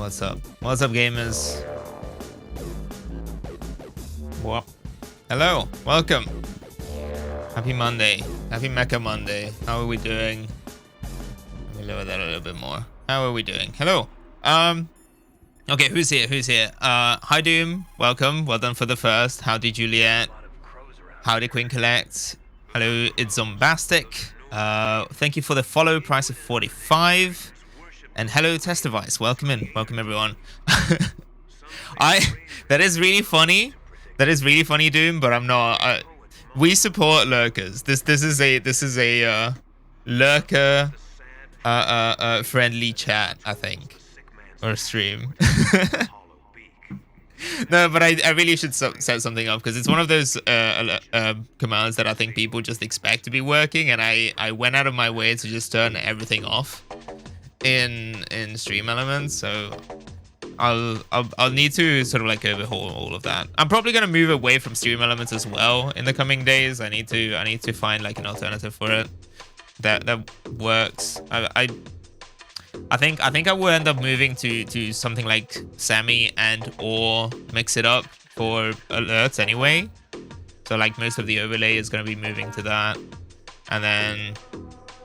What's up? What's up, gamers? What? Hello, welcome. Happy Monday. Happy Mecha Monday. How are we doing? Let me lower that a little bit more. How are we doing? Hello. Okay, who's here? Who's here? Hi Doom. Welcome. Well done for the first. Howdy Juliet. Howdy Queen Collect. Hello, it's Zombastic. Thank you for the follow. Price of 45. And hello, Test Device. Welcome in. Welcome everyone. That is really funny. That is really funny, Doom. But I'm not. We support lurkers. This is a lurker friendly chat, I think, or stream. No, but I really should set something up because it's one of those commands that I think people just expect to be working, and I went out of my way to just turn everything off in Stream Elements, so I'll need to sort of like overhaul all of that. I'm probably gonna move away from Stream Elements as well in the coming days. I need to find like an alternative for it that works. I think I will end up moving to something like Semi and or Mix It Up for alerts anyway. So like most of the overlay is going to be moving to that, and then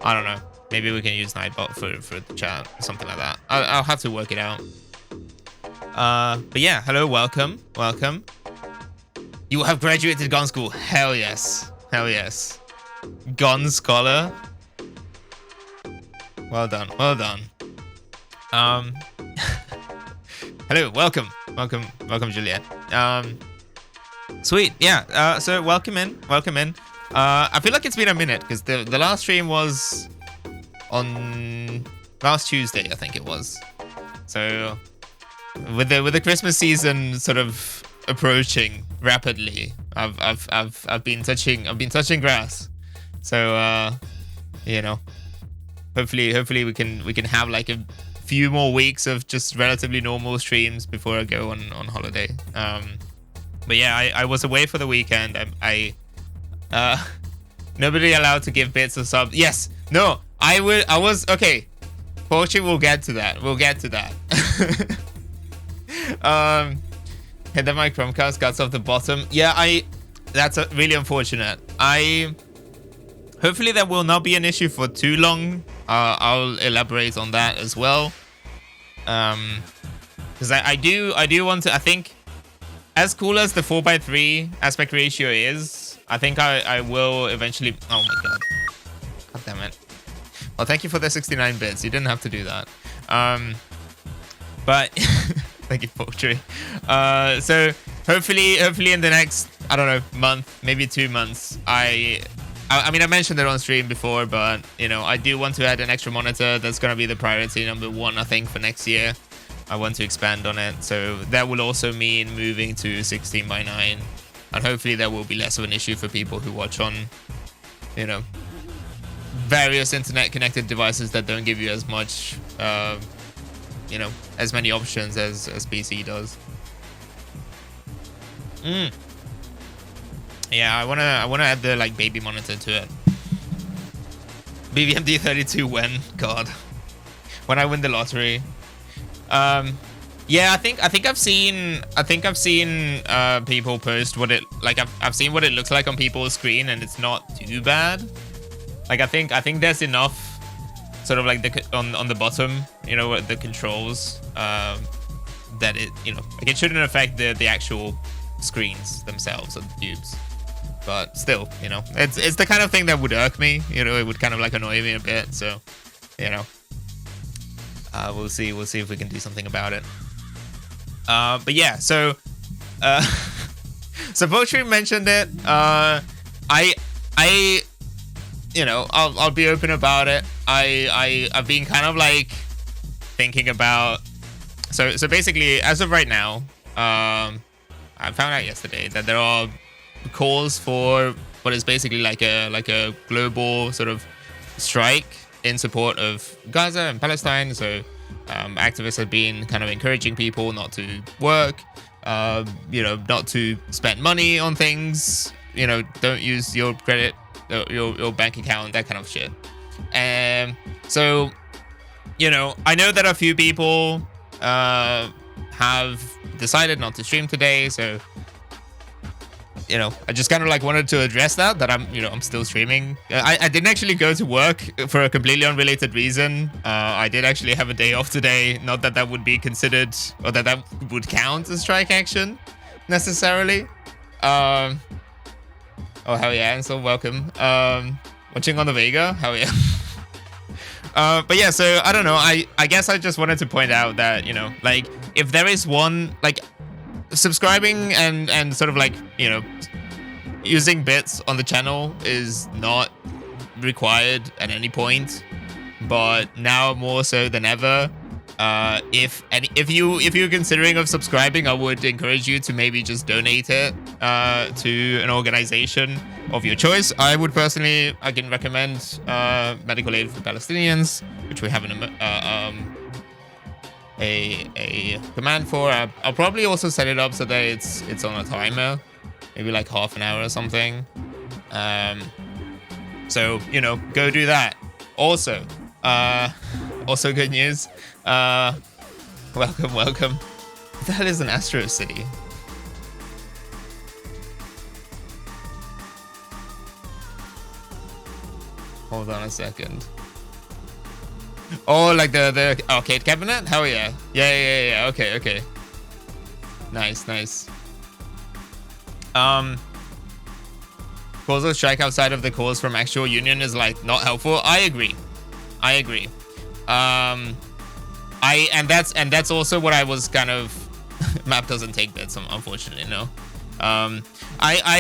I don't know, maybe we can use Nightbot for the chat, something like that. I'll have to work it out. But yeah, hello, welcome. You have graduated Gun School. Hell yes, hell yes. Gun Scholar. Well done, well done. Hello, welcome, Juliet. Sweet, yeah. So welcome in. I feel like it's been a minute because the last stream was on last Tuesday, I think it was. So with the Christmas season sort of approaching rapidly, I've been touching grass. So you know, hopefully we can have like a few more weeks of just relatively normal streams before I go on holiday. But yeah, I was away for the weekend. I nobody allowed to give bits or subs. Yes, no, I was okay. Fortune, we'll get to that. Hit the my Chromecast cuts off the bottom. Yeah, that's really unfortunate. Hopefully that will not be an issue for too long. I'll elaborate on that as well. Because I do want to. I think as cool as the 4:3 aspect ratio is, I think I will eventually. Oh my god damn it. Well, thank you for the 69 bits. You didn't have to do that. But thank you, Poetry. So hopefully in the next, I don't know, month, maybe 2 months, I mean, I mentioned it on stream before, but, you know, I do want to add an extra monitor. That's going to be the priority number 1, I think, for next year. I want to expand on it. So that will also mean moving to 16:9. And hopefully that will be less of an issue for people who watch on, you know, various internet-connected devices that don't give you as much, you know, as many options as PC does. Yeah, I wanna add the like baby monitor to it. BBMD 32 when? God. When I win the lottery. Yeah, I think I've seen people post what it like. I've seen what it looks like on people's screen, and it's not too bad. Like I think there's enough sort of like on the bottom, you know, the controls that it, you know, like it shouldn't affect the actual screens themselves or the tubes. But still, you know, it's the kind of thing that would irk me. You know, it would kind of like annoy me a bit. So, you know, we'll see if we can do something about it. But yeah, so so Poetry mentioned it. I you know, I'll be open about it. I've been kind of like thinking about. So basically, as of right now, I found out yesterday that there are calls for what is basically like a global sort of strike in support of Gaza and Palestine. So activists have been kind of encouraging people not to work, you know, not to spend money on things, you know, don't use your credit, your bank account, that kind of shit. So, you know, I know that a few people have decided not to stream today, so I just kind of like wanted to address that I'm still streaming. I didn't actually go to work for a completely unrelated reason. I did actually have a day off today. Not that that would be considered or that would count as strike action necessarily. Oh hell yeah, and so welcome. Watching on the Vega, hell yeah. But yeah, so I don't know. I guess I just wanted to point out that like if there is one like subscribing and sort of like using bits on the channel is not required at any point, but now more so than ever. If you're considering of subscribing, I would encourage you to maybe just donate it to an organization of your choice. I can recommend Medical Aid for Palestinians, which we have a command for. I'll probably also set it up so that it's on a timer, maybe like half an hour or something. So go do that. Also good news. Welcome. What the hell is an Astro City? Hold on a second. Oh, like the arcade cabinet? Hell yeah. Yeah. Okay. Nice. Causal strike outside of the cause from actual union is like not helpful. I agree. And that's also what I was kind of map doesn't take bits, unfortunately, no. I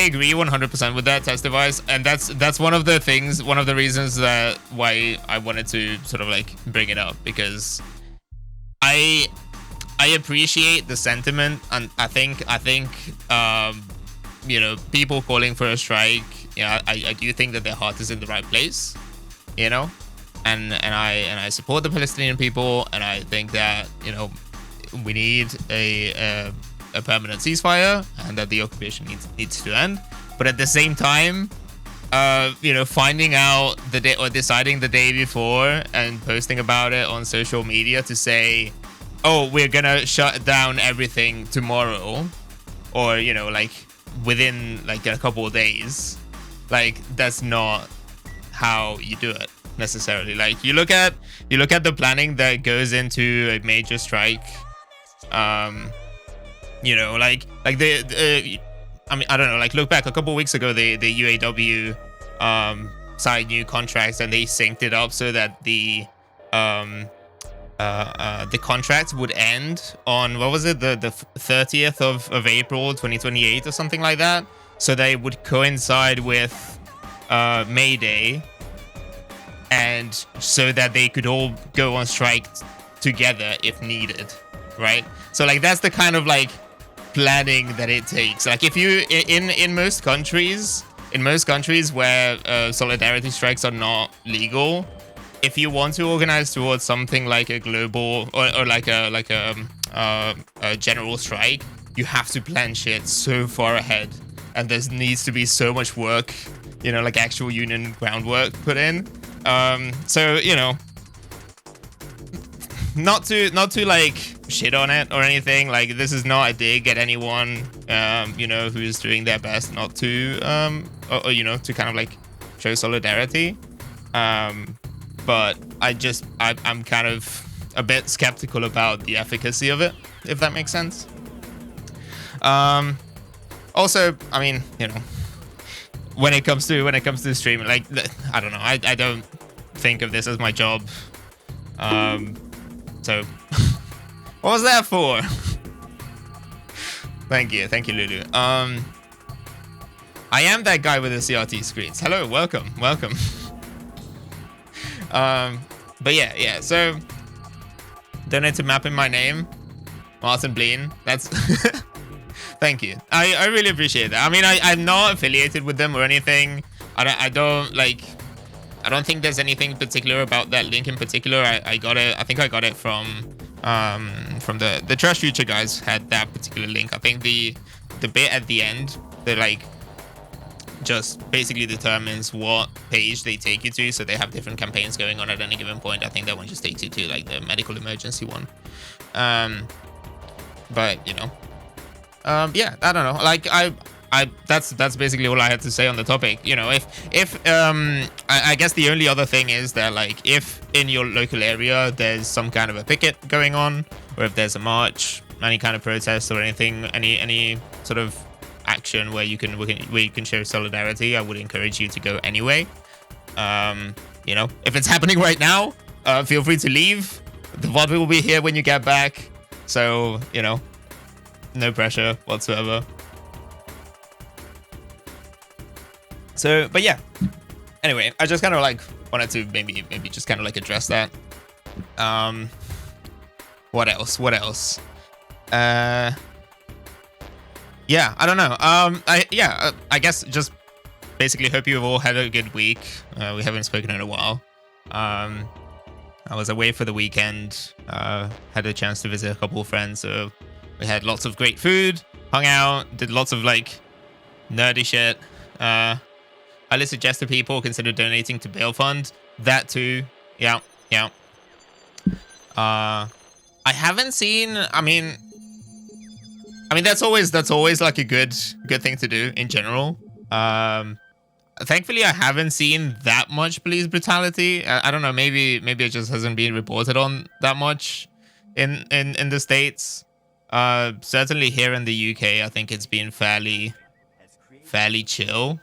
agree 100% with that test device, and that's one of the reasons that why I wanted to sort of like bring it up, because I appreciate the sentiment, and I think people calling for a strike, I do think that their heart is in the right place, and I support the Palestinian people, and I think that we need a permanent ceasefire and that the occupation needs to end. But at the same time, finding out the day or deciding the day before and posting about it on social media to say, oh, we're gonna shut down everything tomorrow, or like within like a couple of days, like that's not how you do it necessarily. Like you look at the planning that goes into a major strike. Like the I mean, I don't know, like look back a couple of weeks ago, the UAW signed new contracts and they synced it up so that the contract would end on, what was it, the 30th of April 2028 or something like that, so they would coincide with May Day, and so that they could all go on strike together if needed, right? So like that's the kind of like planning that it takes. Like if you in most countries where solidarity strikes are not legal, if you want to organize towards something like a global or like a general strike, you have to plan shit so far ahead, and there needs to be so much work, like actual union groundwork put in. So not to like shit on it or anything. Like this is not a dig at anyone, who's doing their best not to, or to kind of like show solidarity. But I'm kind of a bit skeptical about the efficacy of it, if that makes sense. Also, I mean, when it comes to streaming, like I don't know, I don't think of this as my job. So what was that for? Thank you, Lulu. I am that guy with the CRT screens. Hello, welcome. But yeah. So donate to map in my name, Martin Bleen. That's thank you. I really appreciate that. I mean, I'm not affiliated with them or anything. I don't think there's anything particular about that link in particular. I got it. I think I got it from the Trash Future guys had that particular link. I think the bit at the end, just basically determines what page they take you to. So they have different campaigns going on at any given point. I think that one just takes you to like the medical emergency one. But you know, yeah, I don't know. Like that's basically all I had to say on the topic. You know, I guess the only other thing is that like if in your local area there's some kind of a picket going on, or if there's a march, any kind of protest or anything, any sort of action where you can show solidarity, I would encourage you to go anyway. You know, if it's happening right now, feel free to leave. The VOD will be here when you get back, so you know, no pressure whatsoever. So, but yeah. Anyway, I just kind of like wanted to maybe just kind of like address that. What else? Yeah, I don't know. I guess just basically hope you've all had a good week. We haven't spoken in a while. I was away for the weekend. Had a chance to visit a couple of friends. So we had lots of great food, hung out, did lots of like nerdy shit. Highly suggest to people consider donating to Bail Fund. That too. Yeah. I haven't seen. I mean, that's always like a good thing to do in general. Thankfully, I haven't seen that much police brutality. I don't know. Maybe it just hasn't been reported on that much in the States. Certainly here in the UK, I think it's been fairly chill.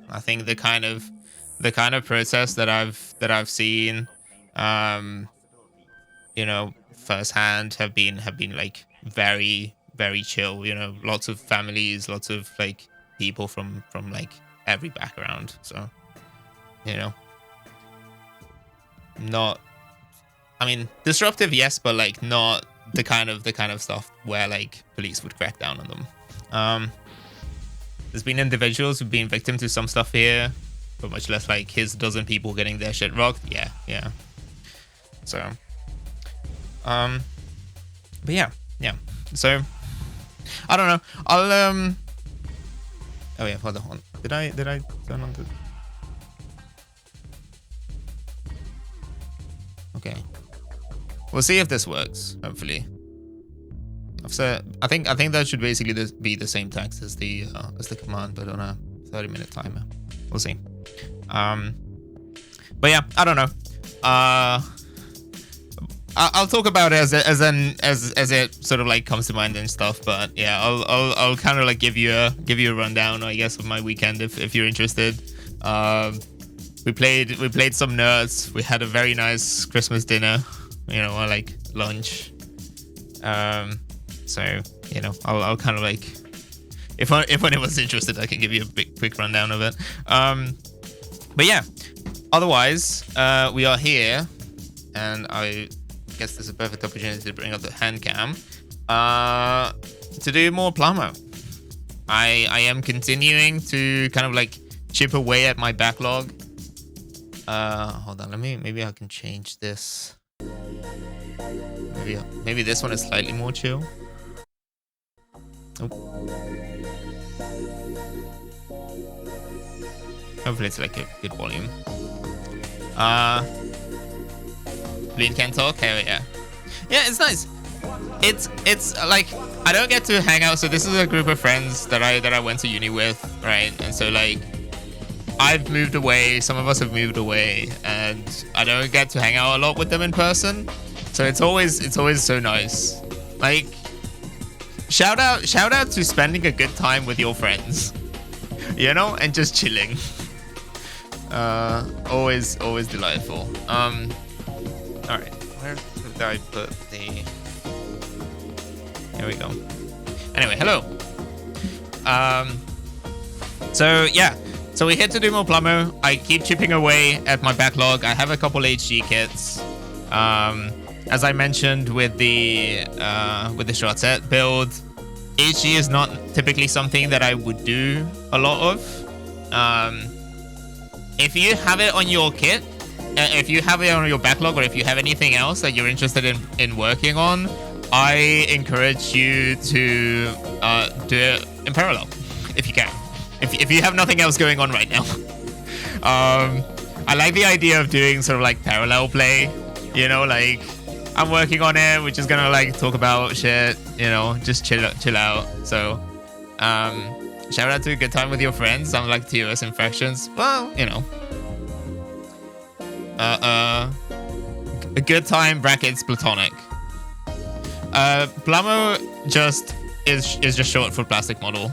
I think the kind of protests that I've seen, you know, firsthand have been like very chill. You know, lots of families, lots of like people from like every background. So, you know, not, I mean, disruptive, yes, but like not the kind of stuff where like police would crack down on them. There's been individuals who've been victim to some stuff here, but much less like his dozen people getting their shit rocked. Yeah. So, but yeah. So, I don't know. I'll oh yeah, hold on. Did I turn on the? Okay. We'll see if this works. Hopefully. I think that should basically be the same text as the command, but on a 30-minute timer. We'll see. But yeah, I don't know. I'll talk about it as it sort of like comes to mind and stuff. But yeah, I'll kind of like give you a rundown, I guess, of my weekend if you're interested. We played some Nerds. We had a very nice Christmas dinner, you know, or like lunch. So, you know, I'll kind of like, if anyone's interested, I can give you a quick rundown of it. But yeah, otherwise, we are here, and I guess this is a perfect opportunity to bring up the hand cam to do more Plamo. I am continuing to kind of like chip away at my backlog. Hold on, maybe I can change this. Maybe this one is slightly more chill. Oh. Hopefully it's like a good volume. Bleed can talk? Hell yeah. Yeah, it's nice. It's like I don't get to hang out. So this is a group of friends that I went to uni with, right? And so like I've moved away, some of us have moved away, and I don't get to hang out a lot with them in person. So it's always so nice. Like shout out to spending a good time with your friends, you know, and just chilling. Always delightful. All right, where did I put the? Here we go. Anyway, hello. So yeah, so we're here to do more Plamo. I keep chipping away at my backlog. I have a couple HG kits. As I mentioned with the short set build, HG is not typically something that I would do a lot of. If you have it on your kit, if you have it on your backlog, or if you have anything else that you're interested in working on, I encourage you to do it in parallel if you can. if you have nothing else going on right now. I like the idea of doing sort of like parallel play, you know, like I'm working on it, we're just gonna like talk about shit, you know, just chill out. So shout out to a good time with your friends. Sound like TOS infections. Well, you know, a good time brackets platonic. Plamo just is just short for plastic model.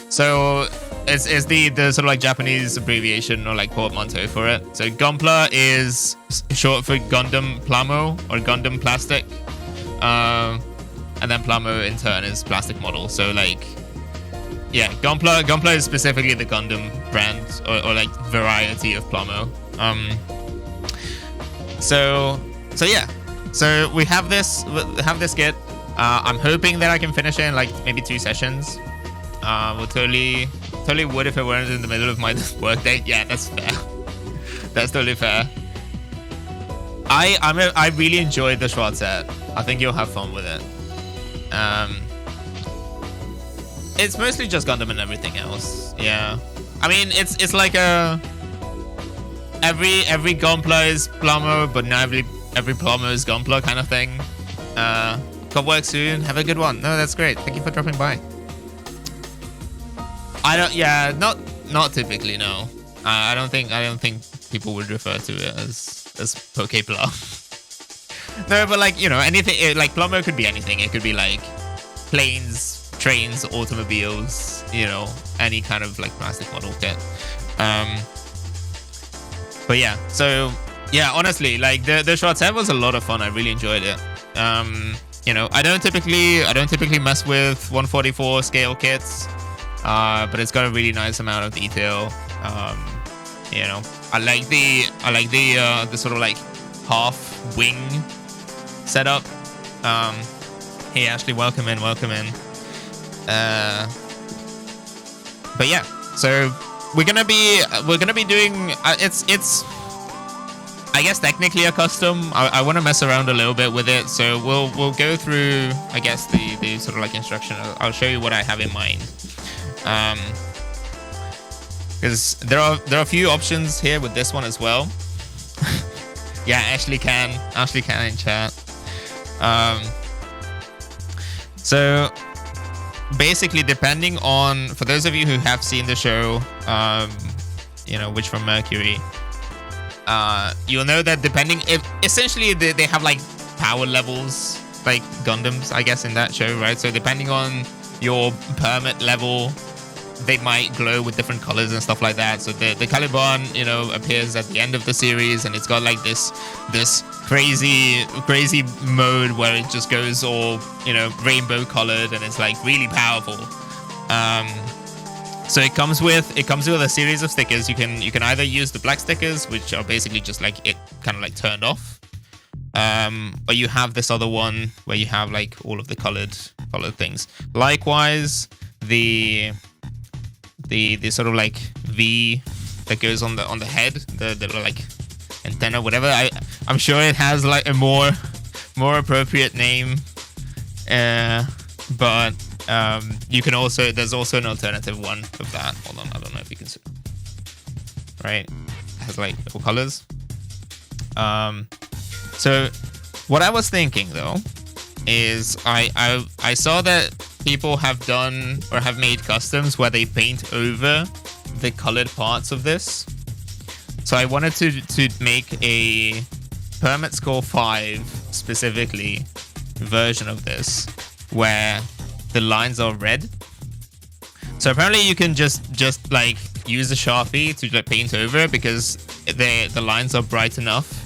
So it's the sort of like Japanese abbreviation or like portmanteau for it. So Gunpla is short for Gundam Plamo or Gundam Plastic. And then Plamo in turn is plastic model. So like, yeah, Gunpla is specifically the Gundam brand or like variety of Plamo. So yeah. So we have this kit. I'm hoping that I can finish it in like maybe 2 sessions. We'll totally would if it weren't in the middle of my work day. Yeah, that's fair. That's totally fair. I really enjoyed the Schwartz set. I think you'll have fun with it. It's mostly just Gundam and everything else. Yeah, I mean it's like a every Gunpla is Plamo, but not every Plamo is Gunpla kind of thing. Got work soon. Have a good one. No, that's great. Thank you for dropping by. Yeah, not typically, no. I don't think people would refer to it as Pokepla. No, but like, you know, anything like Plamo could be anything. It could be like planes, trains, automobiles, you know, any kind of like plastic model kit. But yeah, so yeah, honestly, like the short set was a lot of fun. I really enjoyed it. You know, I don't typically mess with 144 scale kits. But it's got a really nice amount of detail. You know, I like the sort of like half wing setup. Hey Ashley, welcome in. But yeah, so we're gonna be doing it's I guess technically a custom. I want to mess around a little bit with it, so we'll go through I guess the sort of like instruction. I'll show you what I have in mind. Because there are a few options here with this one as well. Yeah, Ashley can in chat. So basically, depending on, for those of you who have seen the show, you know, Witch from Mercury, you'll know that depending, if essentially they have like power levels like Gundams, I guess, in that show, right? So depending on your permit level, they might glow with different colors and stuff like that. So the Calibarn, you know, appears at the end of the series, and it's got like this crazy mode where it just goes all, you know, rainbow colored, and it's like really powerful. So it comes with a series of stickers. You can either use the black stickers, which are basically just like it kind of like turned off, or you have this other one where you have like all of the colored things. Likewise, the sort of like V that goes on the head, the like antenna, whatever. I'm sure it has like a more appropriate name, but you can also, there's also an alternative one of that. Hold on, I don't know if you can see. Right, it has like all colors. So what I was thinking though is I saw that people have done or have made customs where they paint over the colored parts of this. So I wanted to make a permit score 5 specifically version of this where the lines are red. So apparently you can just like use a Sharpie to like paint over, because the lines are bright enough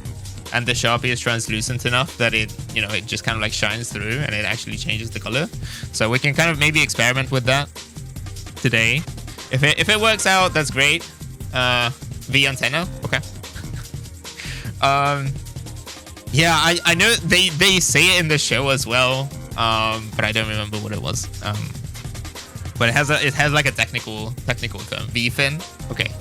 and the Sharpie is translucent enough that it, you know, it just kind of like shines through and it actually changes the color. So we can kind of maybe experiment with that today. If it works out, that's great. V antenna, okay. Yeah, I know they say it in the show as well, but I don't remember what it was. But it has like a technical term, V fin, okay.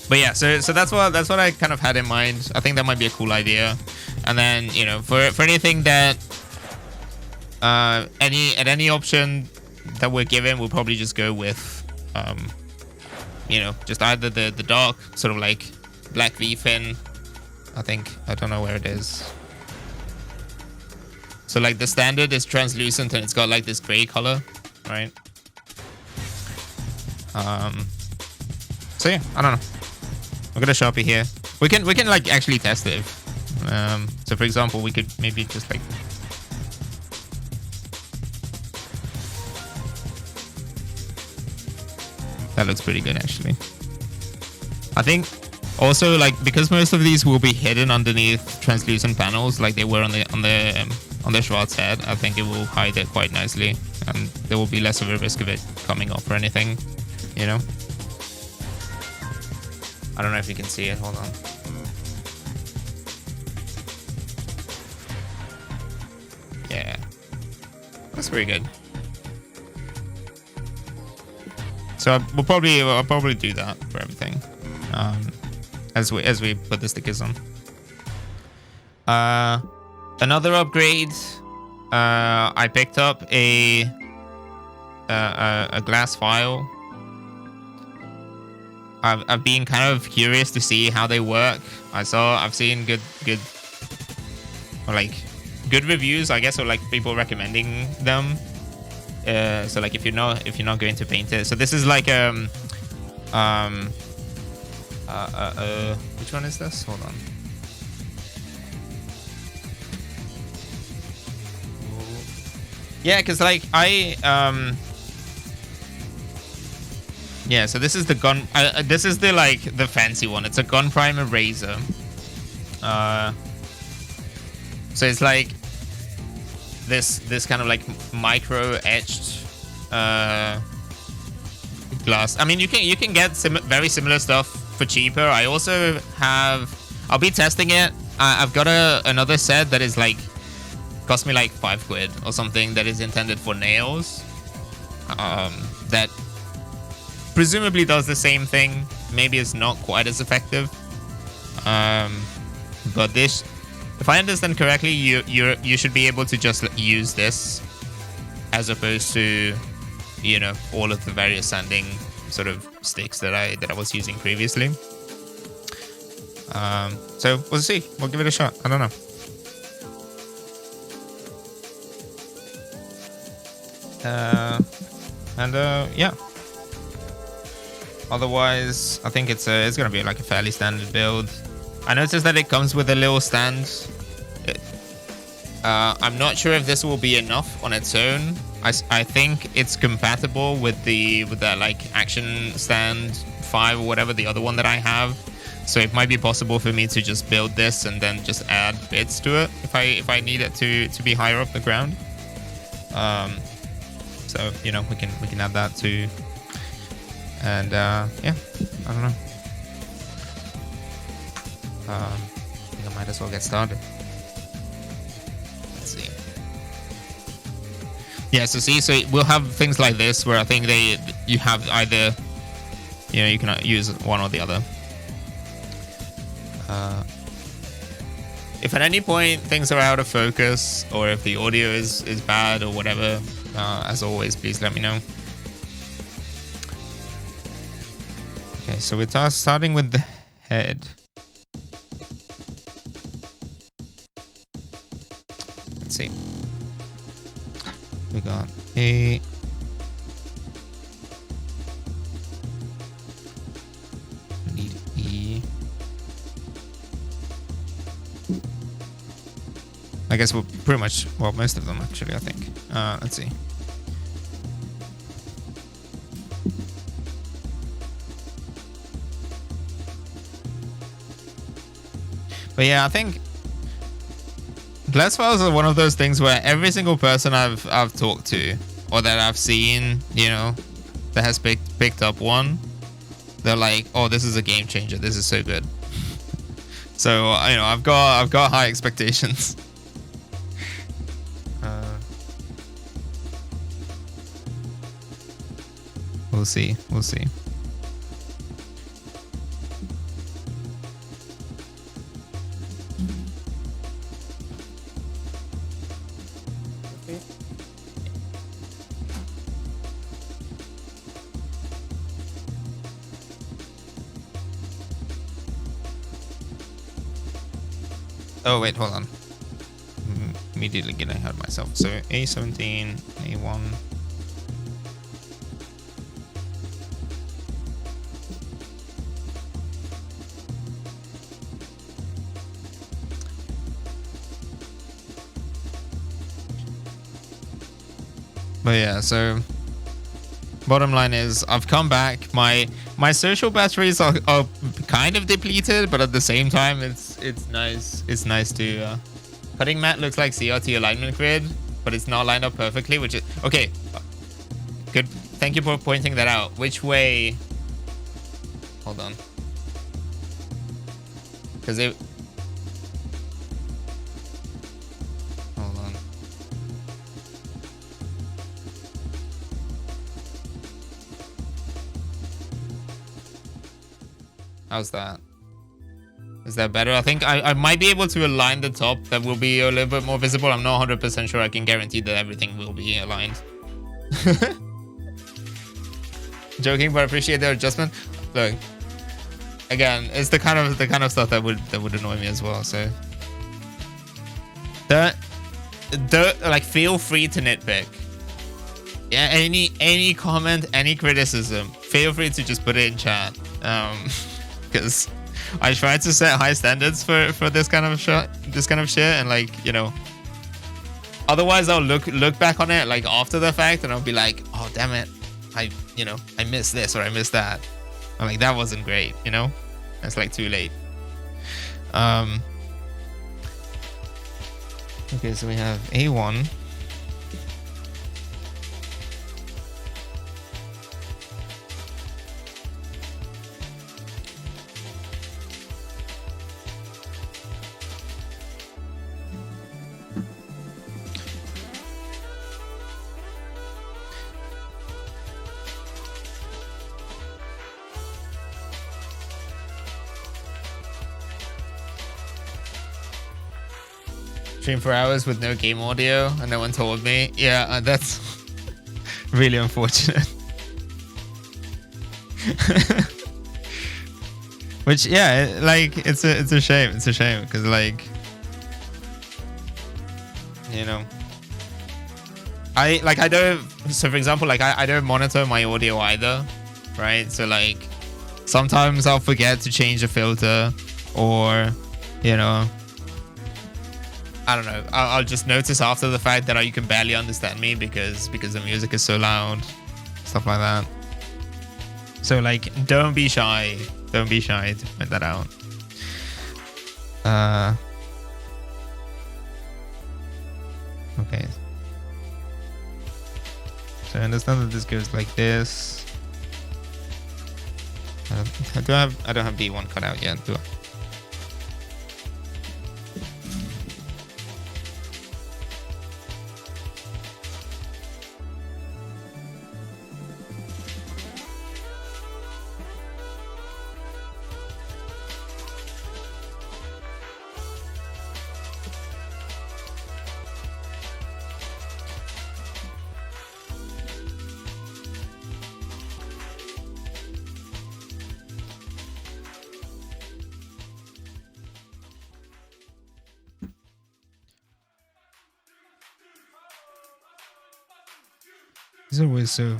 But yeah, so that's what I kind of had in mind. I think that might be a cool idea. And then, you know, for anything that any option that we're given, we'll probably just go with, you know, just either the dark, sort of like black V-fin. I think, I don't know where it is. So like the standard is translucent and it's got like this gray color, right? So yeah, I don't know. We're gonna Sharpie here. We can like actually test it. So for example, we could maybe just like, that looks pretty good actually. I think also, like, because most of these will be hidden underneath translucent panels, like they were on the Schwarz head, I think it will hide it quite nicely, and there will be less of a risk of it coming off or anything, you know. I don't know if you can see it. Hold on. Yeah, that's pretty good. So I'll probably do that for everything, as we put the stickers on. Another upgrade. I picked up a glass file. I've been kind of curious to see how they work. I've seen good reviews, I guess, or like people recommending them. So like if you're not going to paint it, so this is like which one is this? Hold on. Yeah, because like yeah, so this is the gun. This is the the fancy one. It's a gun primer razor. So it's like this kind of like micro etched glass. I mean, you can get very similar stuff for cheaper. I also have. I'll be testing it. I've got another set that is like cost me like £5 or something, that is intended for nails. That presumably does the same thing. Maybe it's not quite as effective. But this, if I understand correctly, you should be able to just use this as opposed to, you know, all of the various sanding sort of sticks that I was using previously. So we'll see. We'll give it a shot. I don't know. Yeah. Otherwise, I think it's gonna be like a fairly standard build. I noticed that it comes with a little stand. I'm not sure if this will be enough on its own. I think it's compatible with that like Action Stand 5 or whatever, the other one that I have. So it might be possible for me to just build this and then just add bits to it if I need it to be higher up the ground. So you know, we can add that too. And yeah, I don't know. I think I might as well get started. Let's see. Yeah, so we'll have things like this where I think you have either, you know, you can use one or the other. If at any point things are out of focus or if the audio is bad or whatever, as always, please let me know. Okay, so we're starting with the head. Let's see. We got a need E. I guess we'll pretty much, well, most of them actually, I think. Let's see. But yeah, I think glass files are one of those things where every single person I've talked to or that I've seen, you know, that has picked up one, they're like, "Oh, this is a game changer. This is so good." So you know, I've got high expectations. We'll see. We'll see. Oh wait, hold on. Immediately getting ahead of myself. So A17, A1. But yeah, so bottom line is I've come back. My social batteries are kind of depleted, but at the same time it's nice. It's nice to cutting mat looks like CRT alignment grid, but it's not lined up perfectly, which is okay. Good. Thank you for pointing that out. Which way? Hold on. Because it. Hold on. How's that? Is that better? I think I might be able to align the top. That will be a little bit more visible. I'm not 100% sure. I can guarantee that everything will be aligned. Joking, but I appreciate the adjustment. Look, again, it's the kind of stuff that would annoy me as well. So, like, feel free to nitpick. Yeah, any comment, any criticism, feel free to just put it in chat. Because I try to set high standards for this kind of shit, and like, you know, otherwise I'll look back on it like after the fact and I'll be like, oh damn it, I missed this or I missed that. I'm like, that wasn't great, you know. It's like too late. Okay, so we have A1. Stream for hours with no game audio and no one told me. Yeah, that's really unfortunate. Which, yeah, like, it's a shame. It's a shame because, like, you know, I don't. So for example, like, I don't monitor my audio either, right? So like, sometimes I'll forget to change the filter, or, you know, I don't know. I'll just notice after the fact that you can barely understand me because the music is so loud, stuff like that. So like, don't be shy. Don't be shy to point that out. Okay. So I understand that this goes like this. I don't have B1 cut out yet, do I? It's always so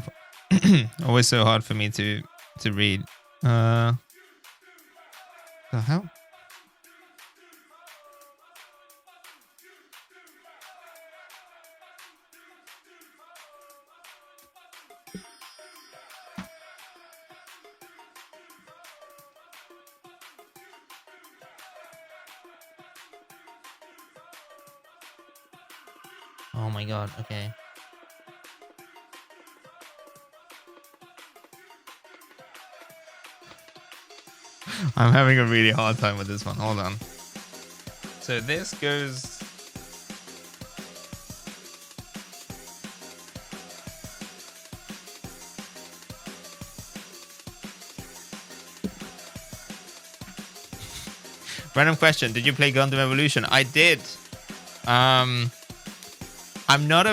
always so hard for me to read. The hell? Oh my god, okay. I'm having a really hard time with this one. Hold on. So this goes... Random question. Did you play Gundam Evolution? I did. I'm not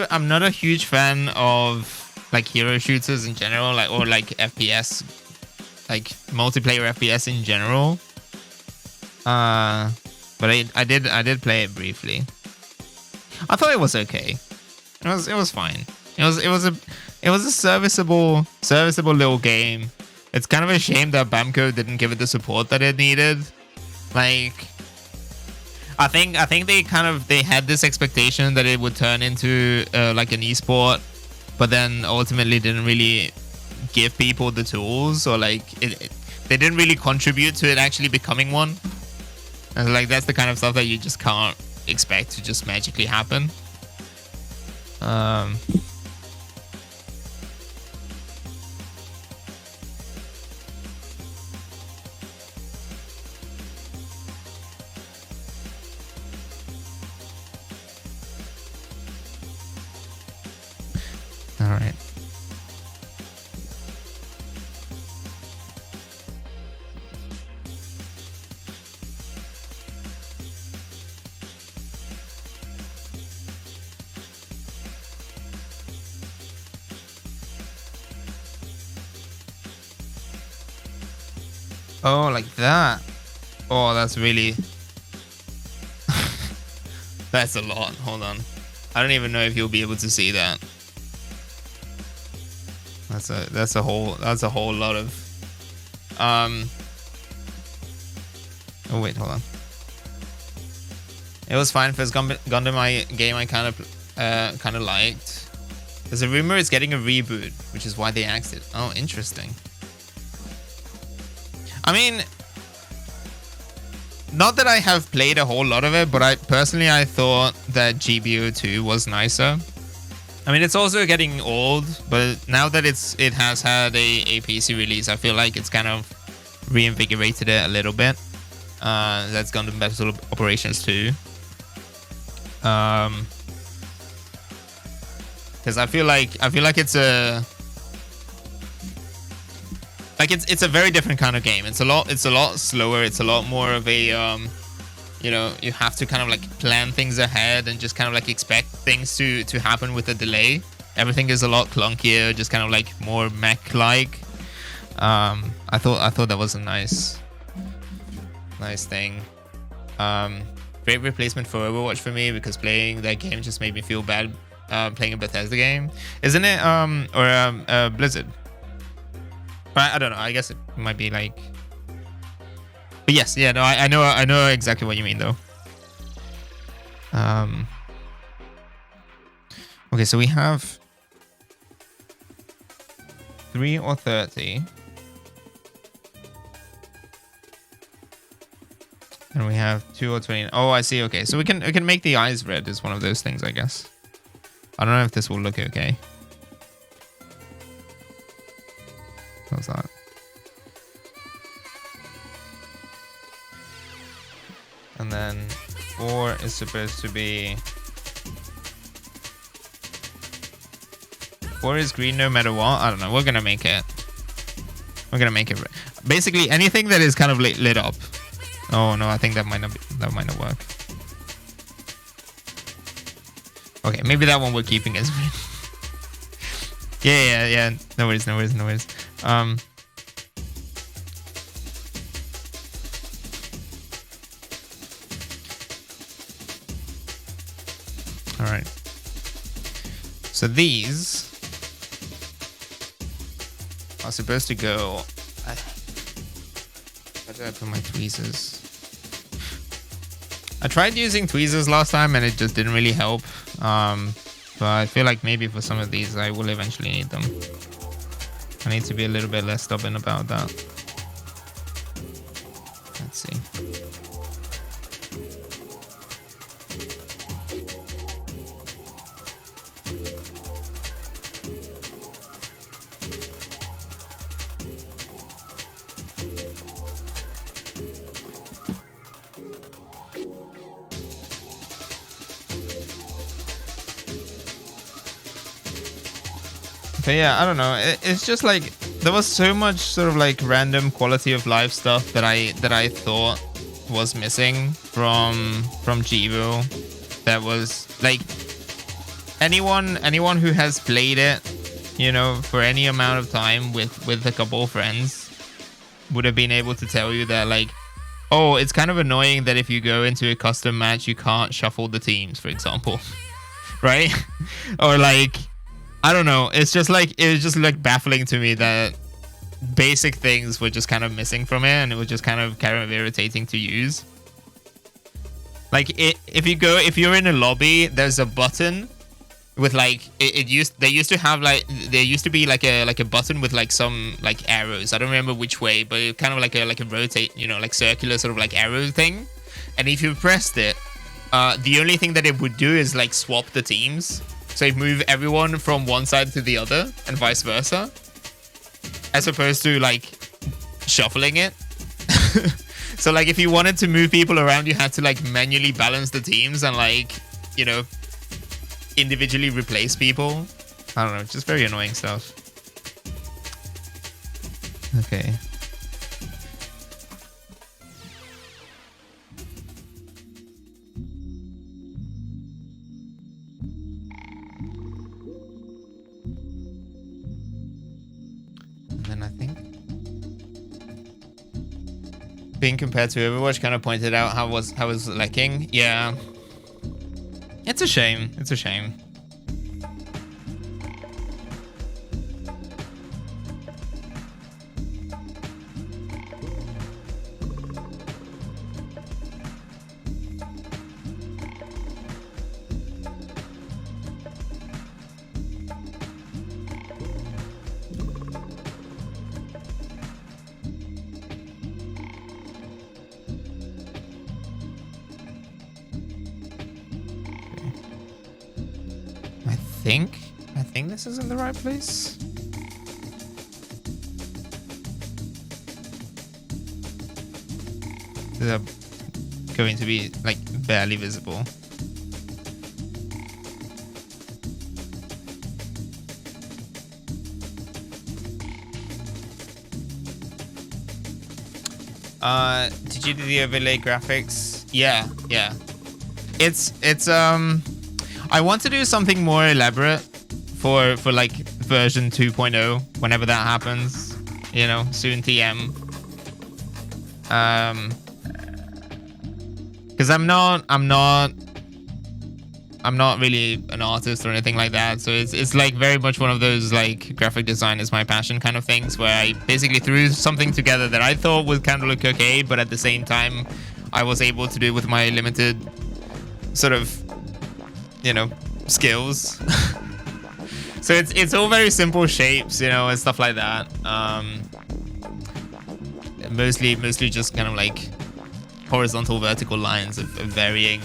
a huge fan of like hero shooters in general, like, or like FPS, like multiplayer FPS in general. But but I did play it briefly. I thought it was okay. It was fine. It was a serviceable little game. It's kind of a shame that Bamco didn't give it the support that it needed. Like, I think they had this expectation that it would turn into like an esport, but then ultimately didn't really give people the tools, or like they didn't really contribute to it actually becoming one. And like that's the kind of stuff that you just can't expect to just magically happen. All right. Oh, like that. Oh, that's really... that's a lot. Hold on. I don't even know if you'll be able to see that. That's a whole lot of... Oh, wait, hold on. It was fine. First Gundam game I kind of liked. There's a rumor it's getting a reboot, which is why they axed it. Oh, interesting. I mean, not that I have played a whole lot of it, but I thought that GBO2 was nicer. I mean, it's also getting old, but now that it has had a PC release, I feel like it's kind of reinvigorated it a little bit. That's Gundam Battle Operations 2. Because I feel like it's a... Like it's a very different kind of game. It's a lot slower. It's a lot more of a you know, you have to kind of like plan things ahead and just kind of like expect things to happen with a delay. Everything is a lot clunkier, just kind of like more mech-like. I thought that was a nice thing. Great replacement for Overwatch for me, because playing that game just made me feel bad playing a Bethesda game, isn't it? Or Blizzard. But I don't know. I guess it might be like... But yes, yeah, no, I know exactly what you mean, though. Okay, so we have 3 or 30. And we have 2 or 20. Oh, I see. Okay, so we can make the eyes red is one of those things, I guess. I don't know if this will look okay. What's that? And then 4 is supposed to be... 4 is green no matter what. I don't know. We're gonna make it. We're gonna make it. Basically, anything that is kind of lit up. Oh no, I think that might not work. Okay, maybe that one we're keeping as green. Yeah. No worries. All right. So these are supposed to go. Where did I put my tweezers? I tried using tweezers last time and it just didn't really help. But I feel like maybe for some of these I will eventually need them. I need to be a little bit less stubborn about that. Let's see. But yeah, I don't know. It's just like there was so much sort of like random quality of life stuff that I thought was missing from Jivo. That was like anyone who has played it, you know, for any amount of time with a couple of friends would have been able to tell you that like, oh, it's kind of annoying that if you go into a custom match, you can't shuffle the teams, for example, right? Or like, I don't know. It's just like, it was just like baffling to me that basic things were just kind of missing from it, and it was just kind of irritating to use. Like if you're in a lobby, there's a button with like there used to be like a button with like some like arrows. I don't remember which way, but it kind of like a rotate, you know, like circular sort of like arrow thing. And if you pressed it, the only thing that it would do is like swap the teams. So it move everyone from one side to the other and vice versa, as opposed to like shuffling it. So like if you wanted to move people around, you had to like manually balance the teams and like, you know, individually replace people. I don't know, just very annoying stuff. Okay. And then I think being compared to Overwatch kind of pointed out how was lacking. Yeah. It's a shame. It's a shame. I think this is in the right place. They're going to be like barely visible. Did you do the overlay graphics? Yeah. It's I want to do something more elaborate for like version 2.0 whenever that happens, you know, soon TM. Because I'm not really an artist or anything like that, so it's like very much one of those like graphic design is my passion kind of things, where I basically threw something together that I thought would kind of look okay, but at the same time I was able to do it with my limited sort of, you know, skills. So it's all very simple shapes, you know, and stuff like that. Mostly just kind of like horizontal, vertical lines of varying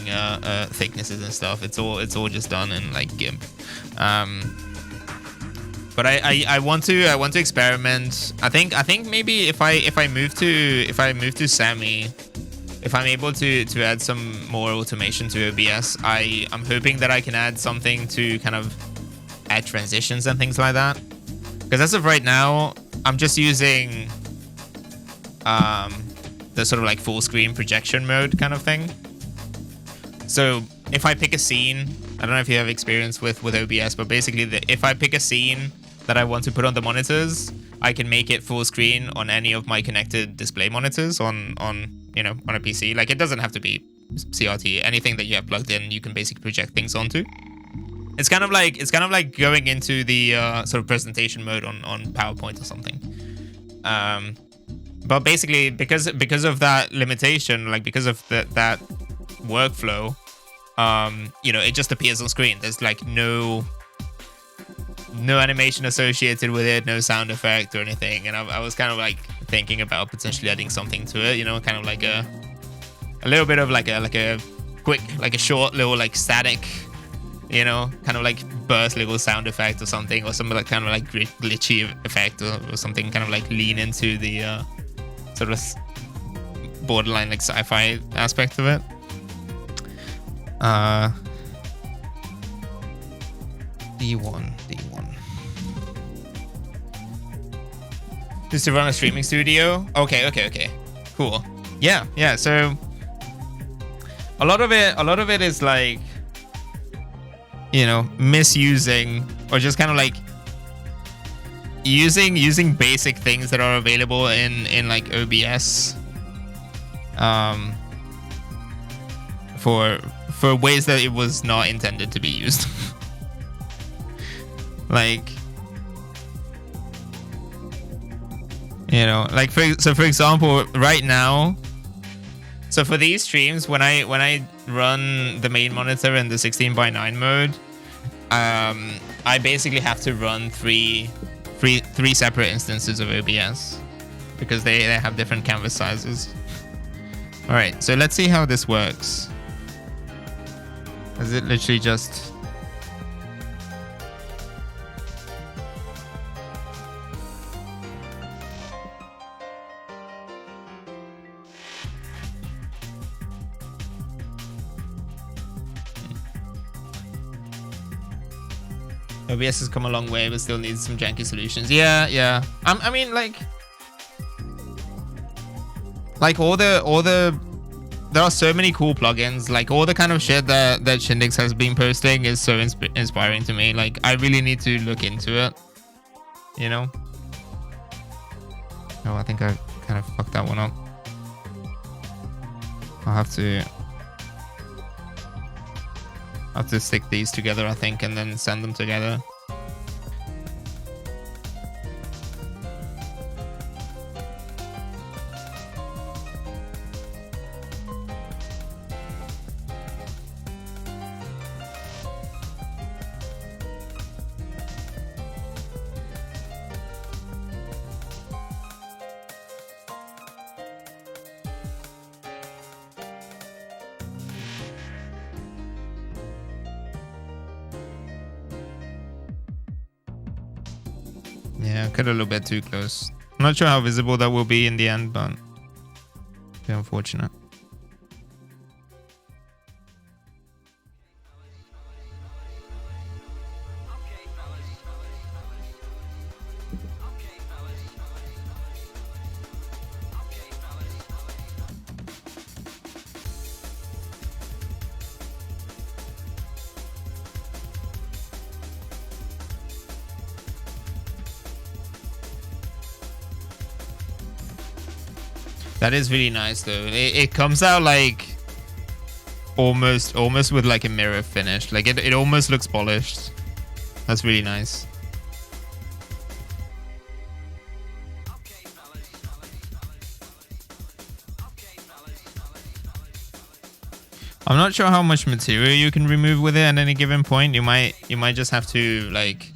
thicknesses and stuff. It's all just done in like GIMP. But I want to experiment. I think maybe if I move to Sammy, if I'm able to add some more automation to OBS, I'm hoping that I can add something to kind of add transitions and things like that. Because as of right now, I'm just using the sort of like full screen projection mode kind of thing. So if I pick a scene, I don't know if you have experience with OBS, but basically if I pick a scene that I want to put on the monitors, I can make it full screen on any of my connected display monitors on you know, on a PC. Like, it doesn't have to be CRT. Anything that you have plugged in, you can basically project things onto. It's kind of like going into the sort of presentation mode on PowerPoint or something. But basically, because of that limitation, like because of that workflow, you know, it just appears on screen. There's like no animation associated with it, no sound effect or anything. And I was kind of like thinking about potentially adding something to it, you know, kind of like a little bit of like a quick, like a short little like static, you know, kind of like burst little sound effect or something, or some like kind of like glitchy effect or something, kind of like lean into the sort of borderline like sci-fi aspect of it. D1. Just to run a streaming studio? Okay. Cool. Yeah. So a lot of it is like, you know, misusing or just kind of like using basic things that are available in like OBS um, for ways that it was not intended to be used. Like, you know, like for example, right now, so for these streams, when I run the main monitor in the 16:9 mode, I basically have to run three separate instances of OBS because they have different canvas sizes. All right, so let's see how this works. Is it literally just... OBS has come a long way, but still needs some janky solutions. Yeah. I mean, like all the there are so many cool plugins. Like all the kind of shit that Shindix has been posting is so inspiring to me. Like I really need to look into it, you know. Oh, I think I kind of fucked that one up. I'll have to stick these together, I think, and then send them together. Yeah, cut a little bit too close. I'm not sure how visible that will be in the end, but it's unfortunate. That is really nice though. It comes out like almost with like a mirror finish. Like it almost looks polished. That's really nice. I'm not sure how much material you can remove with it at any given point. You might just have to, like,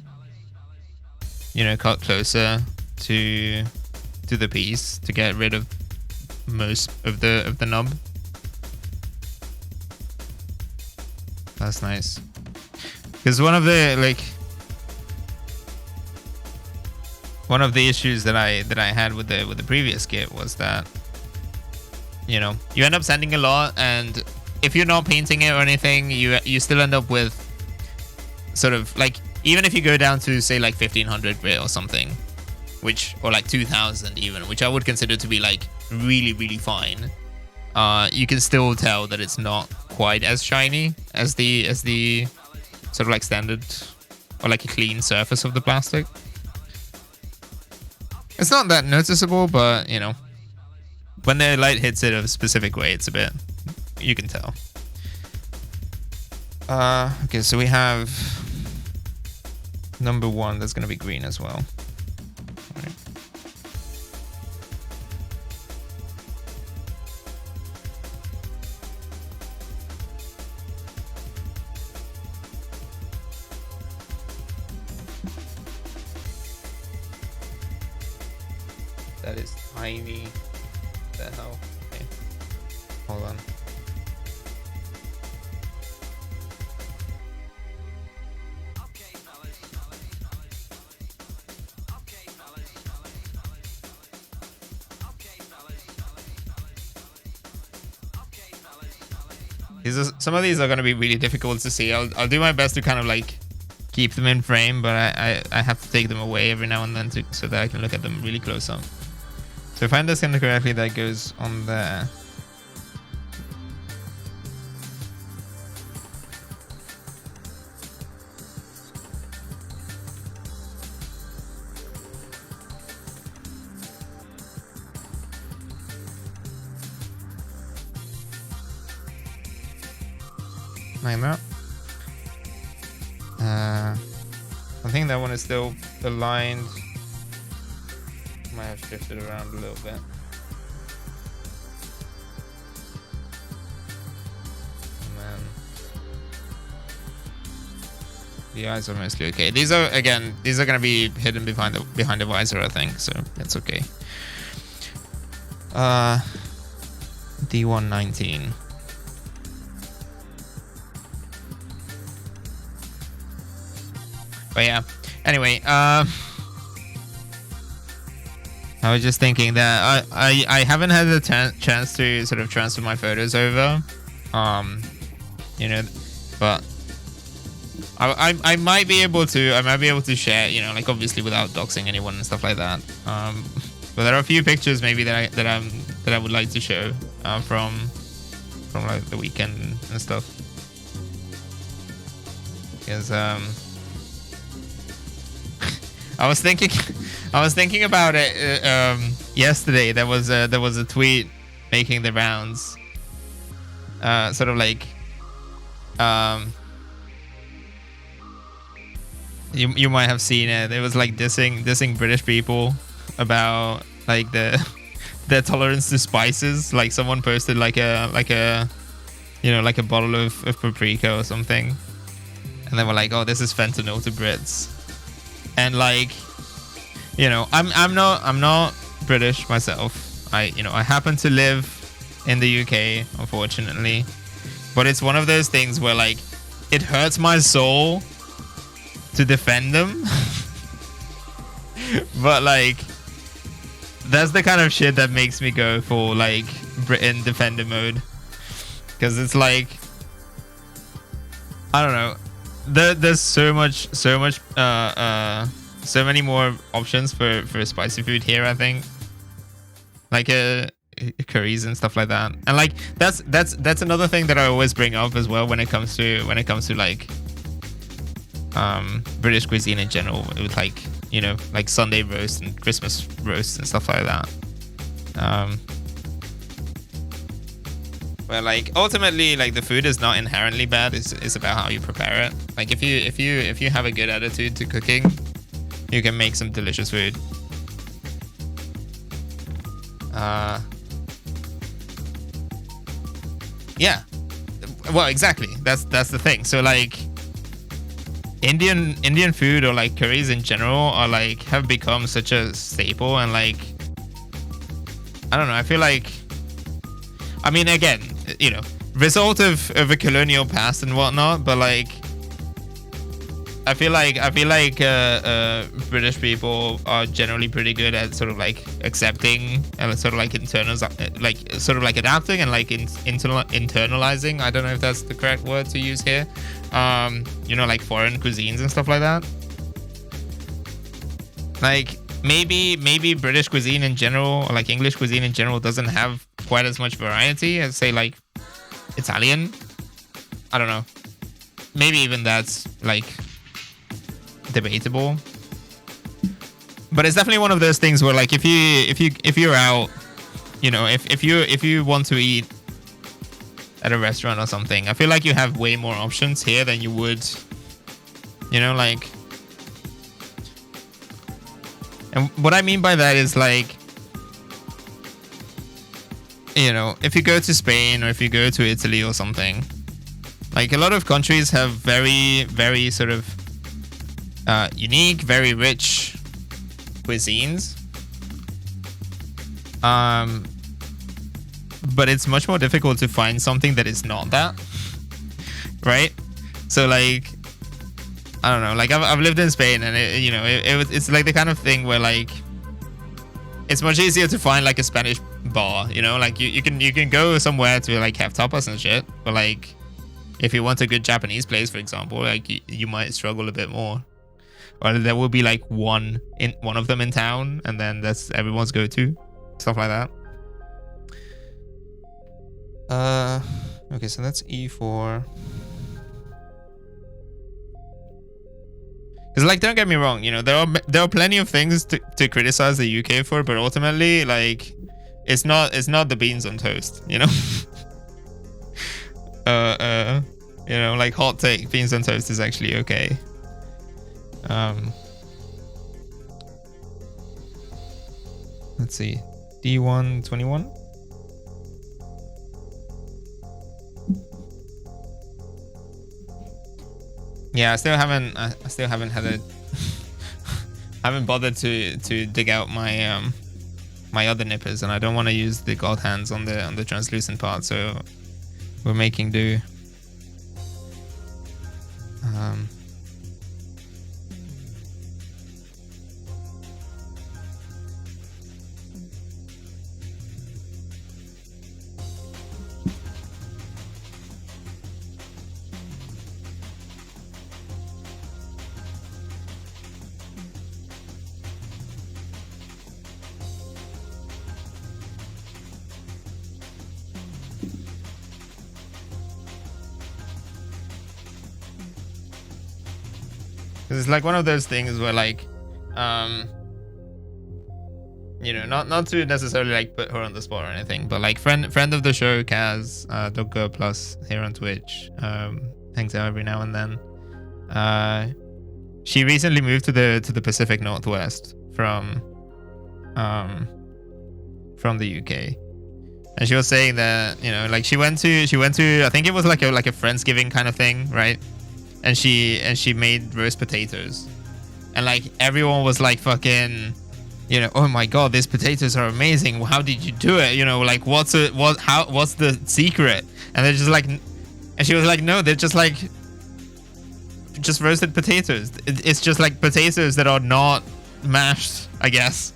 you know, cut closer to the piece to get rid of most of the knob. That's nice. Because one of the issues that I had with the previous kit was that, you know, you end up sending a lot, and if you're not painting it or anything, you still end up with sort of like, even if you go down to say like 1500 grit or something, or like 2000 even, which I would consider to be like really fine, you can still tell that it's not quite as shiny as the sort of like standard or like a clean surface of the plastic. It's not that noticeable, but you know, when the light hits it a specific way, it's a bit, you can tell. Okay, so we have number 1 that's gonna be green as well. That is tiny. What the hell? Okay. Hold on. Some of these are going to be really difficult to see. I'll do my best to kind of like keep them in frame, but I have to take them away every now and then so that I can look at them really close up. So if I understand it correctly, that goes on there. like that. I think that one is still aligned. Might have shifted around a little bit. And then the eyes are mostly okay. These are gonna be hidden behind the visor, I think, so that's okay. D119. But yeah, anyway, I was just thinking that I haven't had the chance to sort of transfer my photos over, you know, but I might be able to share, you know, like obviously without doxing anyone and stuff like that. But there are a few pictures maybe that I would like to show from like the weekend and stuff, because I was thinking about it yesterday. There was a tweet making the rounds, sort of like you might have seen it. It was like dissing British people about like their tolerance to spices. Like someone posted like a you know, like a bottle of paprika or something, and they were like, oh, this is fentanyl to Brits. And like, you know, I'm not British myself. I happen to live in the UK, unfortunately, but it's one of those things where like it hurts my soul to defend them. But like, that's the kind of shit that makes me go for like Britain defender mode, because it's like, I don't know, there's so many more options for spicy food here, I think, like curries and stuff like that. And like that's another thing that I always bring up as well when it comes to like British cuisine in general, with like, you know, like Sunday roast and Christmas roast and stuff like that. Where like ultimately, like, the food is not inherently bad. It's about how you prepare it. Like if you have a good attitude to cooking, you can make some delicious food. Yeah, well, exactly. That's the thing. So like, Indian food, or like curries in general, are like have become such a staple, and like, I don't know, I feel like, I mean, again, you know, result of a colonial past and whatnot, but like, I feel like British people are generally pretty good at sort of like accepting and sort of like sort of like adapting and like internalizing. I don't know if that's the correct word to use here. You know, like foreign cuisines and stuff like that. Like maybe British cuisine in general, or like English cuisine in general, doesn't have quite as much variety as, say, like Italian. I don't know. Maybe even that's like debatable, but it's definitely one of those things where like if you're out, you know, if you want to eat at a restaurant or something, I feel like you have way more options here than you would, you know, like. And what I mean by that is like, you know, if you go to Spain or if you go to Italy or something, like a lot of countries have very, very sort of unique, very rich cuisines. But it's much more difficult to find something that is not that, right? So like, I don't know, like I've lived in Spain, and it's like the kind of thing where like it's much easier to find like a Spanish bar, you know, like you can go somewhere to like have tapas and shit, but like if you want a good Japanese place, for example, like you might struggle a bit more. Or there will be like one of them in town, and then that's everyone's go-to, stuff like that. Okay, so that's E4. Because like, don't get me wrong, you know, there are plenty of things to criticize the UK for, but ultimately, like, it's not the beans on toast, you know. You know, like hot take, beans on toast is actually okay. Let's see, D121. Yeah, I still haven't had a haven't bothered to dig out my my other nippers, and I don't want to use the god hands on the translucent part, so we're making do. It's like one of those things where, like, you know, not to necessarily like put her on the spot or anything, but like friend of the show, Kaz, Doggo Plus here on Twitch, hangs out every now and then. She recently moved to the Pacific Northwest from the UK, and she was saying that, you know, like she went to I think it was like a Friendsgiving kind of thing, right? And she made roast potatoes, and like everyone was like fucking, you know, oh my god, these potatoes are amazing. How did you do it? You know, like what's the secret? And they're just like, and she was like, no, they're just like just roasted potatoes. It's just like potatoes that are not mashed, I guess.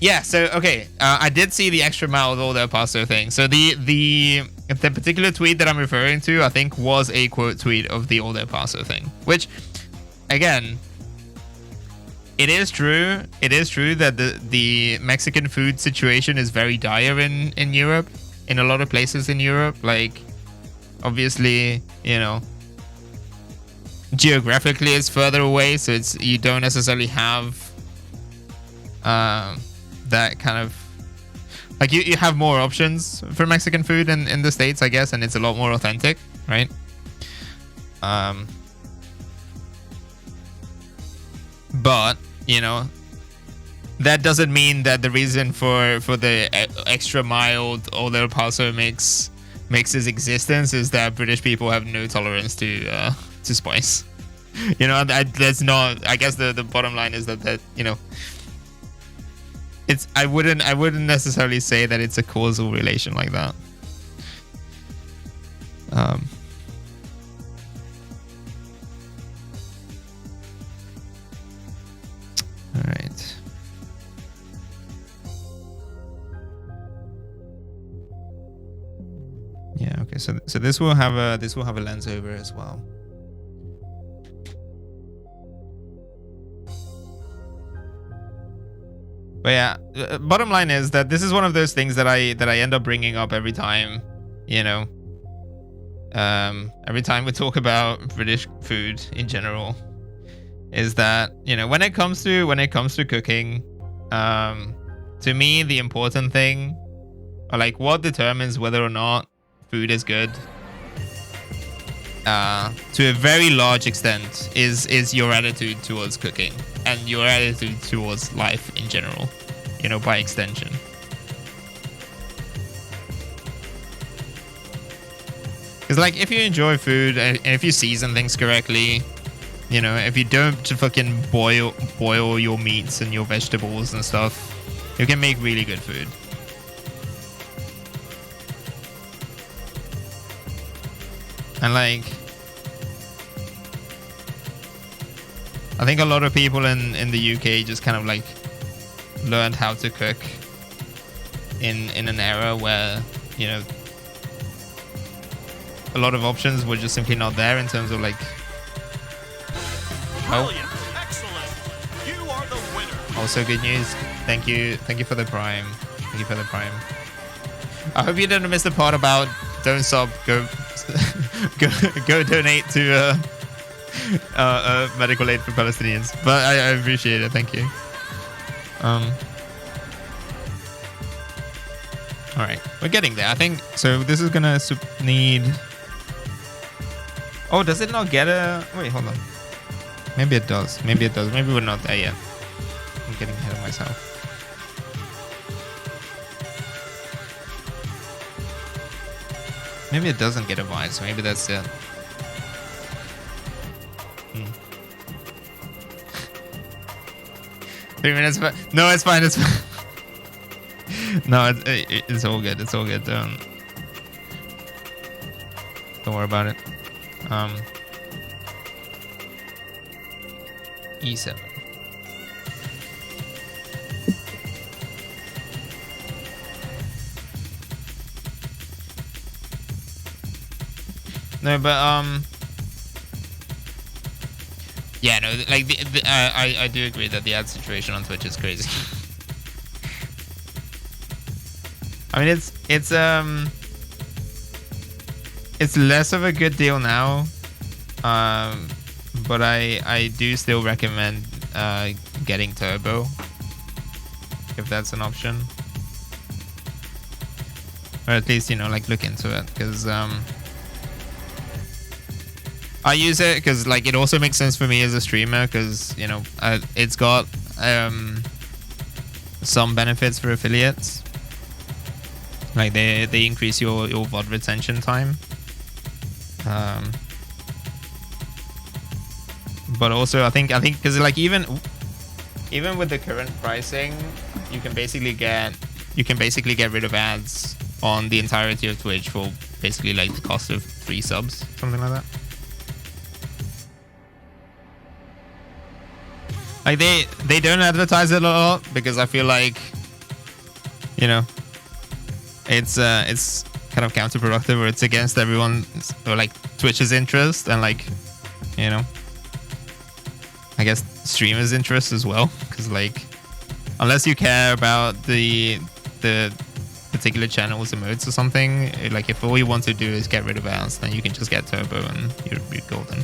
Yeah. So okay, I did see the extra mile with all the pasto thing. So the particular tweet that I'm referring to, I think, was a quote tweet of the All Del Paso thing, which, again, it is true. It is true that the Mexican food situation is very dire in Europe, in a lot of places in Europe. Like, obviously, you know, geographically it's further away, so you don't necessarily have that kind of, like, you have more options for Mexican food in the States, I guess, and it's a lot more authentic, right? But, you know, that doesn't mean that the reason for the extra mild All Del Paso makes its existence is that British people have no tolerance to spice. You know, that's not, I guess the bottom line is that you know, I wouldn't necessarily say that it's a causal relation like that. All right. Yeah. Okay. So this will have a lens over as well. But yeah, bottom line is that this is one of those things that I end up bringing up every time, you know, every time we talk about British food in general, is that, you know, when it comes to cooking, to me the important thing, or like what determines whether or not food is good, to a very large extent is your attitude towards cooking and your attitude towards life in general, you know, by extension. Because, like, if you enjoy food and if you season things correctly, you know, if you don't fucking boil your meats and your vegetables and stuff, you can make really good food. And, like, I think a lot of people in the UK just kind of like learned how to cook in an era where, you know, a lot of options were just simply not there in terms of like. Brilliant. Excellent. You are the winner. Also good news. Thank you for the prime. Thank you for the prime. I hope you didn't miss the part about don't stop, go donate to medical aid for Palestinians. But I appreciate it. Thank you. All right, we're getting there. I think so. This is gonna need. Oh, does it not get a? Wait, hold on. Maybe it does. Maybe it does. Maybe we're not there yet. I'm getting ahead of myself. Maybe it doesn't get a visor. Maybe that's it. 3 minutes, but no, it's fine. It's fine. No, it's all good. It's all good. Don't worry about it. E7. No, but yeah, no, like I do agree that the ad situation on Twitch is crazy. I mean, it's less of a good deal now, but I do still recommend getting Turbo if that's an option, or at least, you know, like look into it, because I use it because like it also makes sense for me as a streamer, because, you know, it's got some benefits for affiliates. Like they increase your VOD retention time, but also I think because like even with the current pricing, you can basically get rid of ads on the entirety of Twitch for basically like the cost of 3 subs, something like that. Like they don't advertise it a lot because I feel like, you know, it's kind of counterproductive, or it's against everyone's, or like Twitch's interest, and like, you know, I guess streamers' interest as well, because like unless you care about the particular channel's emotes or something, like if all you want to do is get rid of ads, then you can just get Turbo and you're golden.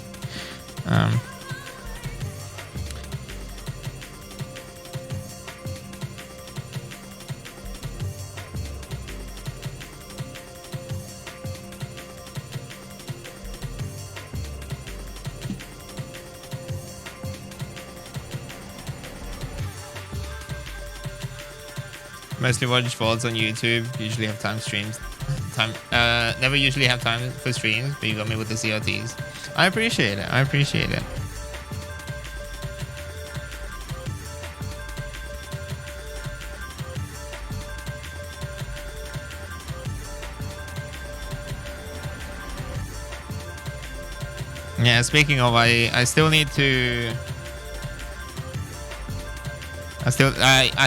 Mostly watch VODs on YouTube. Usually have time streams. Never usually have time for streams, but you got me with the CRTs. I appreciate it. I appreciate it. Yeah, speaking of, I still need to. I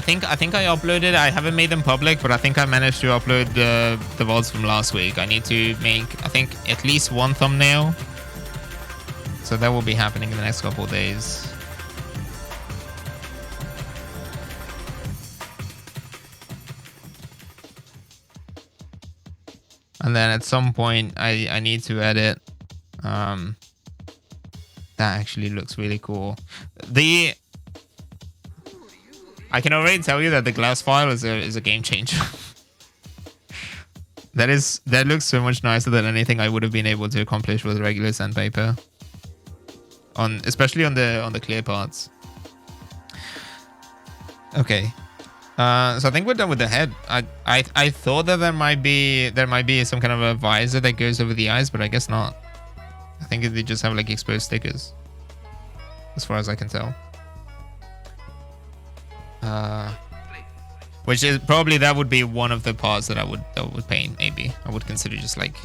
think I uploaded. I haven't made them public, but I think I managed to upload the VODs from last week. I need to make, I think, at least 1 thumbnail. So that will be happening in the next couple of days. And then at some point, I need to edit. That actually looks really cool. I can already tell you that the glass file is a game changer. That looks so much nicer than anything I would have been able to accomplish with regular sandpaper. Especially on the clear parts. Okay. So I think we're done with the head. I thought that there might be some kind of a visor that goes over the eyes, but I guess not. I think they just have like exposed stickers, as far as I can tell. Which is probably, that would be one of the parts that I would paint. Maybe I would consider just like,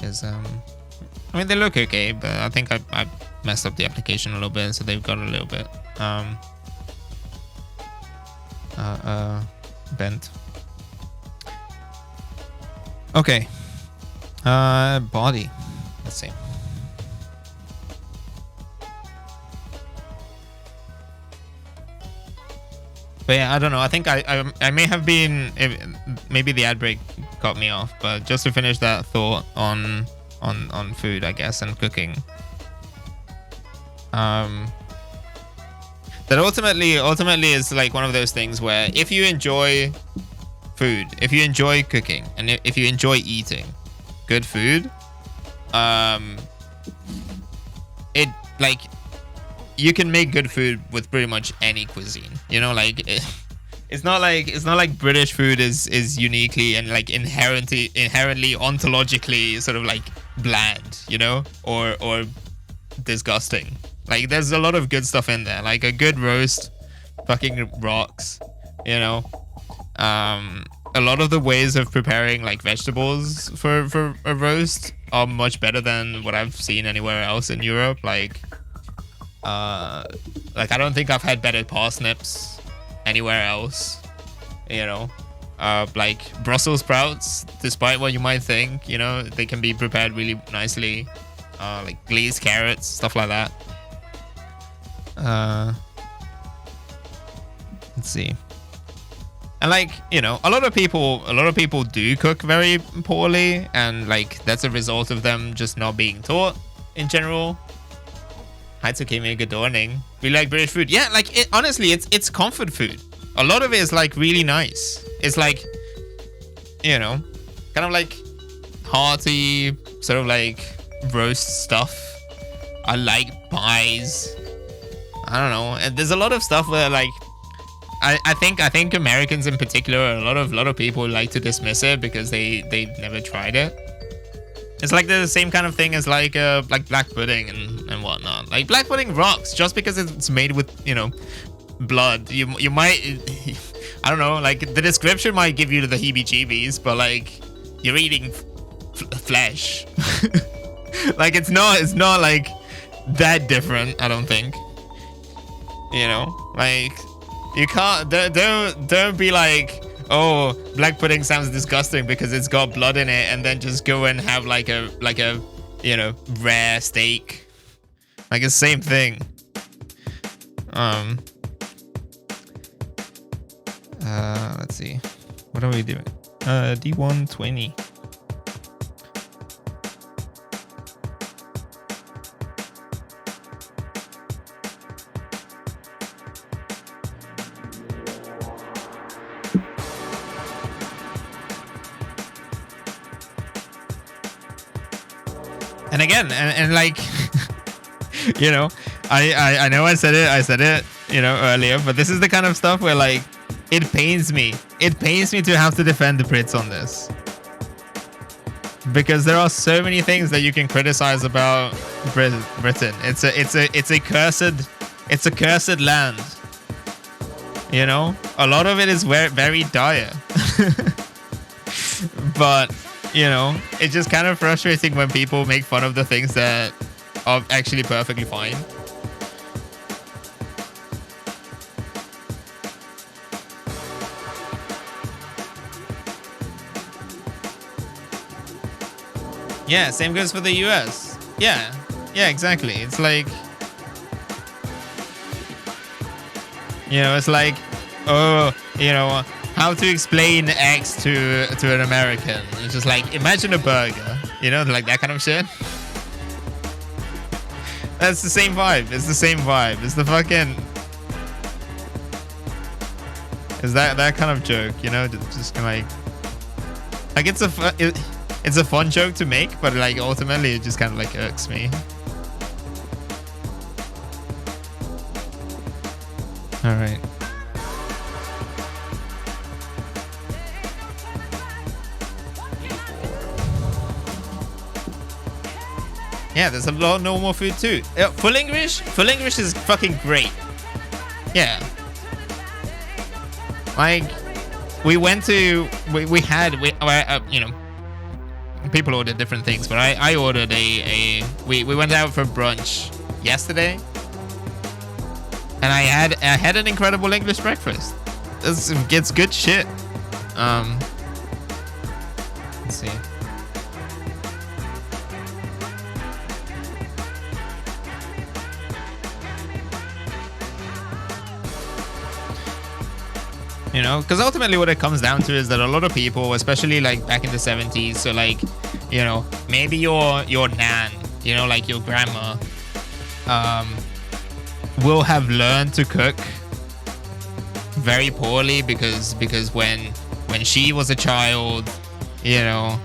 is I mean, they look okay, but I think I messed up the application a little bit, so they've got a little bit bent. Okay. Body. Let's see. But yeah, I don't know. I think I may have been, maybe the ad break cut me off, but just to finish that thought on food, I guess, and cooking. that ultimately is like one of those things where if you enjoy food, if you enjoy cooking, and if you enjoy eating good food, it like you can make good food with pretty much any cuisine. You know, like it's not like British food is uniquely and like inherently ontologically sort of like bland, you know, or disgusting. Like there's a lot of good stuff in there. Like a good roast fucking rocks, you know. A lot of the ways of preparing like vegetables for a roast are much better than what I've seen anywhere else in Europe. Like I don't think I've had better parsnips anywhere else, you know. Like Brussels sprouts, despite what you might think, you know, they can be prepared really nicely. Like glazed carrots, stuff like that. Let's see. And like, you know, a lot of people do cook very poorly, and like that's a result of them just not being taught in general. Hatsukimi, good morning. We like British food. Yeah, like honestly, it's comfort food. A lot of it is like really nice. It's like, you know, kind of like hearty, sort of like roast stuff. I like pies. I don't know. And there's a lot of stuff where like I think Americans in particular, a lot of people like to dismiss it because they've never tried it. It's like the same kind of thing as like black pudding and whatnot. Like black pudding rocks just because it's made with, you know, blood. You might I don't know, like the description might give you the heebie-jeebies, but like you're eating flesh. Like it's not like that different, I don't think. You know, like you can't don't be like, oh, black pudding sounds disgusting because it's got blood in it, and then just go and have like a you know, rare steak. Like it's the same thing. Let's see, what are we doing? D120. And again, and like, you know, I know I said it, you know, earlier, but this is the kind of stuff where like it pains me to have to defend the Brits on this, because there are so many things that you can criticize about Britain. It's a cursed land. You know, a lot of it is very dire. But you know, it's just kind of frustrating when people make fun of the things that are actually perfectly fine. Yeah, same goes for the US. Yeah, exactly. It's like, you know, it's like, oh, you know, how to explain X to an American. It's just like, imagine a burger, you know, like that kind of shit. That's the same vibe. It's the same vibe. It's the fucking, it's that kind of joke, you know, just kind of like it's a fun joke to make, but like ultimately it just kind of like irks me. All right. Yeah, there's a lot of normal food too. Full English is fucking great. Yeah. Like, we went to, we had, you know, people ordered different things, but I ordered we went out for brunch yesterday, and I had an incredible English breakfast. It's good shit. Let's see. You know, because ultimately what it comes down to is that a lot of people, especially like back in the 70s, so like, you know, maybe your nan, you know, like your grandma, will have learned to cook very poorly because when she was a child, you know,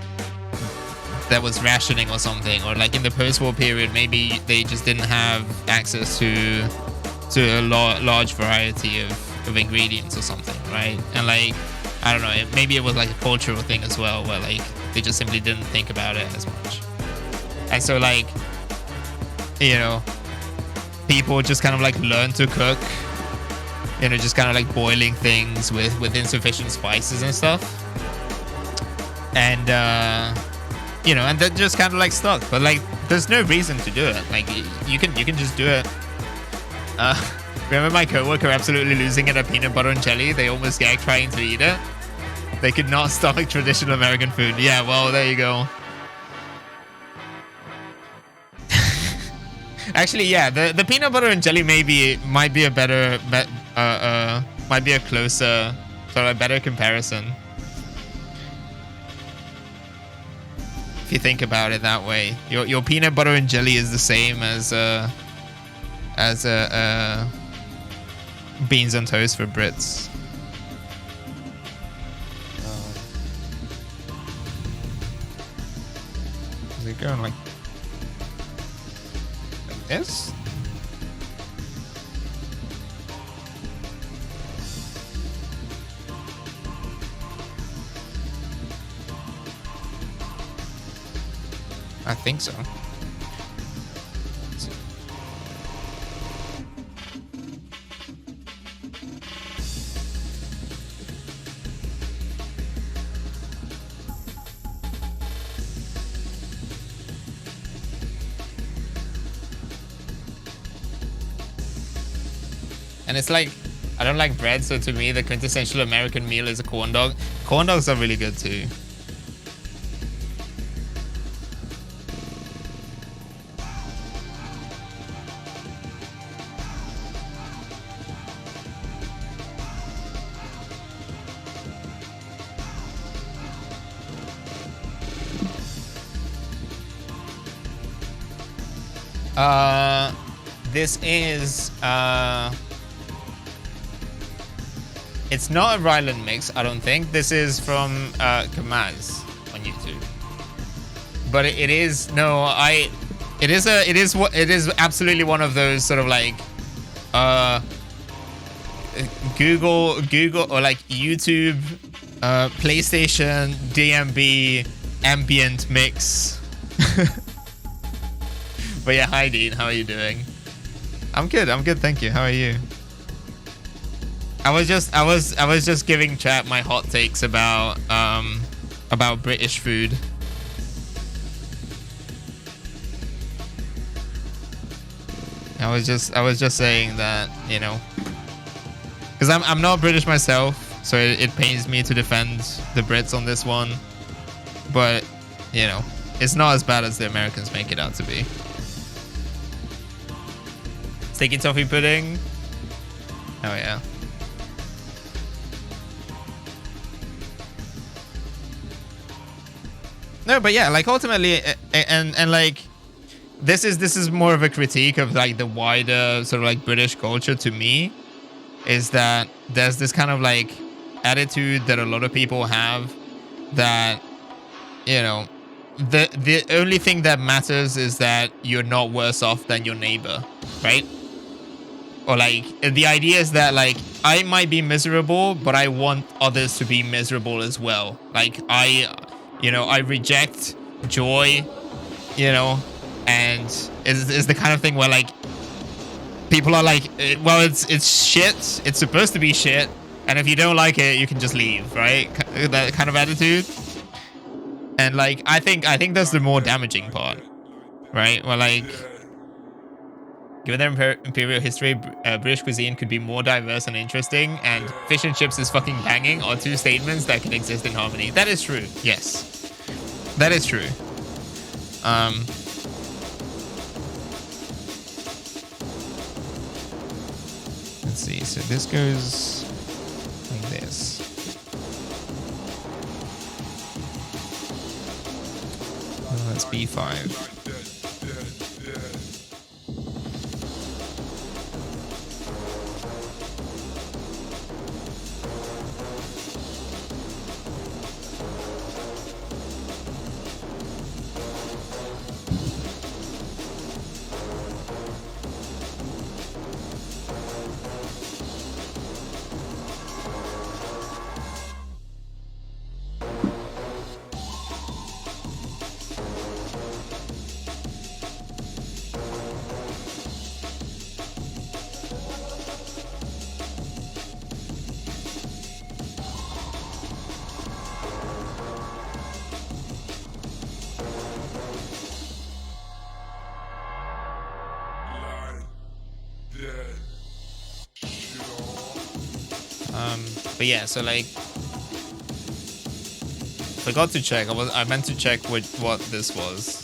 there was rationing or something, or like in the post-war period, maybe they just didn't have access to a large variety of ingredients or something, right? And like, I don't know, maybe it was like a cultural thing as well, where like they just simply didn't think about it as much. And so like, you know, people just kind of like learn to cook, you know, just kind of like boiling things with insufficient spices and stuff. And you know, and that just kind of like stuck. But like, there's no reason to do it. Like, you can just do it. Remember my coworker absolutely losing it at peanut butter and jelly? They almost gagged trying to eat it. They could not stomach traditional American food. Yeah, well, there you go. Actually, yeah, the peanut butter and jelly might be a better, might be a closer, sort of a better comparison. If you think about it that way, your peanut butter and jelly is the same as beans on toast for Brits. Is it going like this? I think so. And it's like, I don't like bread, so to me the quintessential American meal is a corn dog. Corn dogs are really good too. This is it's not a Ryland mix, I don't think. This is from Kamaz on YouTube. But it is it is absolutely one of those sort of like Google or like YouTube PlayStation DMB ambient mix. But yeah, hi Dean, how are you doing? I'm good, thank you. How are you? I was just giving chat my hot takes about British food. I was just saying that, you know, because I'm not British myself, so it pains me to defend the Brits on this one, but you know, it's not as bad as the Americans make it out to be. Sticky toffee pudding. Oh yeah. No, but yeah, like ultimately, and like, this is more of a critique of like the wider sort of like British culture to me, is that there's this kind of like attitude that a lot of people have that, you know, the only thing that matters is that you're not worse off than your neighbor, right? Or like, the idea is that like, I might be miserable, but I want others to be miserable as well. Like you know, I reject joy, you know, and is the kind of thing where like people are like, well, it's shit. It's supposed to be shit, and if you don't like it, you can just leave, right? That kind of attitude. And like, I think that's the more damaging part, right? Well, like, given their imperial history, British cuisine could be more diverse and interesting, and fish and chips is fucking banging are two statements that can exist in harmony. That is true. Yes. That is true. Let's see. So this goes like this. Oh, that's B5. But yeah, so like, forgot to check. I meant to check what this was.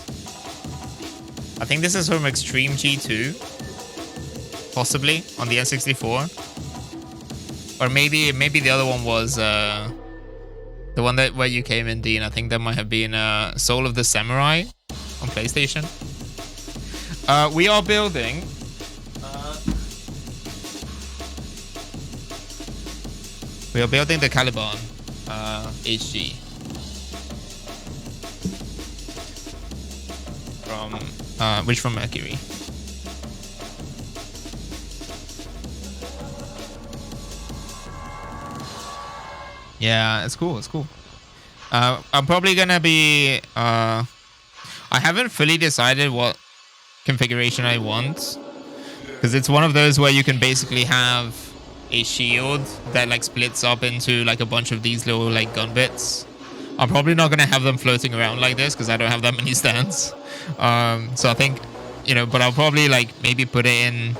I think this is from Extreme G2, possibly on the N64, or maybe the other one was the one that where you came in, Dean. I think that might have been Soul of the Samurai on PlayStation. We are building. We are building the Calibarn HG from Mercury. Yeah, it's cool. It's cool. I'm probably gonna be. I haven't fully decided what configuration I want, because it's one of those where you can basically have a shield that like splits up into like a bunch of these little like gun bits. I'm probably not gonna have them floating around like this because I don't have that many stands. So I think, you know, but I'll probably like maybe put that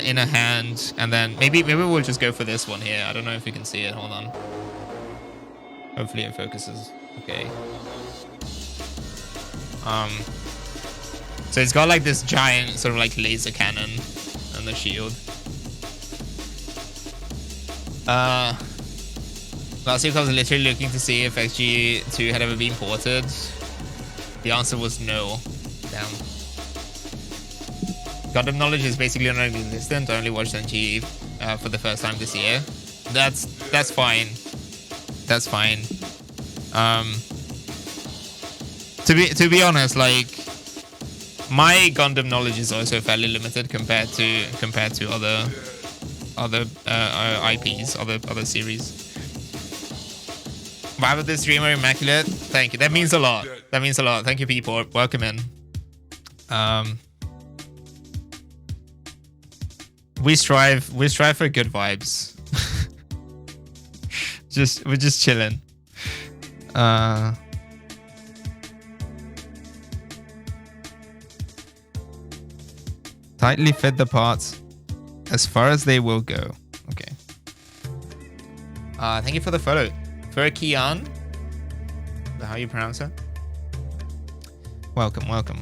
in a hand, and then maybe we'll just go for this one here. I don't know if you can see it. Hold on. Hopefully it focuses. Okay. So it's got like this giant sort of like laser cannon and the shield. Last week I was literally looking to see if XG2 had ever been ported. The answer was no. Damn. Gundam knowledge is basically non-existent. I only watched NG for the first time this year. That's fine. That's fine. To be honest, like, my Gundam knowledge is also fairly limited compared to other IPs, other series. Why would this streamer immaculate? Thank you. That means a lot. That means a lot. Thank you, people. Welcome in. We strive for good vibes. We're just chilling. Tightly fit the parts as far as they will go. Okay. Thank you for the follow. Furkian. Is that how you pronounce it? Welcome, welcome.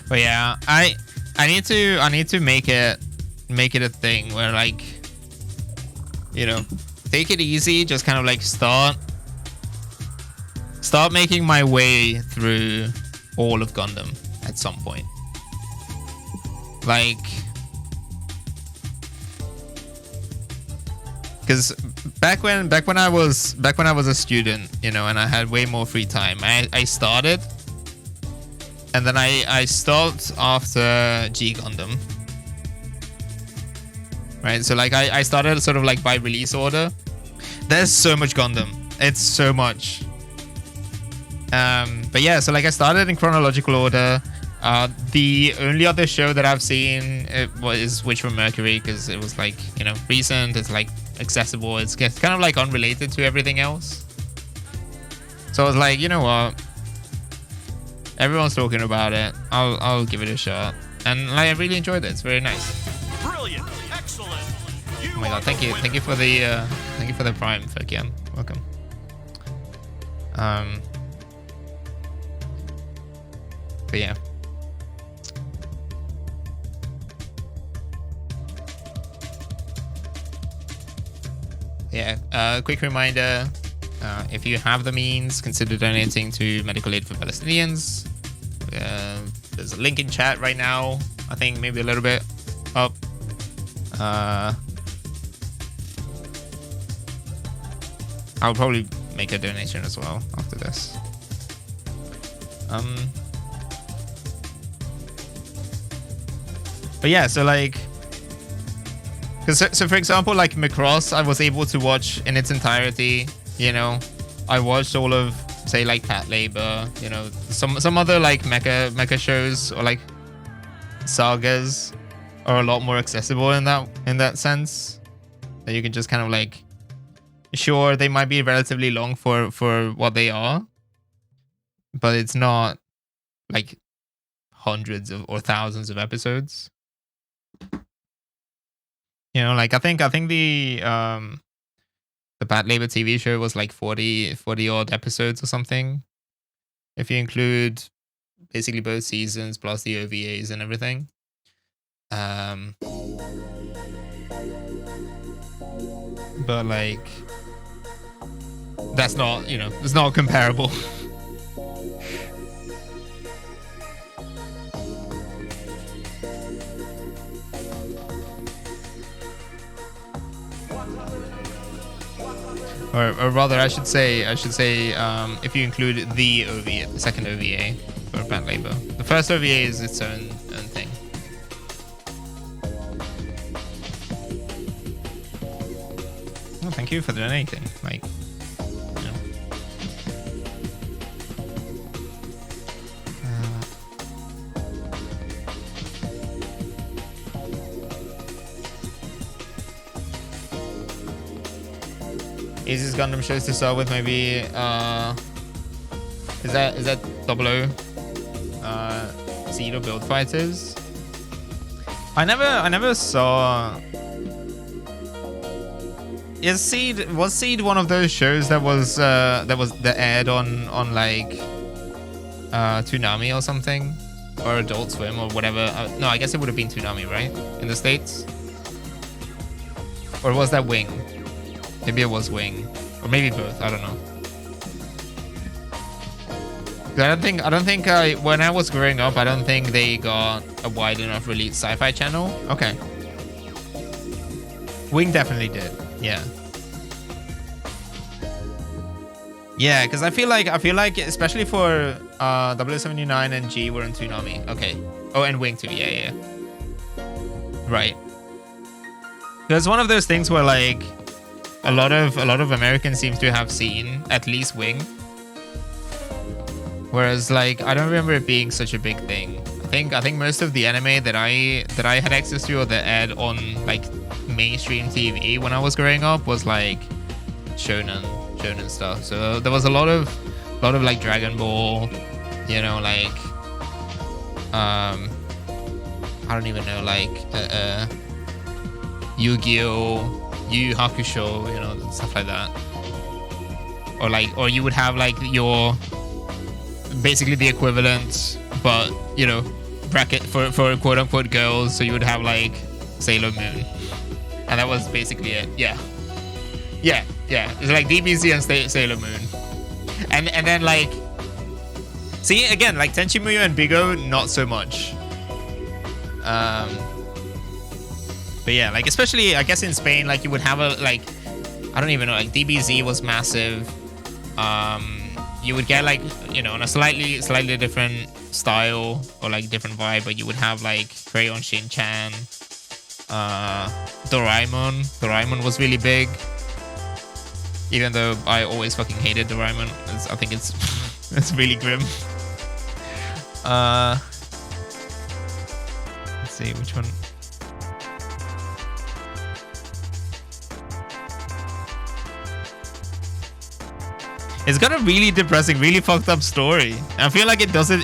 But yeah, I need to make it a thing where, like, you know, take it easy, just kind of like start making my way through all of Gundam at some point. Like, because back when I was a student, you know, and I had way more free time, I started, and then I stopped after G Gundam. Right, so like I started sort of like by release order. There's so much Gundam. It's so much. But yeah, so like I started in chronological order. The only other show that I've seen was Witch from Mercury, because it was like, you know, recent. It's like accessible. It's kind of like unrelated to everything else. So I was like, you know what? Everyone's talking about it. I'll give it a shot, and like I really enjoyed it. It's very nice. Brilliant, excellent. Oh my god! Thank you for the Prime, Fekian. Welcome. But yeah. Yeah, quick reminder, if you have the means, consider donating to medical aid for Palestinians. There's a link in chat right now. I think maybe a little bit up. I'll probably make a donation as well after this. But yeah, so like, so for example, like Macross, I was able to watch in its entirety. You know, I watched all of, say, like Pat Labor. You know, some other like mecha shows or like sagas are a lot more accessible in that sense. That you can just kind of like, sure, they might be relatively long for what they are, but it's not like hundreds of or thousands of episodes. You know, like I think the Bat Labor TV show was like 40 odd episodes or something. If you include basically both seasons plus the OVAs and everything. But like that's not, you know, it's not comparable. Or rather, I should say, if you include the OVA, the second OVA for Bat Labor. The first OVA is its own thing. Oh, thank you for donating. Like, you know. Easiest Gundam shows to start with, maybe is that 00 Seed or Build Fighters? I never saw. Was Seed one of those shows that aired on like Toonami or something, or Adult Swim or whatever? No, I guess it would have been Toonami, right, in the States, or was that Wing? Maybe it was Wing, or maybe both. I don't know. I don't think when I was growing up, I don't think they got a wide enough release sci-fi channel. Okay. Wing definitely did. Yeah. Yeah, because I feel like especially for 0079 and G were in Toonami. Okay. Oh, and Wing too. Yeah. Right. There's one of those things where like a lot of Americans seem to have seen at least Wing. Whereas like I don't remember it being such a big thing. I think most of the anime that I had access to or that aired on like mainstream TV when I was growing up was like shonen stuff. So there was a lot of like Dragon Ball, you know, like I don't even know, like Yu-Gi-Oh, Yu Yu Hakusho, you know, stuff like that. Or you would have like your basically the equivalent, but you know, bracket for quote unquote girls. So you would have like Sailor Moon, and that was basically it. Yeah. It's like DBZ and Sailor Moon, and then like, see again like Tenchi Muyo and Bigo, not so much. But yeah, like especially I guess in Spain, like you would have a like, I don't even know, like DBZ was massive. You would get like, you know, on a slightly different style or like different vibe, but you would have like Crayon Shin-chan, Doraemon was really big, even though I always fucking hated Doraemon. I think it's it's really grim. Let's see which one. It's got a really depressing, really fucked up story. I feel like it doesn't.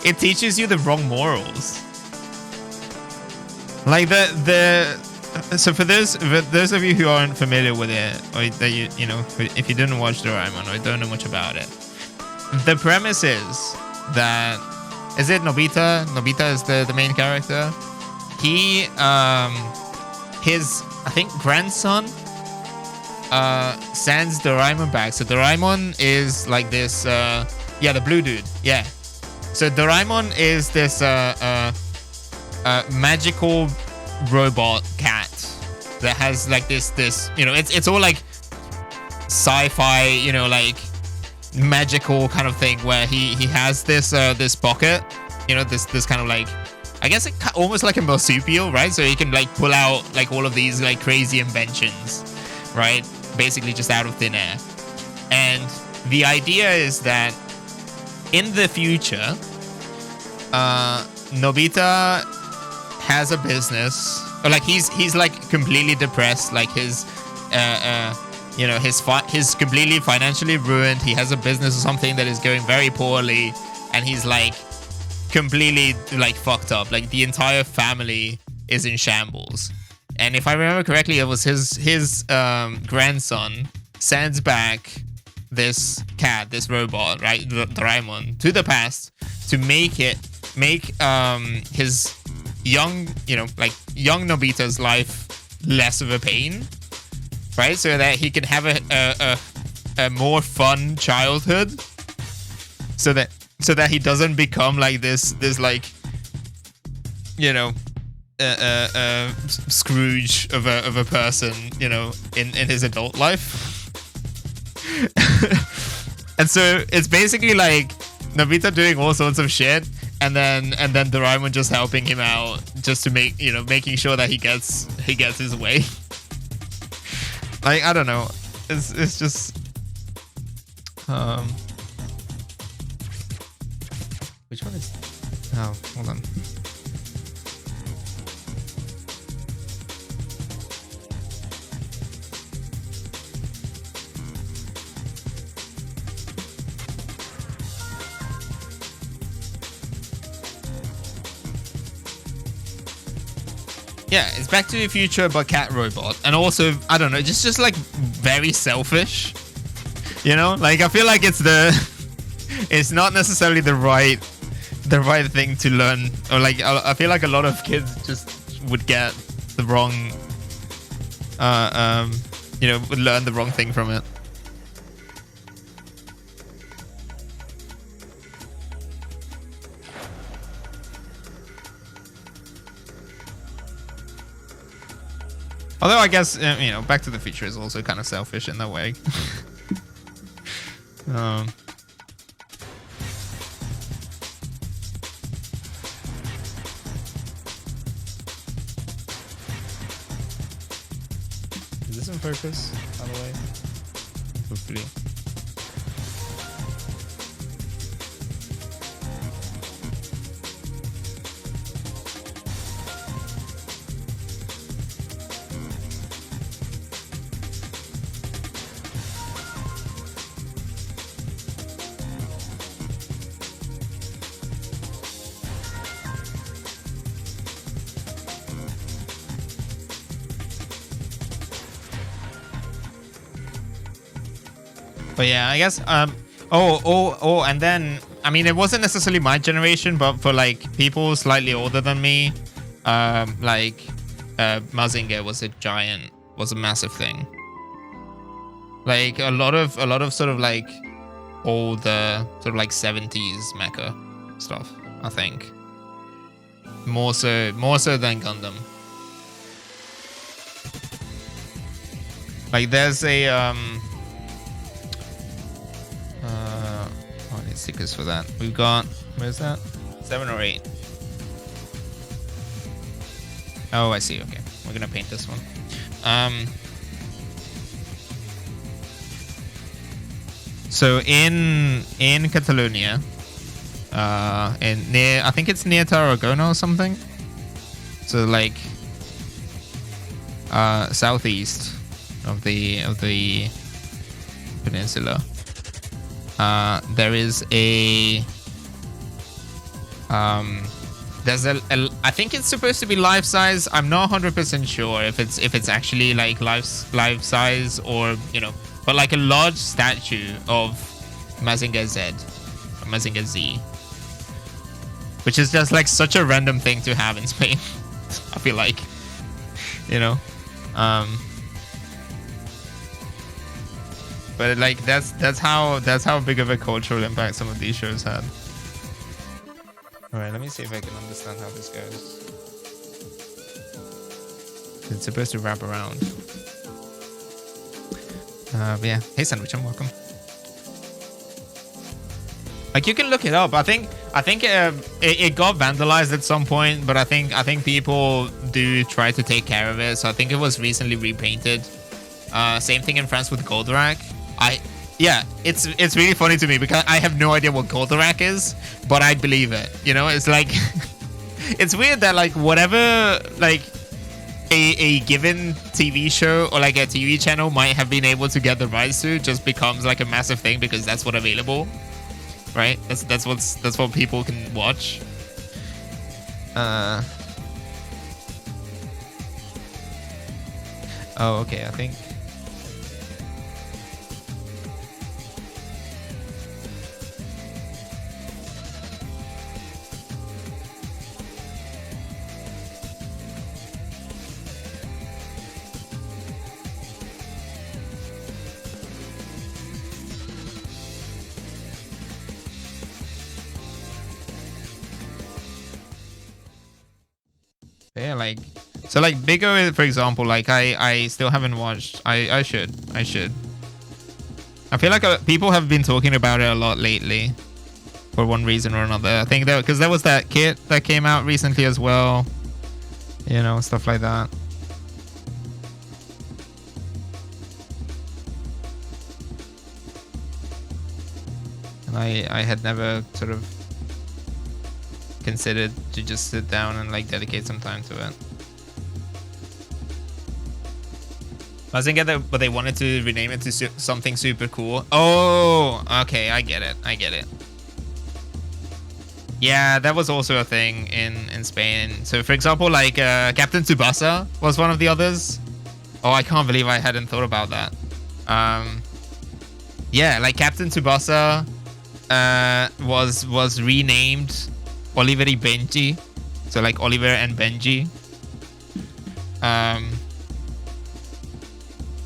It teaches you the wrong morals. Like so for those of you who aren't familiar with it, or that you know, if you didn't watch Doraemon or don't know much about it, the premise is that is it Nobita? Nobita is the main character. He his I think grandson sends Doraemon back. So Doraemon is like this the blue dude. Yeah. So Doraemon is this magical robot cat that has like this, you know, it's all like sci-fi, you know, like magical kind of thing where he has this this pocket, you know, this kind of like, I guess it almost like a marsupial, right? So he can like pull out like all of these like crazy inventions, right? Basically just out of thin air. And the idea is that in the future, Nobita has a business, or like he's like completely depressed, like his you know, his completely financially ruined. He has a business or something that is going very poorly, and he's like completely like fucked up. Like the entire family is in shambles. And if I remember correctly, it was his grandson sends back this cat, this robot, right, Doraemon, to the past to make his young, like young Nobita's life less of a pain, right, so that he can have a more fun childhood, so that he doesn't become like this like, Scrooge of a person, in his adult life. And so it's basically like Nobita doing all sorts of shit, and then Doraemon just helping him out, just to making sure that he gets his way. Like, I don't know, it's just which one is, oh, hold on. Yeah, it's Back to the Future but cat robot, and also, I don't know, just like very selfish, like I feel like it's not necessarily the right thing to learn, or like I feel like a lot of kids just would get the wrong would learn the wrong thing from it. Although I guess, Back to the Future is also kind of selfish in that way. Is this in focus, by the way? Hopefully. But yeah, I guess, and then, I mean, it wasn't necessarily my generation, but for like people slightly older than me, Mazinger was a massive thing. Like a lot of sort of like older, sort of like 70s mecha stuff, I think. More so than Gundam. Like there's a I need stickers for that. We've got, where's that? 7 or 8. Oh, I see. Okay, we're gonna paint this one. So in Catalonia, I think it's near Tarragona or something. So like southeast of the peninsula. There is I think it's supposed to be life size. I'm not 100% sure if it's actually like life size, or but like a large statue of Mazinger Z, or Mazinger Z, which is just like such a random thing to have in Spain. I feel like, but like that's how big of a cultural impact some of these shows had. All right, let me see if I can understand how this goes. It's supposed to wrap around. But yeah, hey Sandwich, I'm welcome. Like you can look it up. I think it got vandalized at some point, but I think people do try to take care of it. So I think it was recently repainted. Same thing in France with Goldorak. It's really funny to me because I have no idea what Goldorak is, but I believe it. It's like it's weird that like whatever like a given TV show or like a TV channel might have been able to get the rights to just becomes like a massive thing because that's what's available, right? That's what people can watch. Oh, okay, I think. Yeah, like, so like Big O, for example, like I still haven't watched. I should. I feel like people have been talking about it a lot lately, for one reason or another. I think that because there was that kit that came out recently as well, you know, stuff like that. And I had never sort of considered to just sit down and like dedicate some time to it. I didn't get that, but they wanted to rename it to something super cool. Oh, okay, I get it. Yeah, that was also a thing in Spain. So, for example, like Captain Tsubasa was one of the others. Oh, I can't believe I hadn't thought about that. Yeah, like Captain Tsubasa was renamed Oliver y Benji. So like Oliver and Benji.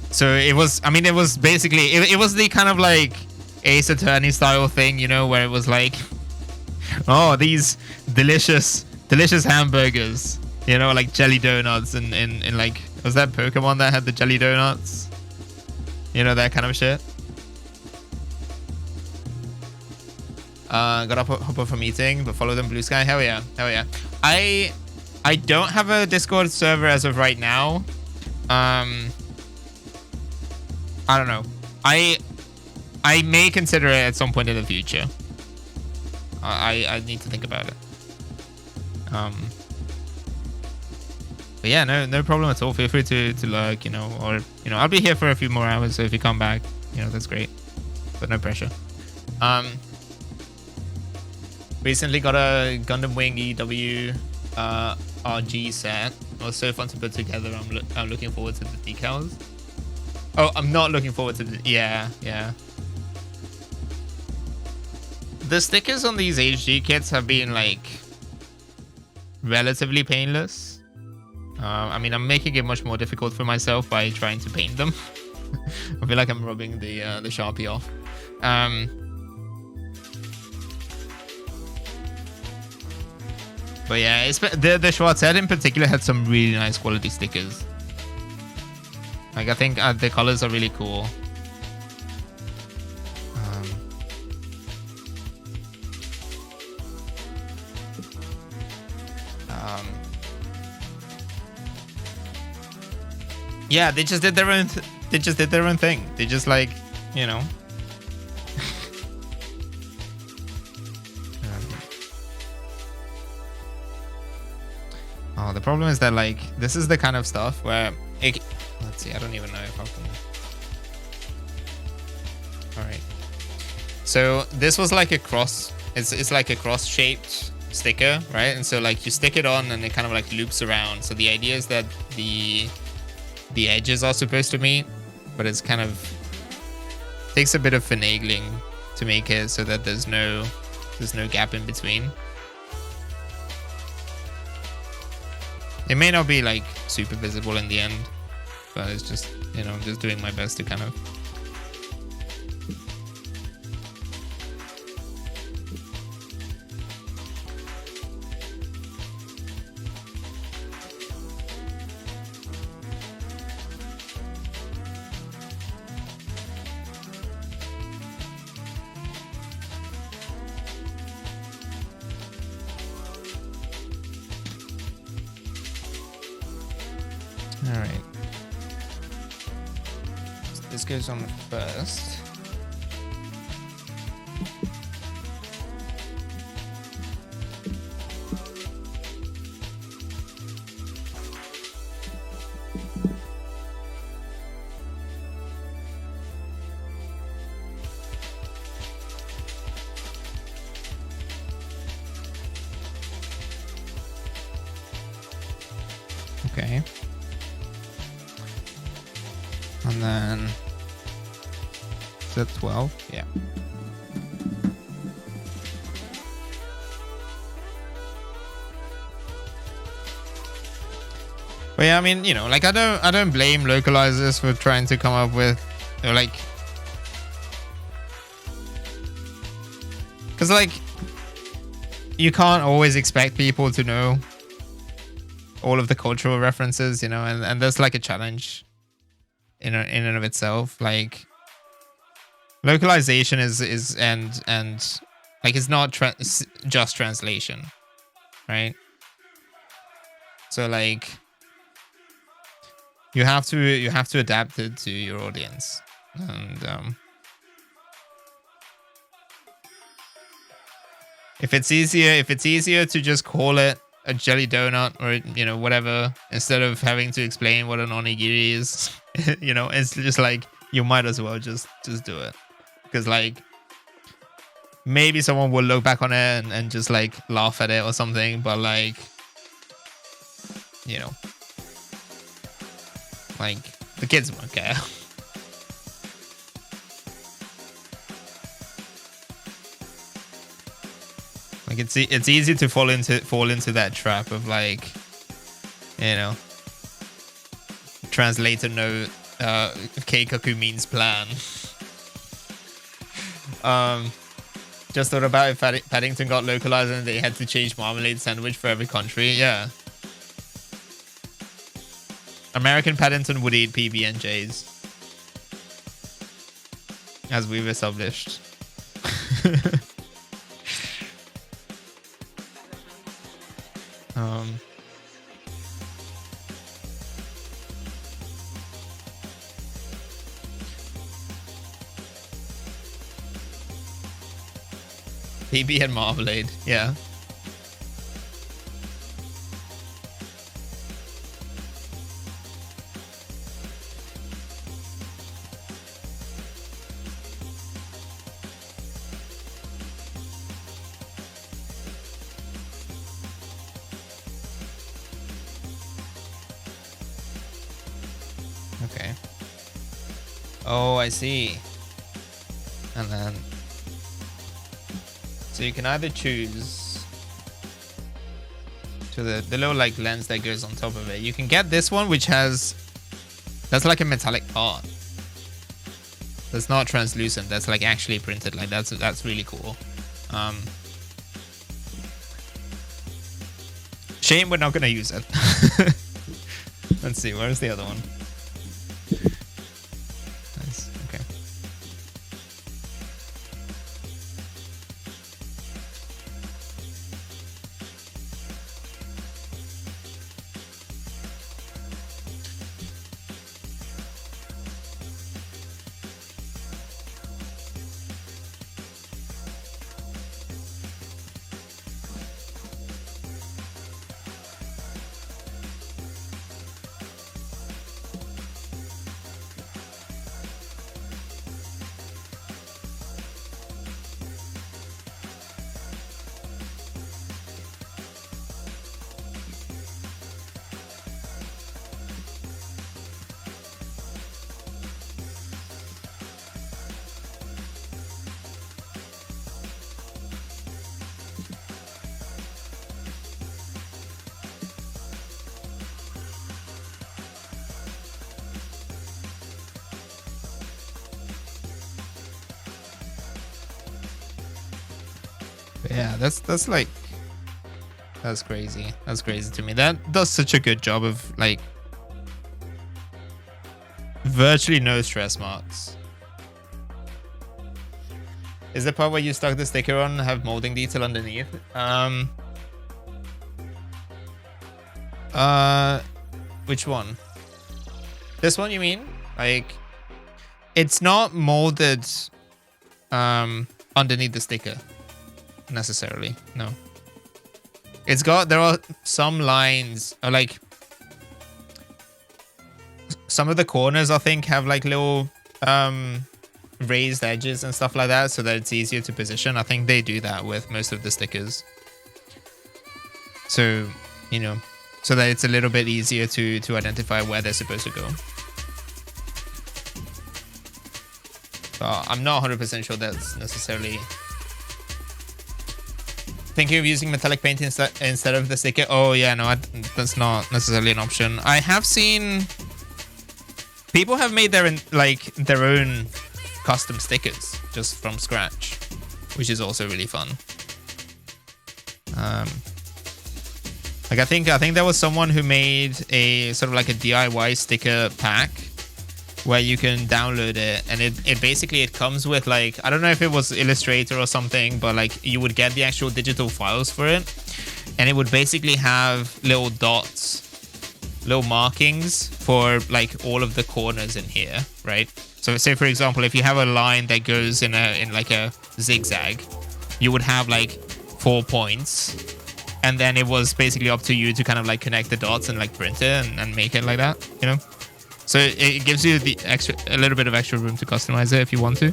So it was, I mean, it was basically, it was the kind of like Ace Attorney style thing, you know, where it was like, oh, these delicious hamburgers, you know, like jelly donuts and like, was that Pokemon that had the jelly donuts? You know, that kind of shit. Gotta hop off a meeting, but follow them Blue Sky. Hell yeah. I don't have a Discord server as of right now. I don't know. I may consider it at some point in the future. I need to think about it. But yeah, no problem at all. Feel free to lurk, you know, or you know, I'll be here for a few more hours. So if you come back, you know, that's great. But no pressure. Recently got a Gundam Wing EW RG set. It was so fun to put together. I'm looking forward to the decals. Oh, I'm not looking forward to the... Yeah. The stickers on these HG kits have been, like, relatively painless. I mean, I'm making it much more difficult for myself by trying to paint them. I feel like I'm rubbing the Sharpie off. But yeah, the Schwarzhead in particular had some really nice quality stickers. Like, I think the colors are really cool. Yeah, they just did their own. They just did their own thing. They just like, you know. Oh, the problem is that like this is the kind of stuff where it, let's see, I don't even know if I can. All right. So this was like a cross. It's like a cross-shaped sticker, right? And so like you stick it on and it kind of like loops around. So the idea is that the edges are supposed to meet, but it's kind of takes a bit of finagling to make it so that there's no gap in between. It may not be like super visible in the end, but it's just, you know, I'm just doing my best to kind of. All right. So this goes on first. Okay. And then is that 12? Yeah. But yeah, I mean, you know, like I don't blame localizers for trying to come up with, or like, because like you can't always expect people to know all of the cultural references, you know, and that's like a challenge in and of itself. Like localization is and like it's not just translation, right? So like you have to adapt it to your audience, and if it's easier to just call it a jelly donut or, you know, whatever, instead of having to explain what an onigiri is, you know, it's just like you might as well just do it, because like maybe someone will look back on it and just like laugh at it or something, but like, you know, like the kids won't care. Like it's easy to fall into that trap of like, you know, translator note, keikaku means plan. Just thought about if Paddington got localized and they had to change marmalade sandwich for every country. Yeah. American Paddington would eat PB&Js, as we've established. PB and marmalade, yeah. Okay. Oh, I see. And then, so you can either choose to the little like lens that goes on top of it. You can get this one, which has, that's like a metallic part. That's not translucent. That's like actually printed. Like that's really cool. Shame we're not gonna use it. Let's see, where's the other one? Nice. Okay. Yeah, that's like, that's crazy. That's crazy to me. That does such a good job of like virtually no stress marks. Is the part where you stuck the sticker on have molding detail underneath? Which one? This one, you mean? Like, it's not molded underneath the sticker necessarily. No. It's got, there are some lines, or like some of the corners I think have like little raised edges and stuff like that, so that it's easier to position. I think they do that with most of the stickers. So, you know, so that it's a little bit easier to identify where they're supposed to go. I'm not 100% sure that's necessarily... Thinking of using metallic paint instead of the sticker? Oh yeah, no, that's not necessarily an option. I have seen people have made their own custom stickers just from scratch, which is also really fun. Like I think there was someone who made a sort of like a DIY sticker pack where you can download it, and it basically it comes with like, I don't know if it was Illustrator or something, but like you would get the actual digital files for it, and it would basically have little dots, little markings for like all of the corners in here, right? So say for example, if you have a line that goes in like a zigzag, you would have like 4 points, and then it was basically up to you to kind of like connect the dots and like print it and make it like that, you know? So it gives you a little bit of extra room to customize it if you want to.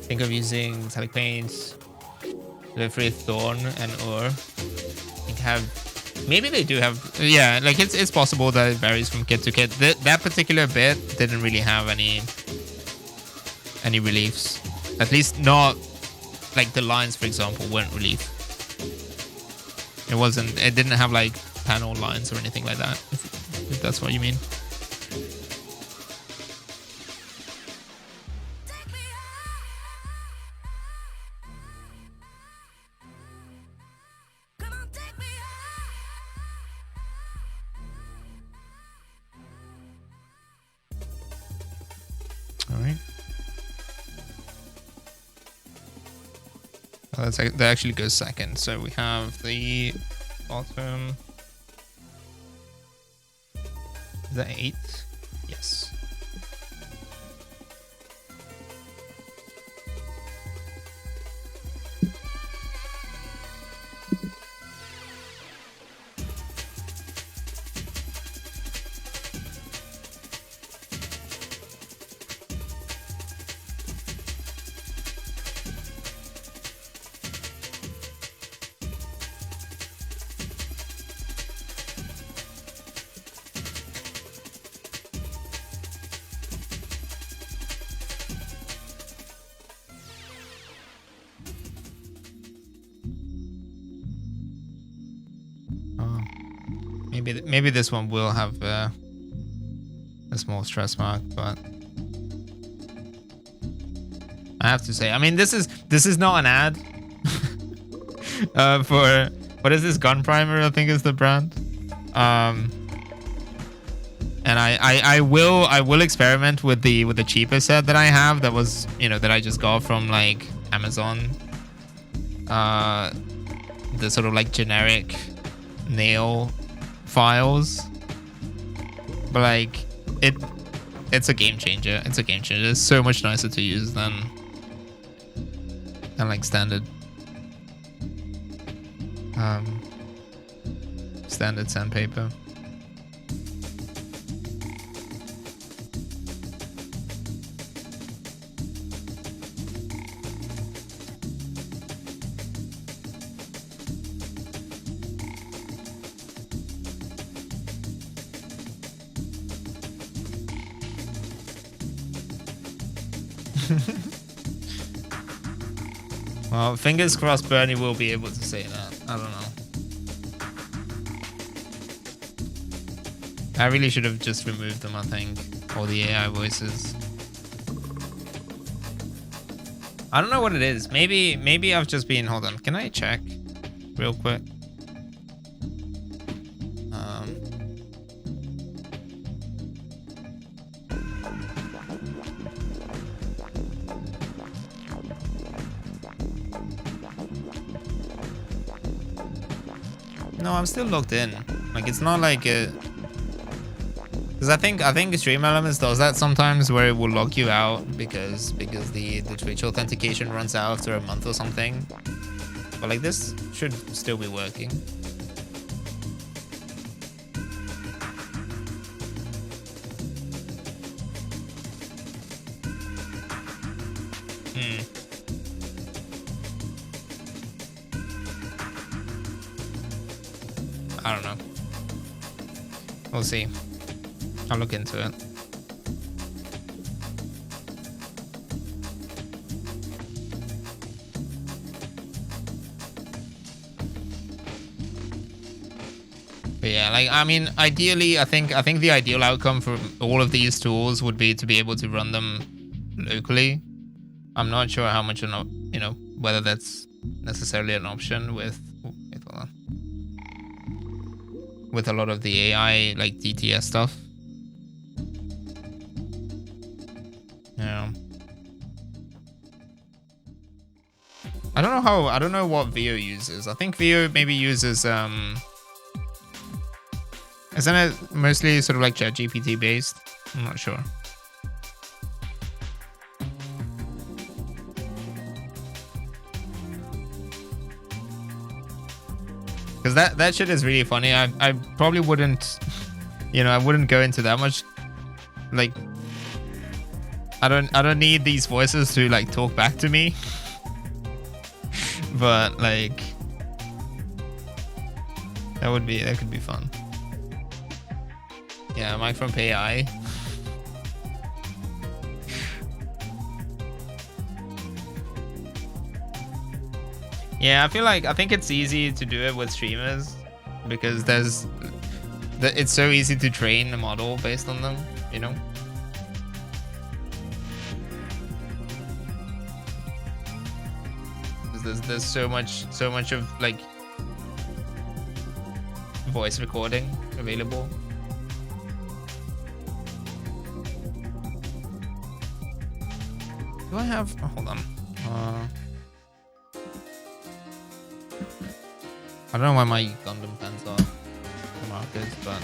Think of using metallic paint, Free Thorn and Ore. I think maybe they do have, yeah, like it's possible that it varies from kit to kit. That particular bit didn't really have any reliefs. At least not like the lines, for example, weren't relief. It didn't have like panel lines or anything like that, if that's what you mean. All right. Oh, that actually goes second. So we have the bottom. Is that 8? Yes. Maybe this one will have a small stress mark, but I have to say, I mean, this is not an ad for what is this, Gun Primer, I think is the brand. And I will experiment with the cheaper set that I have that was, you know, that I just got from like Amazon. The sort of like generic nail files, but like it's a game changer. It's a game changer. It's so much nicer to use than like standard sandpaper. Well, fingers crossed Bernie will be able to say that. I don't know. I really should have just removed them, I think. All the AI voices. I don't know what it is. Maybe I've just been... Hold on. Can I check real quick? No, I'm still logged in. Like, it's not like it... Because I think Stream Elements does that sometimes, where it will log you out because the Twitch authentication runs out after a month or something. But like, this should still be working. I don't know. We'll see. I'll look into it. But yeah, like, I mean, ideally, I think the ideal outcome for all of these tools would be to be able to run them locally. I'm not sure how much or not, you know, whether that's necessarily an option with a lot of the AI like DTS stuff. Yeah. I don't know what Veo uses. I think Veo maybe uses isn't it mostly sort of like ChatGPT based? I'm not sure. Because that shit is really funny. I probably wouldn't, you know, I wouldn't go into that much. Like, I don't need these voices to like talk back to me. But like, that could be fun. Yeah, Mike from AI. Yeah, I think it's easy to do it with streamers because it's so easy to train a model based on them, you know. There's so much of like voice recording available. Do I have? Oh, hold on. I don't know why my Gundam pens are markers, but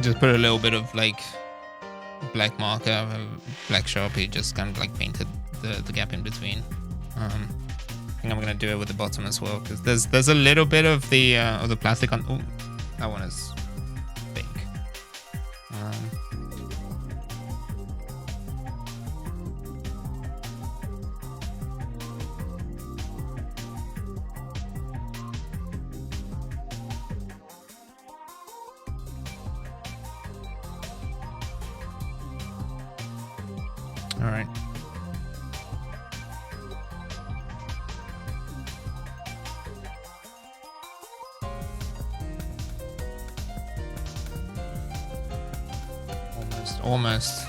just put a little bit of like black marker, black Sharpie, just kind of like painted the gap in between. I think I'm gonna do it with the bottom as well because there's a little bit of the plastic on. Oh, that one is pink. All right. Almost.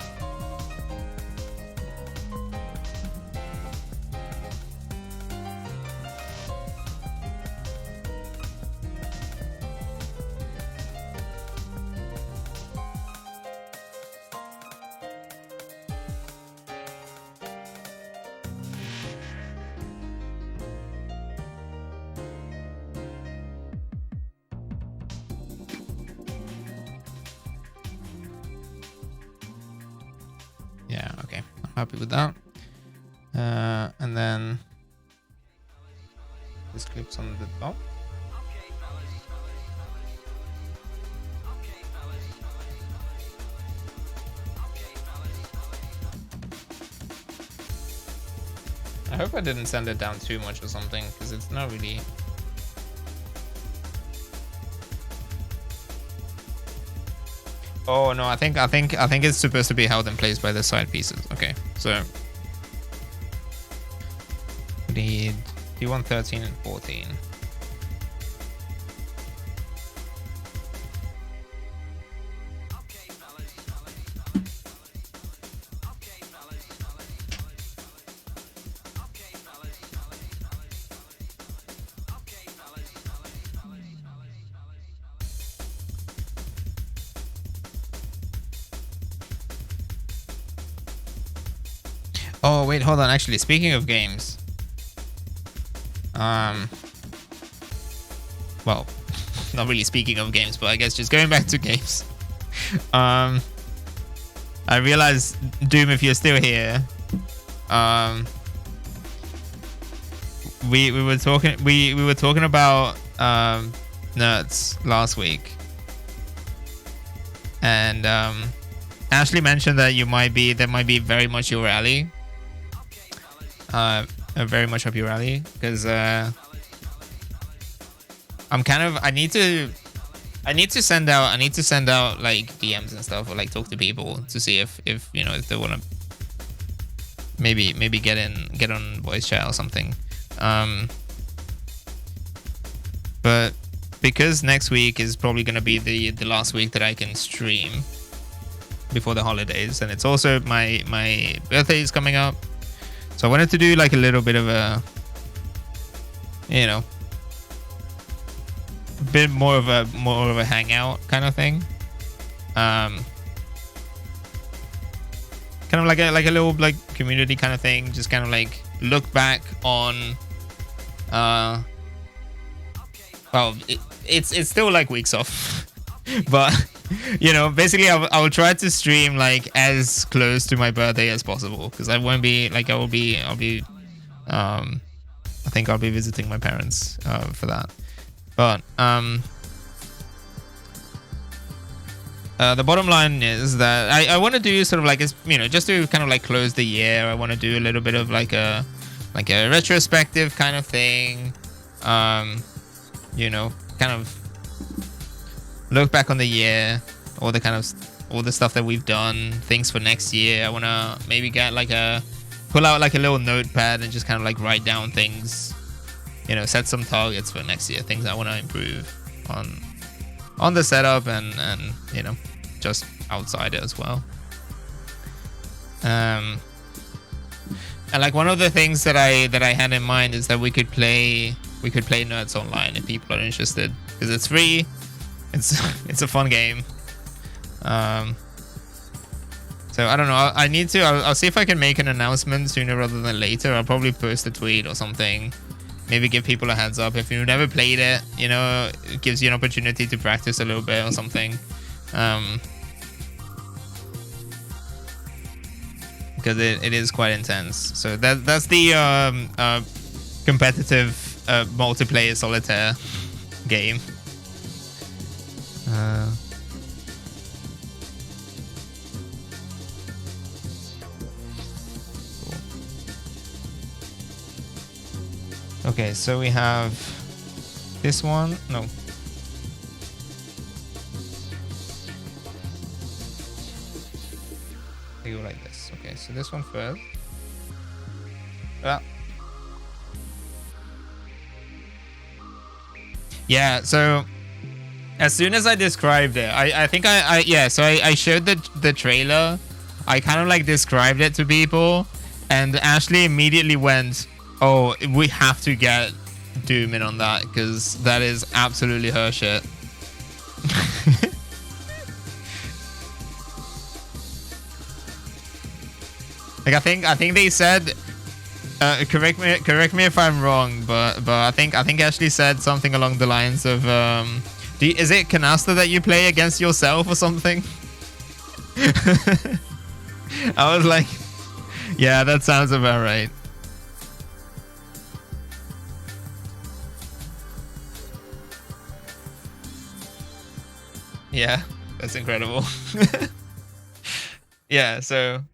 Yeah, okay. I'm happy with that. And then this clips on the top. I hope I didn't send it down too much or something, because it's not really. Oh no, I think it's supposed to be held in place by the side pieces. Okay, so we need D1 13 and 14. Oh wait, hold on. Actually, speaking of games, well, not really speaking of games, but I guess just going back to games. I realized, Doom, if you're still here, we were talking about nerds last week, and Ashley mentioned that that might be very much your alley. Very much up your alley, because I'm kind of I need to send out like DMs and stuff, or like talk to people to see if you know, if they want to maybe get on voice chat or something. But because next week is probably going to be the last week that I can stream before the holidays, and it's also my birthday is coming up, so I wanted to do like a little bit of a, you know, a bit more of a hangout kind of thing. Kind of like a little like community kind of thing, just kind of like look back on well, it's still like weeks off, but you know, basically I'll try to stream like as close to my birthday as possible, because I won't be like, I'll be I think I'll be visiting my parents for that. But the bottom line is that I want to do sort of like, you know, just to kind of like close the year, I want to do a little bit of like a retrospective kind of thing. You know, kind of look back on the year, all the stuff that we've done, things for next year. I want to maybe get like pull out like a little notepad and just kind of like write down things, you know, set some targets for next year, things I want to improve on the setup and you know, just outside it as well. And like one of the things that I had in mind is that we could play Nerds Online if people are interested, because it's free. It's a fun game. So I don't know. I'll see if I can make an announcement sooner rather than later. I'll probably post a tweet or something. Maybe give people a heads up. If you've never played it, you know, it gives you an opportunity to practice a little bit or something. Because it is quite intense. So that's the competitive multiplayer solitaire game. Okay, so we have this one. No. They go like this. Okay, so this one first. Yeah, so as soon as I described it, I think so I showed the trailer. I kind of like described it to people, and Ashley immediately went, "Oh, we have to get Doom in on that, because that is absolutely her shit." Like I think they said, correct me if I'm wrong, but I think Ashley said something along the lines of, is it canasta that you play against yourself or something? I was like, yeah, that sounds about right. Yeah, that's incredible. Yeah, so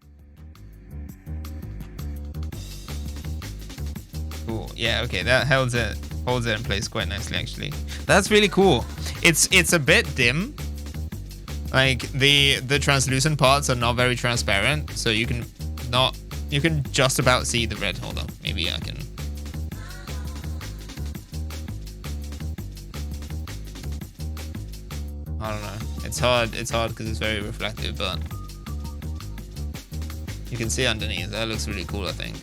cool. Yeah, okay, that holds it in place quite nicely actually. That's really cool. It's a bit dim. Like the translucent parts are not very transparent, so you can just about see the red. Hold on, maybe I can. I don't know. It's hard because it's very reflective, but you can see underneath. That looks really cool, I think.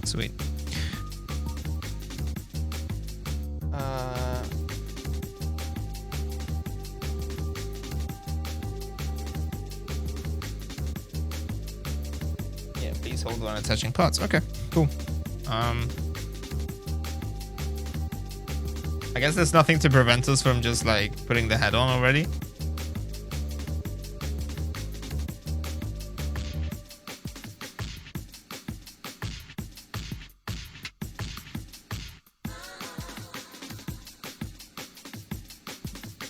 Sweet. Yeah, please hold on to touching parts. Okay, cool. I guess there's nothing to prevent us from just like putting the head on already.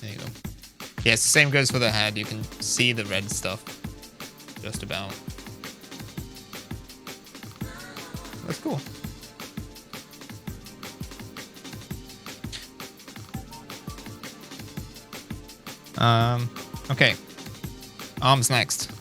There you go. Yes, the same goes for the head. You can see the red stuff just about. That's cool. Okay. Arms next.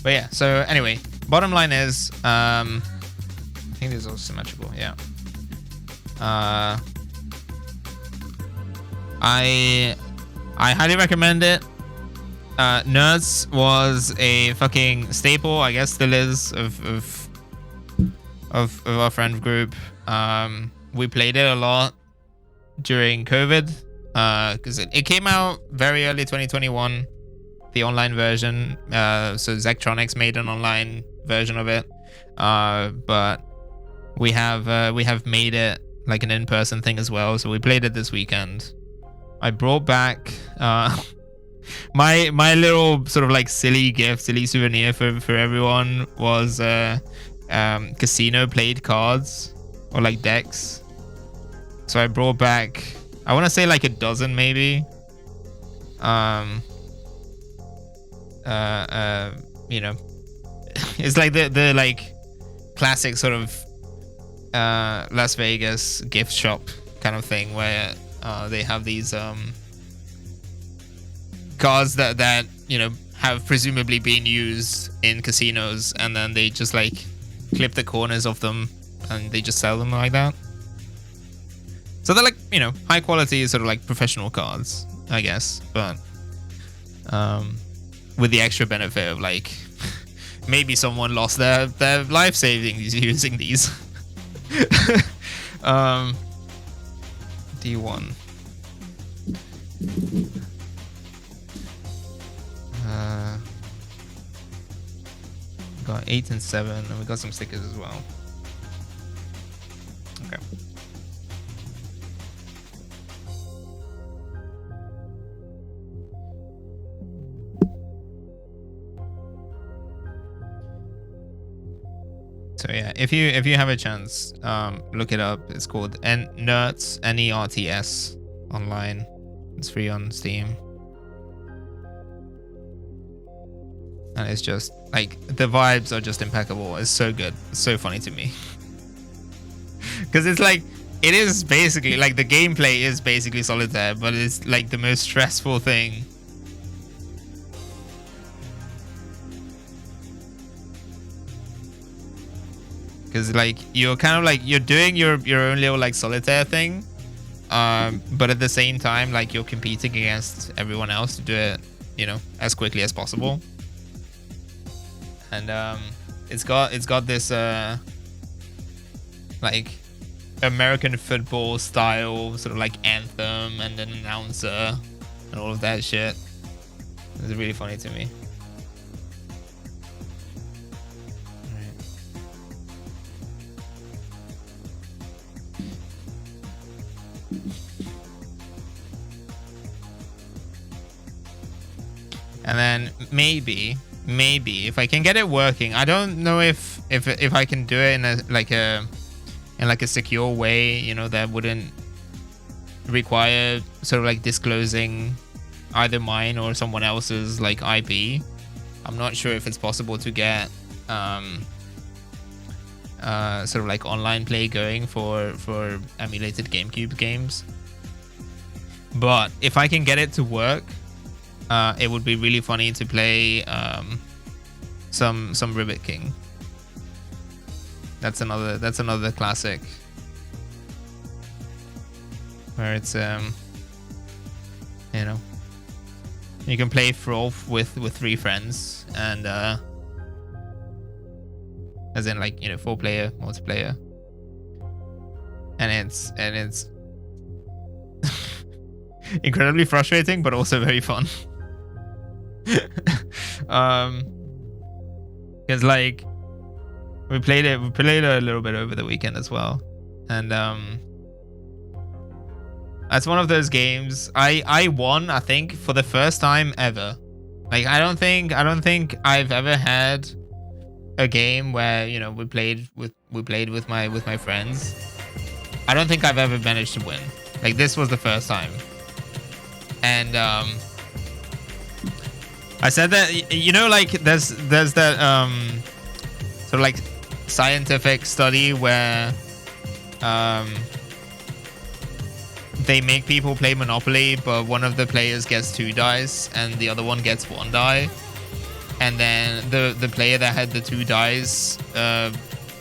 But yeah, so anyway, bottom line is, I think this is all symmetrical, yeah. I highly recommend it. Nerds was a fucking staple, I guess still is, of our friend group. We played it a lot during COVID, because it came out very early 2021, the online version. So Zectronics made an online version of it, but we have made it like an in-person thing as well. So we played it this weekend. I brought back my little sort of like silly gift, silly souvenir for everyone was casino played cards or like decks. So I brought back, I want to say like a dozen maybe. You know, it's like the like classic sort of Las Vegas gift shop kind of thing where they have these cards that you know have presumably been used in casinos, and then they just like clip the corners of them and they just sell them like that. So they're like, you know, high quality sort of like professional cards, I guess, but with the extra benefit of like maybe someone lost their life savings using these. D1. Got 8 and 7, and we got some stickers as well. Okay. So yeah, if you have a chance, look it up. It's called Nerds, Nerts online. It's free on Steam, and it's just like the vibes are just impeccable. It's so good. It's so funny to me because it's like it is basically like the gameplay is basically solitaire, but it's like the most stressful thing. Because like you're kind of like you're doing your own little like solitaire thing, but at the same time like you're competing against everyone else to do it, you know, as quickly as possible. And it's got this like American football style sort of like anthem and an announcer and all of that shit. It's really funny to me. And then maybe if I can get it working, I don't know if I can do it in a secure way, you know, that wouldn't require sort of like disclosing either mine or someone else's like IP. I'm not sure if it's possible to get sort of like online play going for emulated GameCube games. But if I can get it to work, it would be really funny to play some Ribbit King. That's another classic where it's you know, you can play Froth with 3 friends, and as in like 4-player multiplayer, and it's incredibly frustrating, but also very fun. Because like we played a little bit over the weekend as well, and that's one of those games I won, I think, for the first time ever. Like I don't think I've ever had a game where we played with my friends. I don't think I've ever managed to win. Like this was the first time. And I said that like there's that sort of like scientific study where they make people play Monopoly, but one of the players gets 2 dice and the other one gets 1 die, and then the player that had the 2 dice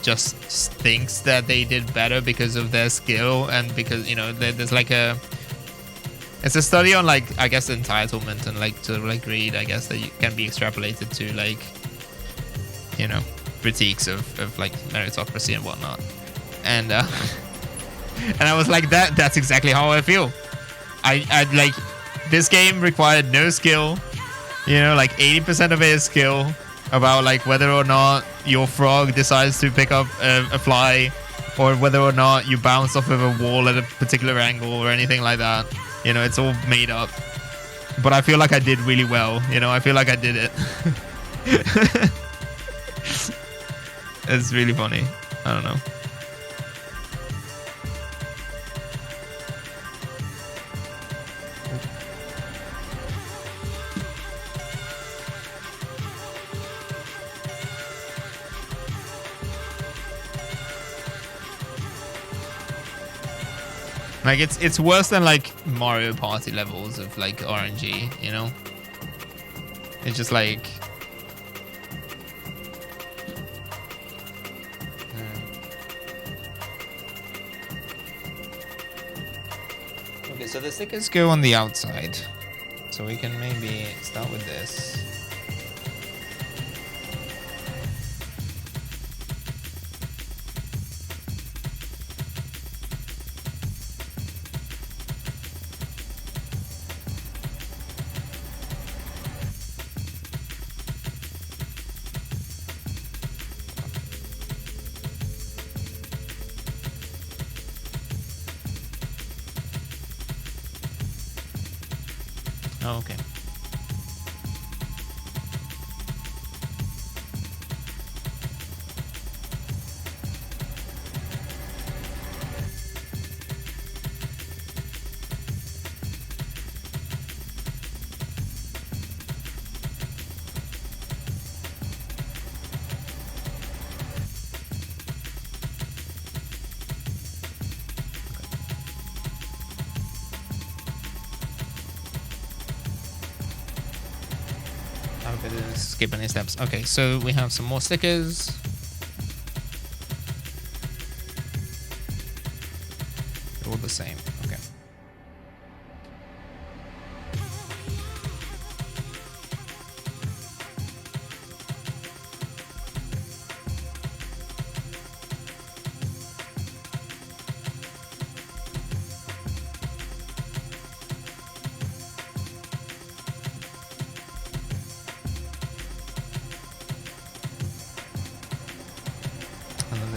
just thinks that they did better because of their skill, and because there's like it's a study on like, I guess, entitlement and like sort of like greed, I guess, that can be extrapolated to like critiques of like meritocracy and whatnot. And and I was like, that's exactly how I feel. I like, this game required no skill, like 80% of it is skill, about like whether or not your frog decides to pick up a fly, or whether or not you bounce off of a wall at a particular angle or anything like that. It's all made up. But I feel like I did really well. I feel like I did it. It's really funny. I don't know. Like it's worse than like Mario Party levels of like RNG, It's just like okay, so the stickers go on the outside. So we can maybe start with this. Oh, okay. Skip any steps. Okay, so we have some more stickers. They're all the same. Okay.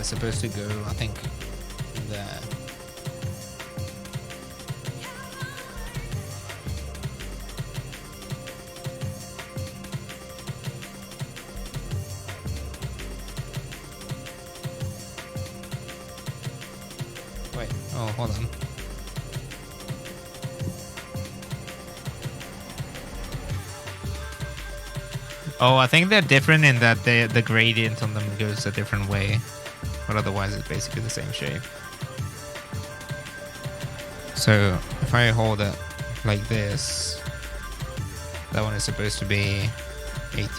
Supposed to go, I think, there. Wait, oh, hold on. Oh, I think they're different in that the gradient on them goes a different way. But otherwise it's basically the same shape. So if I hold it like this, that one is supposed to be 18.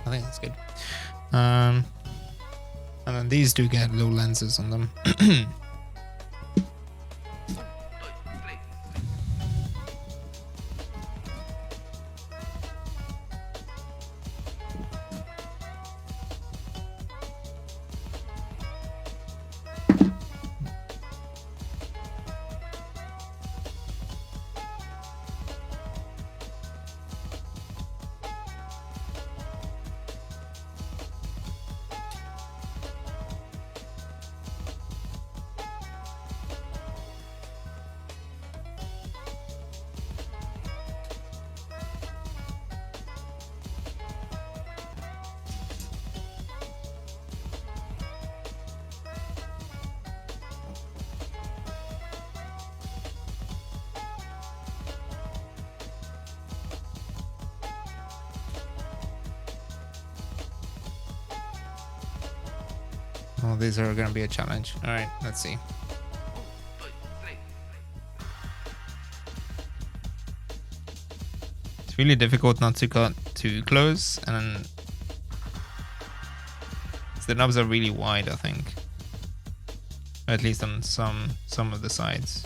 I think that's good. And then these do get low lenses on them. Oh, these are gonna be a challenge. All right, let's see. It's really difficult not to cut too close, and the knobs are really wide, I think. Or at least on some of the sides.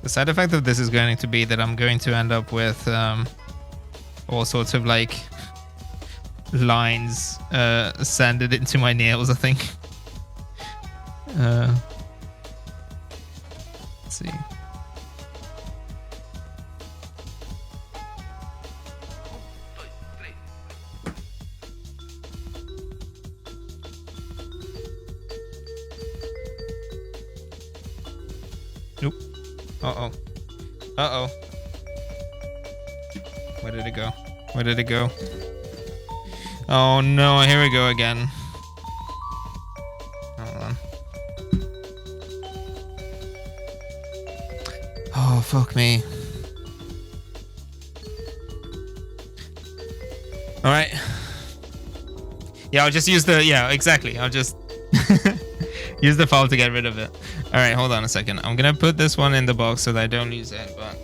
The side effect of this is going to be that I'm going to end up with all sorts of like lines sanded into my nails, I think. Let's see. Nope. Uh-oh. Uh-oh. Where did it go? Where did it go? Oh no, here we go again. Hold on. Oh, fuck me. Alright. Yeah, I'll just use the... Yeah, exactly. I'll just... use the file to get rid of it. Alright, hold on a second. I'm gonna put this one in the box so that I don't lose it, but...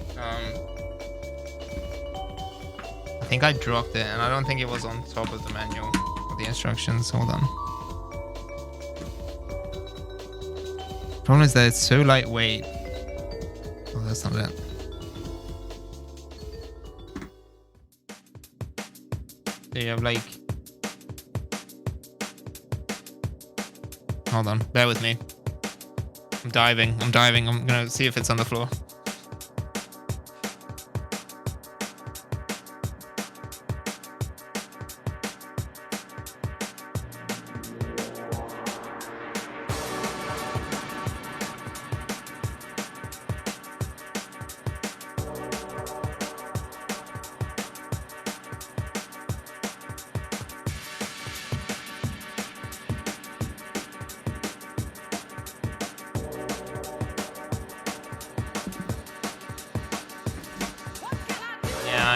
I think I dropped it, and I don't think it was on top of the manual or the instructions. Hold on. Problem is that it's so lightweight. Oh, that's not it. So you have like... Hold on, bear with me. I'm diving. I'm gonna see if it's on the floor.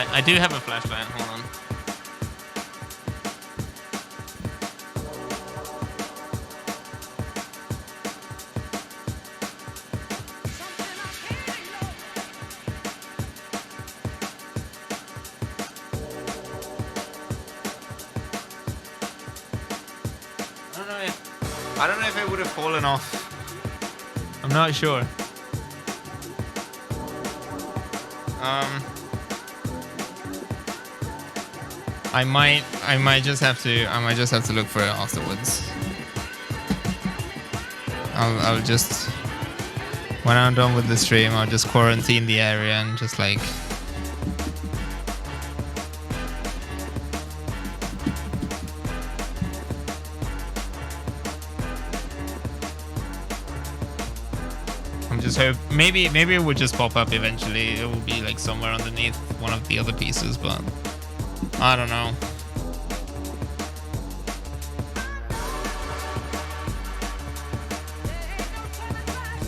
I do have a flashlight, hold on. I don't know if it would have fallen off. I'm not sure. I might just have to look for it afterwards. I'll just, when I'm done with the stream, I'll just quarantine the area and just like I'm just hope maybe it would just pop up eventually. It will be like somewhere underneath one of the other pieces, but I don't know.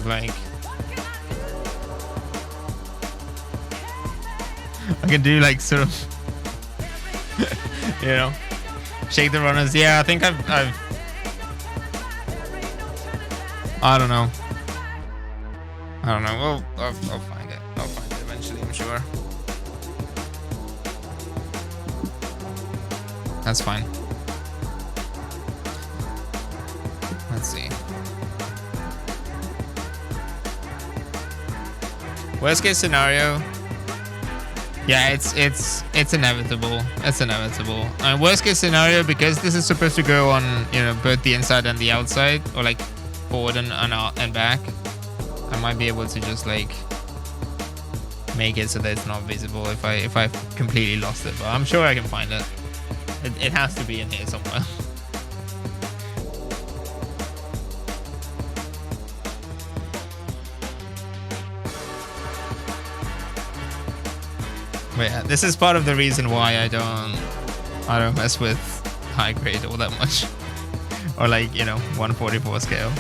Like, can do like sort of, you know, shake the runners. Yeah, I think I've I don't know. Well, I'll find it. I'll find it eventually, I'm sure. That's fine. Let's see. Worst case scenario. Yeah, it's inevitable. It's inevitable. And worst case scenario, because this is supposed to go on, you know, both the inside and the outside, or like forward and back, I might be able to just like make it so that it's not visible if I completely lost it. But I'm sure I can find it. It has to be in here somewhere. But yeah, this is part of the reason why I don't mess with high grade all that much, or like, you know, 144 scale.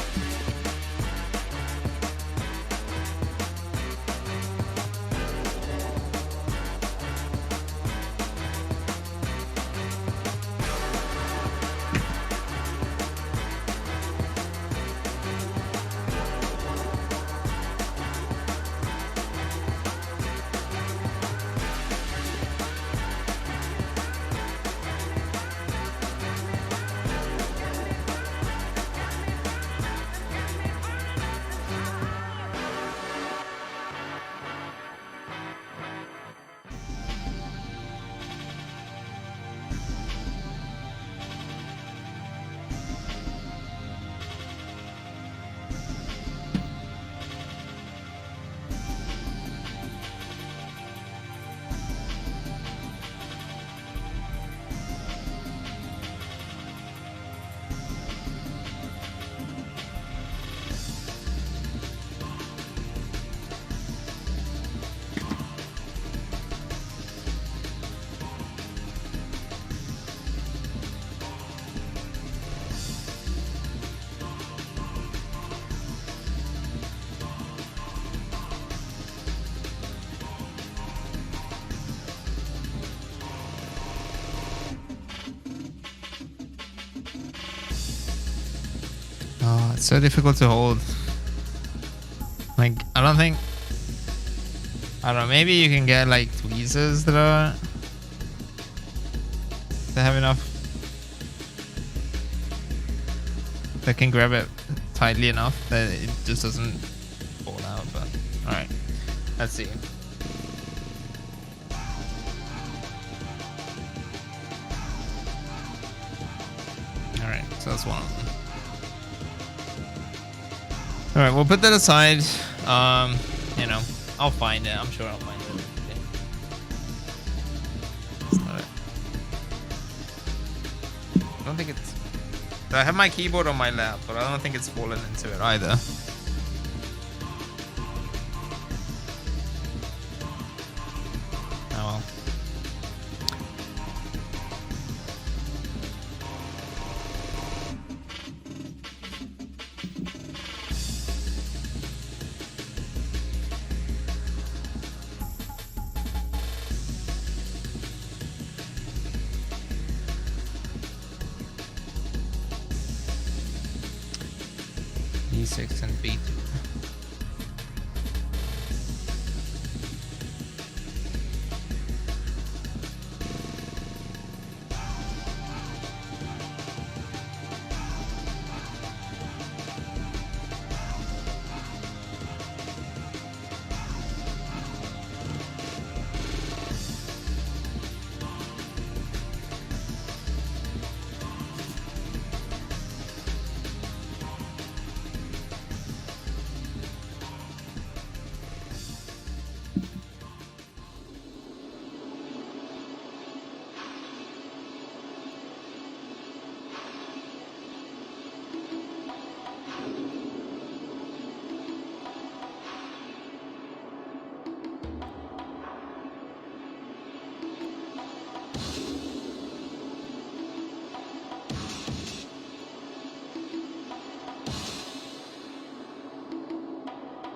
Oh, it's so difficult to hold. Like, I don't know, maybe you can get like tweezers that have enough, that can grab it tightly enough that it just doesn't fall out. But alright, let's see. Alright, so that's one of them. Alright, we'll put that aside. You know, I'll find it. I'm sure I'll find it. Okay. That's not it. I don't think it's... I have my keyboard on my lap, but I don't think it's fallen into it either. Oh well. B6 and B2.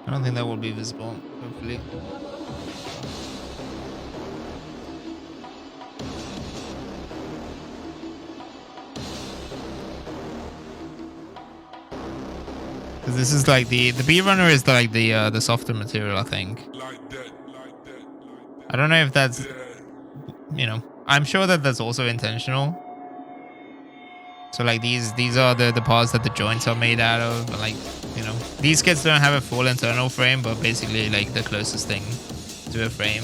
I don't think that will be visible, hopefully. Because this is like the B runner is like the softer material, I think. I don't know if that's, you know, I'm sure that that's also intentional. So like these are the parts that the joints are made out of, but like, you know, these kits don't have a full internal frame, but basically like the closest thing to a frame.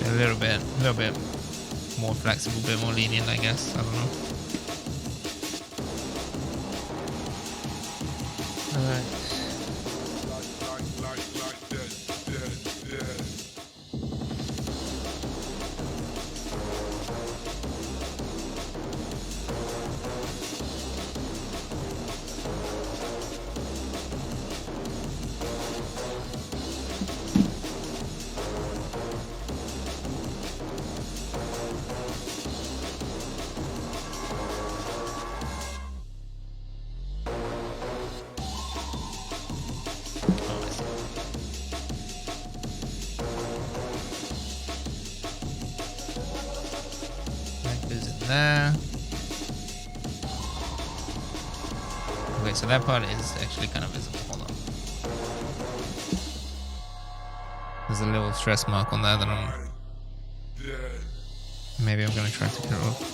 A little bit more flexible, a bit more lenient, I guess. I don't know. Alright. There. Okay, so that part is actually kind of visible. Hold on. There's a little stress mark on there that maybe I'm gonna try to get off.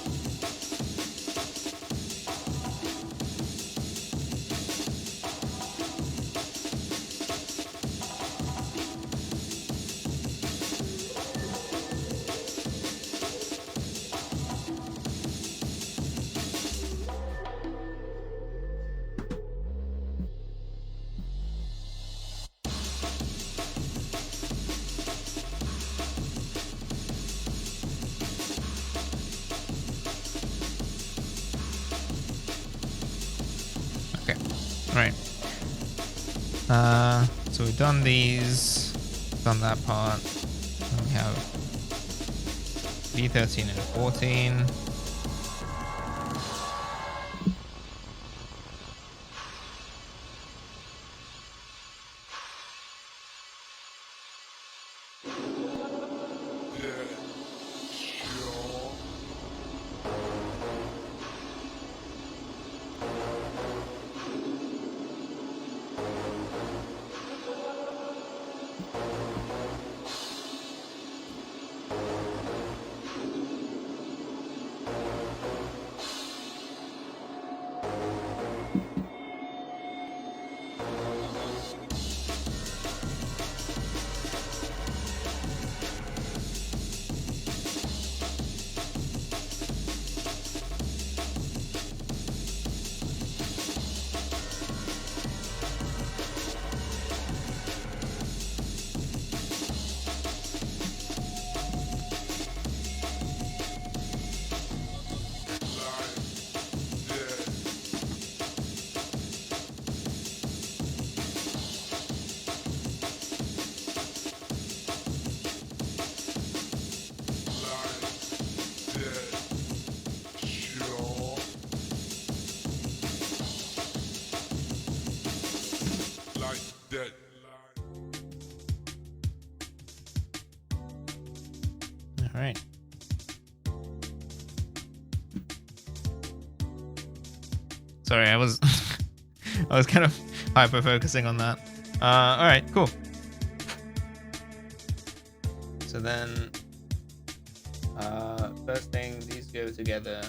Right. So we've done these, done that part. Then we have B13 and 14. All right. Sorry, I was I was kind of hyper focusing on that. All right, cool. So then, first thing, these go together.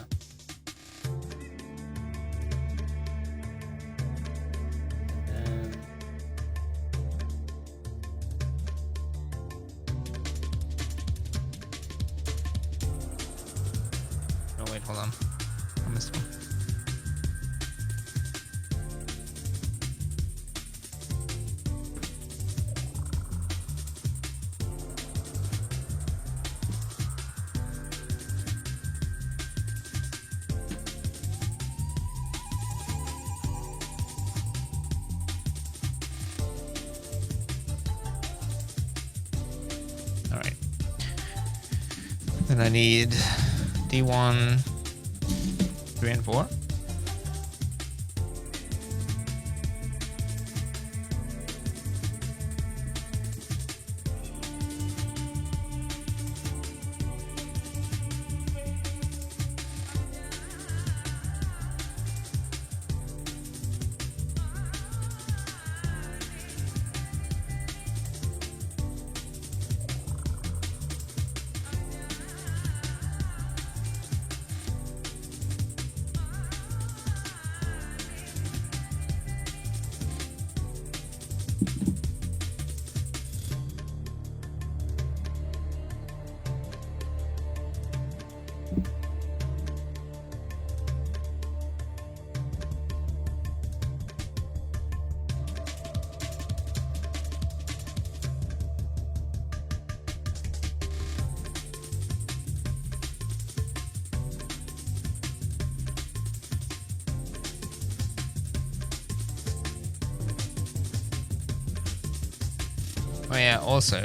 Hold on. I missed one. All right. Then I need D1, 3 and 4. Oh yeah, also,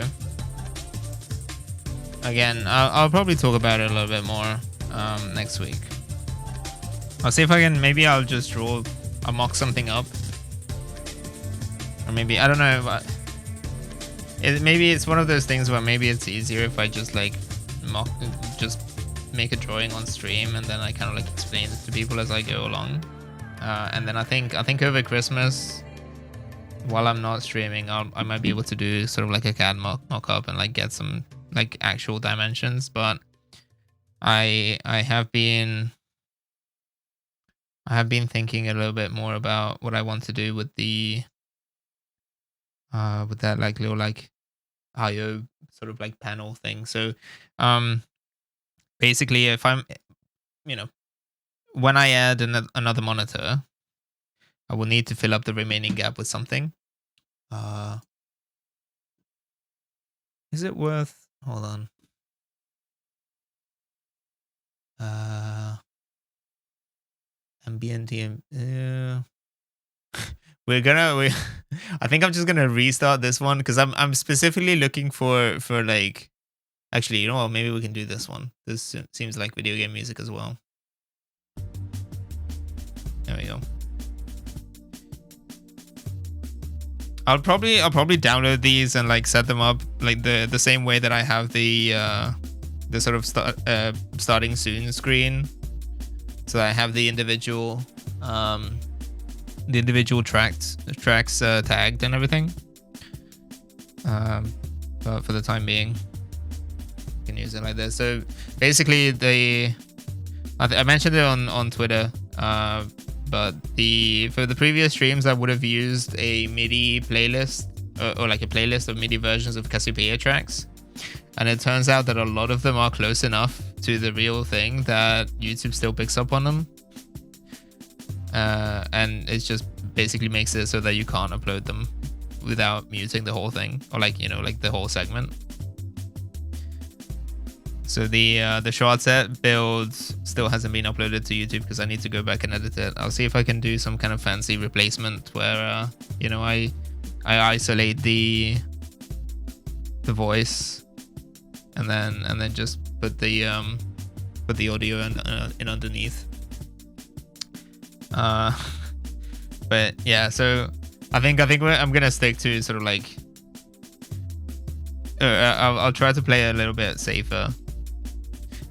again, I'll probably talk about it a little bit more next week. I'll see if I can, maybe I'll just I'll mock something up. Or maybe, I don't know, but maybe it's one of those things where maybe it's easier if I just like just make a drawing on stream and then I kind of like explain it to people as I go along. And then I think over Christmas, while I'm not streaming, I might be able to do sort of like a CAD mock-up and like get some like actual dimensions. But I have been thinking a little bit more about what I want to do with the with that like little like IO sort of like panel thing. So basically, if I'm, you know, when I add another monitor, I will need to fill up the remaining gap with something. Is it worth? Hold on. Ambient DM. I think I'm just gonna restart this one because I'm specifically looking for like. Actually, you know what? Maybe we can do this one. This seems like video game music as well. There we go. I'll probably download these and like set them up like the same way that I have the sort of starting soon screen. So I have the individual tracks tagged and everything. But for the time being, you can use it like this. So basically, I mentioned it on Twitter. But for the previous streams, I would have used a MIDI playlist or like a playlist of MIDI versions of Cassiopeia tracks. And it turns out that a lot of them are close enough to the real thing that YouTube still picks up on them. And it just basically makes it so that you can't upload them without muting the whole thing or like, you know, like the whole segment. So the short set build still hasn't been uploaded to YouTube because I need to go back and edit it. I'll see if I can do some kind of fancy replacement where you know, I isolate the voice and then just put the audio in underneath. But yeah, so I think I'm gonna stick to sort of like I'll try to play a little bit safer.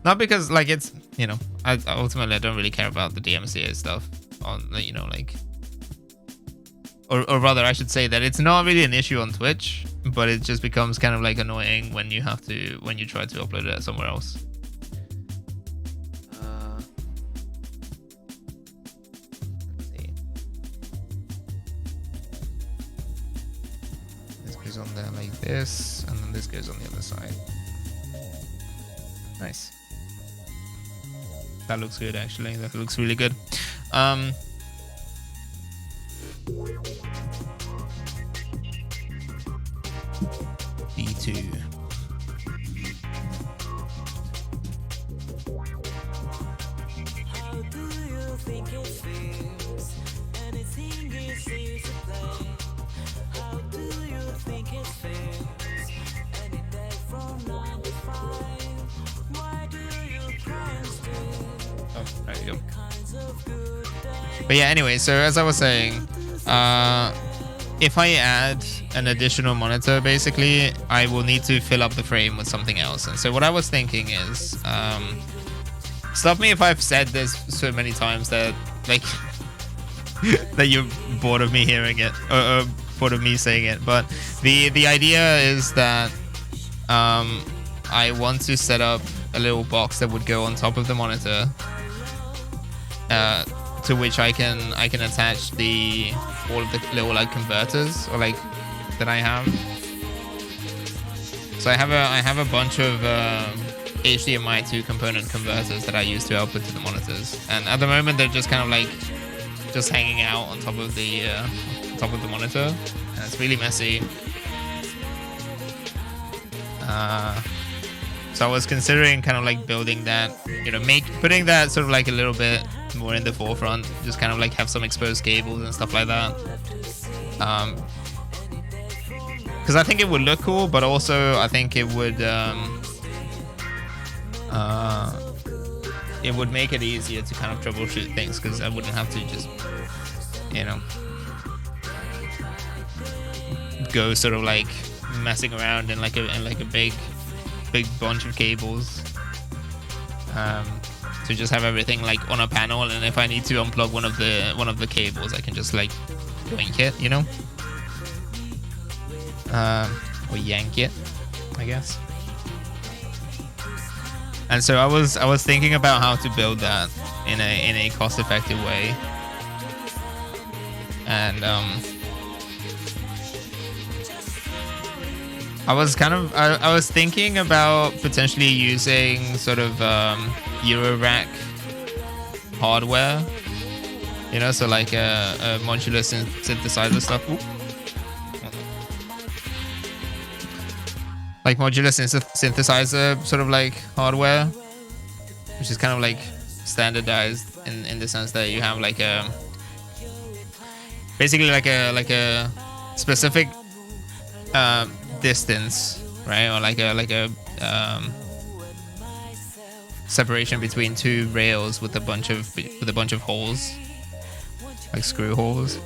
Not because like it's, you know, I ultimately I don't really care about the DMCA stuff on, you know, like, or rather I should say that it's not really an issue on Twitch, but it just becomes kind of like annoying when you try to upload it somewhere else. Let's see. This goes on there like this, and then this goes on the other side. Nice. That looks good, actually. That looks really good. B2. How do you think it feels? Anything is easy to play. How do you think it feels? Any day from 9 to 5. Why do you cry and steal? Oh, there you go. Kinds of good days. But yeah, anyway, so as I was saying, if I add an additional monitor, basically, I will need to fill up the frame with something else. And so what I was thinking is, stop me if I've said this so many times that, like, that you're bored of me hearing it, or bored of me saying it. But the idea is that I want to set up a little box that would go on top of the monitor, to which I can attach all of the little like converters or like that I have. So I have a bunch of HDMI 2 component converters that I use to output to the monitors, and at the moment they're just kind of like just hanging out on top of the monitor, and it's really messy. So I was considering kind of like building that, you know, putting that sort of like a little bit more in the forefront, just kind of like have some exposed cables and stuff like that. because I think it would look cool, but also I think it would make it easier to kind of troubleshoot things, because I wouldn't have to just, you know, go sort of like messing around in like a big bunch of cables. To just have everything like on a panel, and if I need to unplug one of the cables, I can just like yoink it, you know, or yank it, I guess. And so I was thinking about how to build that in a cost-effective way, and I was thinking about potentially using sort of Eurorack hardware, you know, so like a modular synthesizer stuff. Ooh. Like modular synthesizer sort of like hardware, which is kind of like standardized in the sense that you have like a basically like a specific distance, right, or like a separation between two rails with a bunch of holes, like screw holes.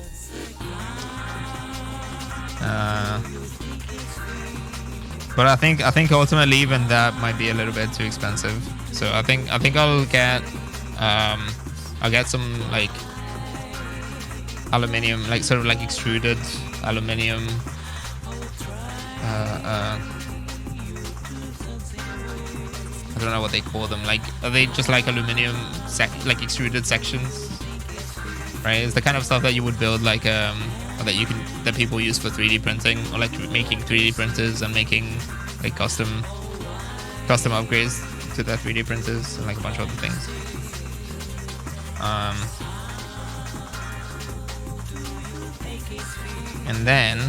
But I think ultimately even that might be a little bit too expensive. So I think I'll get some like aluminium, like sort of like extruded aluminium. I don't know what they call them. Like, are they just like aluminium like extruded sections? Right, it's the kind of stuff that you would build like that people use for 3D printing, or like making 3D printers and making like custom upgrades to their 3D printers and like a bunch of other things. And then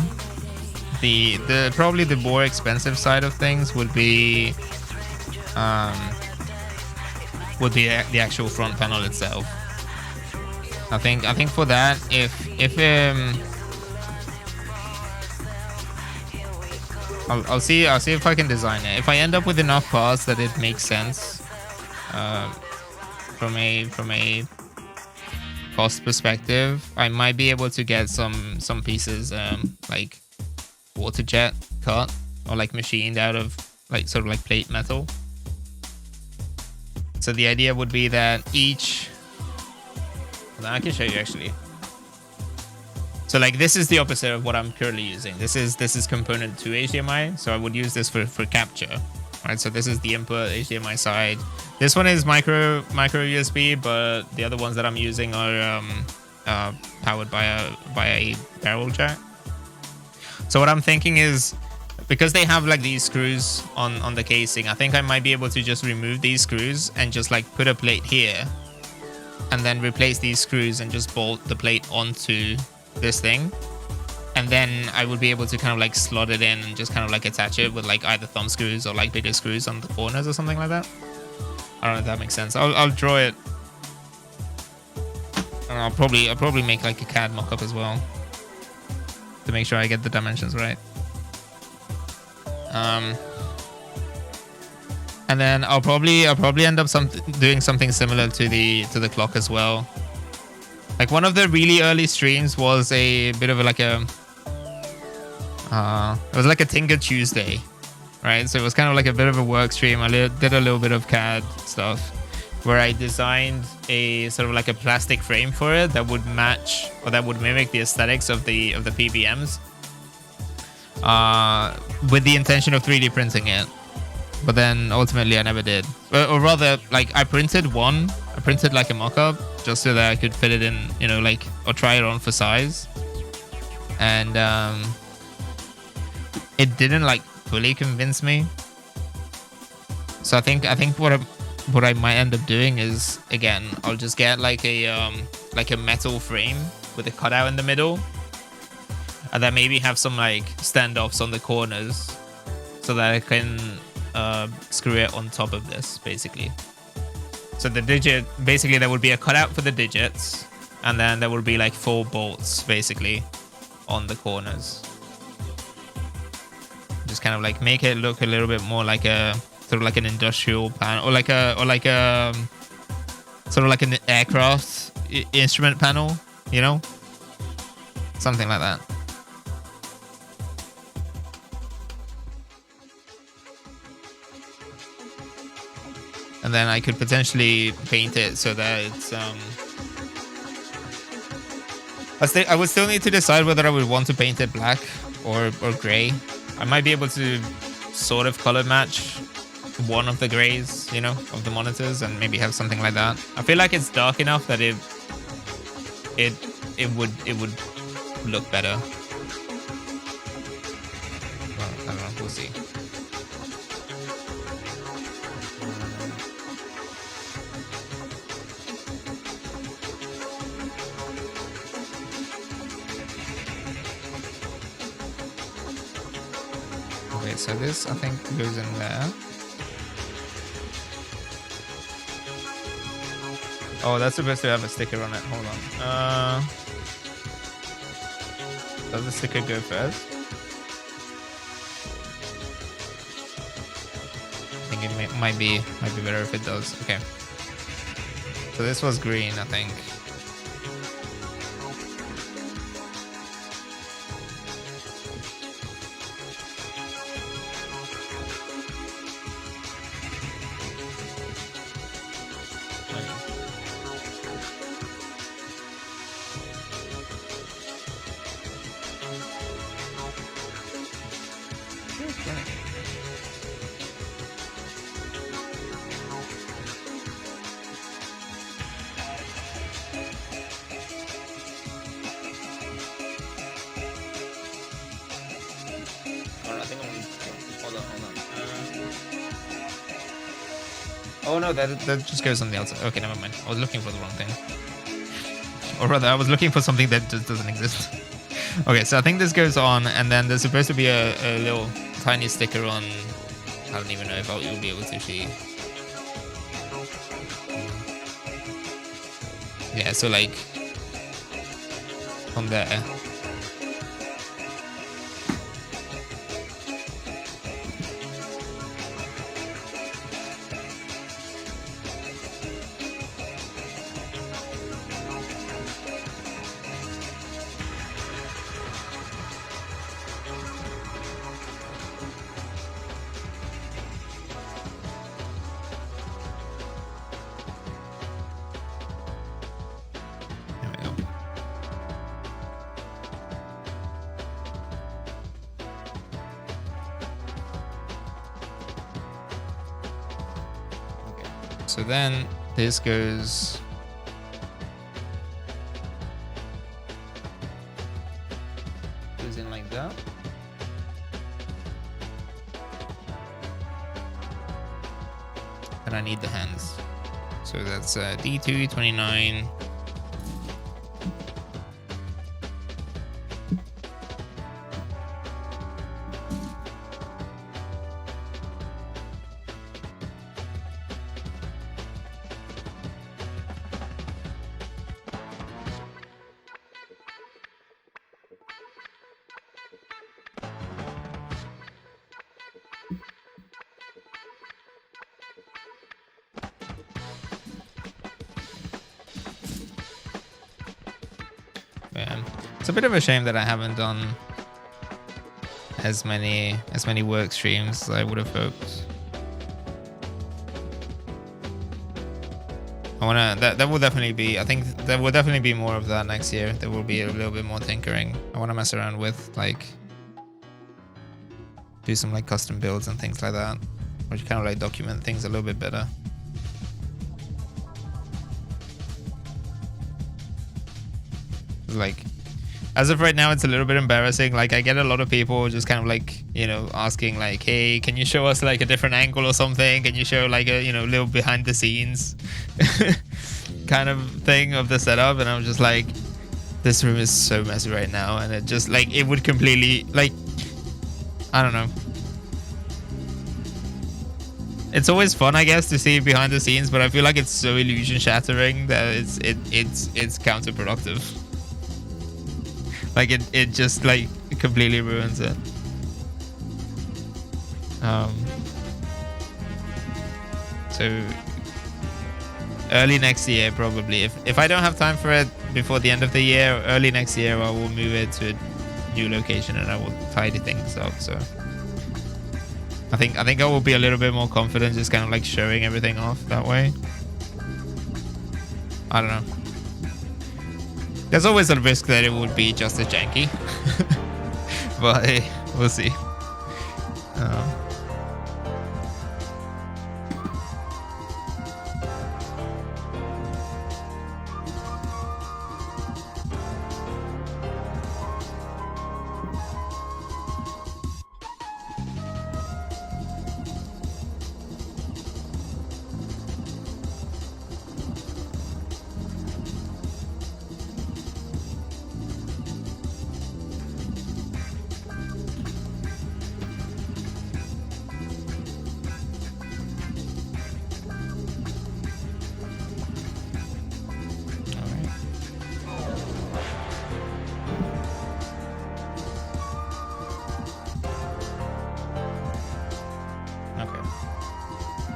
the probably the more expensive side of things would be the actual front panel itself. I think for that, if I'll see if I can design it. If I end up with enough parts that it makes sense from a cost perspective, I might be able to get some pieces like water jet cut or like machined out of like sort of like plate metal. So the idea would be that each, I can show you actually. So like this is the opposite of what I'm currently using. This is component 2 HDMI. So I would use this for capture. Right, so this is the input HDMI side. This one is micro USB, but the other ones that I'm using are powered by a barrel jack. So what I'm thinking is, because they have like these screws on the casing, I think I might be able to just remove these screws and just like put a plate here, and then replace these screws and just bolt the plate onto this thing. And then I would be able to kind of like slot it in and just kind of like attach it with like either thumb screws or like bigger screws on the corners or something like that. I don't know if that makes sense. I'll draw it. And I'll probably make like a CAD mock-up as well to make sure I get the dimensions right. And then I'll probably end up doing something similar to the clock as well. Like one of the really early streams was a bit of it was like a Tinker Tuesday, right? So it was kind of like a bit of a work stream. I did a little bit of CAD stuff where I designed a sort of like a plastic frame for it that would match, or that would mimic the aesthetics of the PBMs, with the intention of 3D printing it. But then ultimately I never did. Or rather, like I printed like a mock-up just so that I could fit it in, you know, like, or try it on for size. And it didn't like fully convince me. So I think what I might end up doing is, again, I'll just get like a metal frame with a cutout in the middle, and then maybe have some like standoffs on the corners so that I can screw it on top of this, basically. So the digit, basically there would be a cutout for the digits, and then there would be like 4 bolts basically on the corners. just kind of like make it look a little bit more like a sort of like an industrial panel, or like a sort of like an aircraft instrument panel, you know, something like that. And then I could potentially paint it so that it's I would still need to decide whether I would want to paint it black or gray. I might be able to sort of color match one of the grays, you know, of the monitors, and maybe have something like that. I feel like it's dark enough that it would look better. Well, I don't know, we'll see. Okay, so this I think goes in there. Oh, that's supposed to have a sticker on it. Hold on. Does the sticker go first? I think it might be better if it does. Okay. So this was green, I think. Oh no, that just goes on the outside. Okay, never mind. I was looking for the wrong thing. Or rather, I was looking for something that just doesn't exist. Okay, so I think this goes on, and then there's supposed to be a little tiny sticker on. I don't even know if you'll be able to see. Yeah, so like on there. So then this goes in like that. And I need the hands. So that's D2, 29. It's a bit of a shame that I haven't done as many work streams as I would have hoped. I wanna that will definitely be. I think there will definitely be more of that next year. There will be a little bit more tinkering. I want to mess around with like do some like custom builds and things like that, which kind of like document things a little bit better. Like, as of right now, it's a little bit embarrassing. Like, I get a lot of people just kind of like, you know, asking like, hey, can you show us like a different angle or something? Can you show like a, you know, little behind the scenes kind of thing of the setup? And I'm just like, this room is so messy right now. And it just like, it would completely like, I don't know. It's always fun, I guess, to see behind the scenes, but I feel like it's so illusion shattering that it's counterproductive. Like it just like completely ruins it. Um, so early next year, probably. If I don't have time for it before the end of the year, early next year, I will move it to a new location and I will tidy things up. So I think I will be a little bit more confident, just kind of like showing everything off that way. I don't know. There's always a risk that it would be just as janky, but hey, we'll see.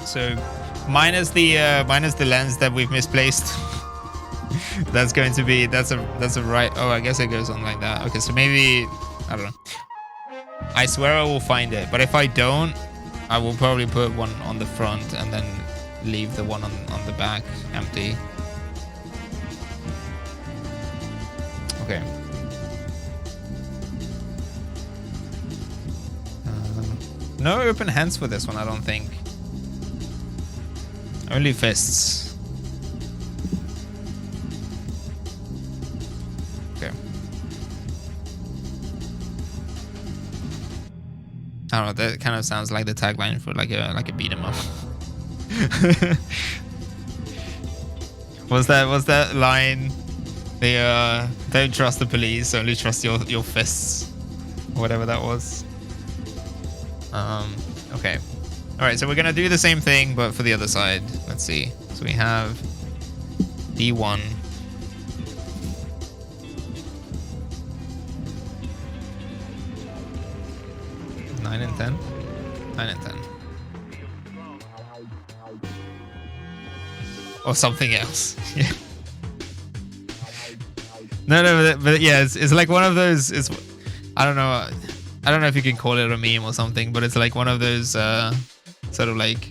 So minus the lens that we've misplaced. That's going to be that's a right. Oh, I guess it goes on like that. Okay, so maybe I don't know. I swear I will find it, but if I don't, I will probably put one on the front and then leave the one on the back empty. Okay. No open hands for this one, I don't think. Only fists. Okay. I don't know. That kind of sounds like the tagline for like a beat 'em up. Was that line? They don't trust the police, only trust your fists, or whatever that was. Okay. All right, so we're gonna do the same thing, but for the other side. Let's see. So we have D1. Nine and 10. 9 and 10. Or something else. Yeah. No, but yeah, it's like one of those. It's I don't know if you can call it a meme or something, but it's like one of those sort of like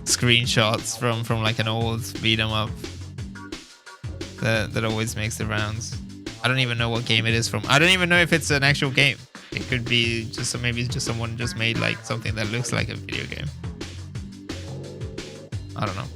screenshots from like an old beat 'em up that always makes the rounds. I don't even know what game it is from. I don't even know if it's an actual game. It could be just maybe it's just someone just made like something that looks like a video game. I don't know.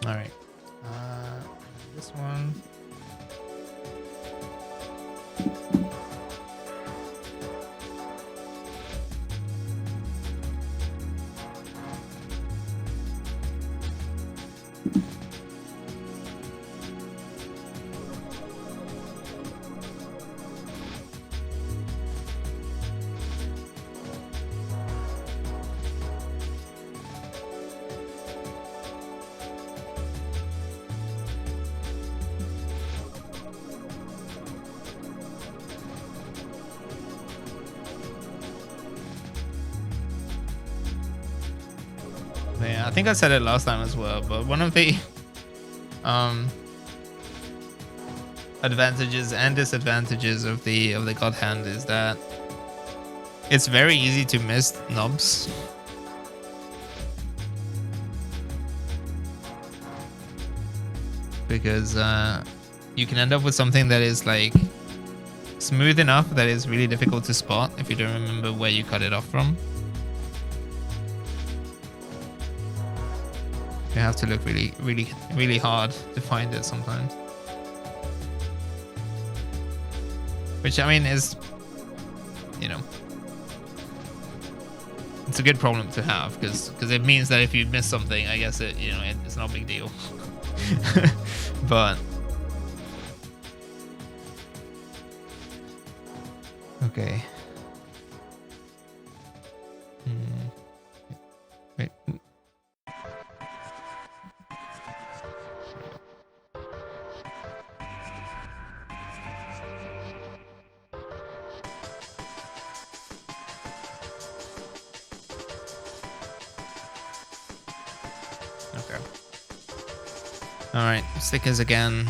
All right. This one. Yeah, I think I said it last time as well, but one of the advantages and disadvantages of the God Hand is that it's very easy to miss knobs. Because you can end up with something that is like smooth enough that is really difficult to spot if you don't remember where you cut it off from. You have to look really hard to find it sometimes. Which, I mean, is, you know, it's a good problem to have because it means that if you miss something, I guess it, you know, it's not a big deal. But okay. Wait. Okay. All right, stickers again.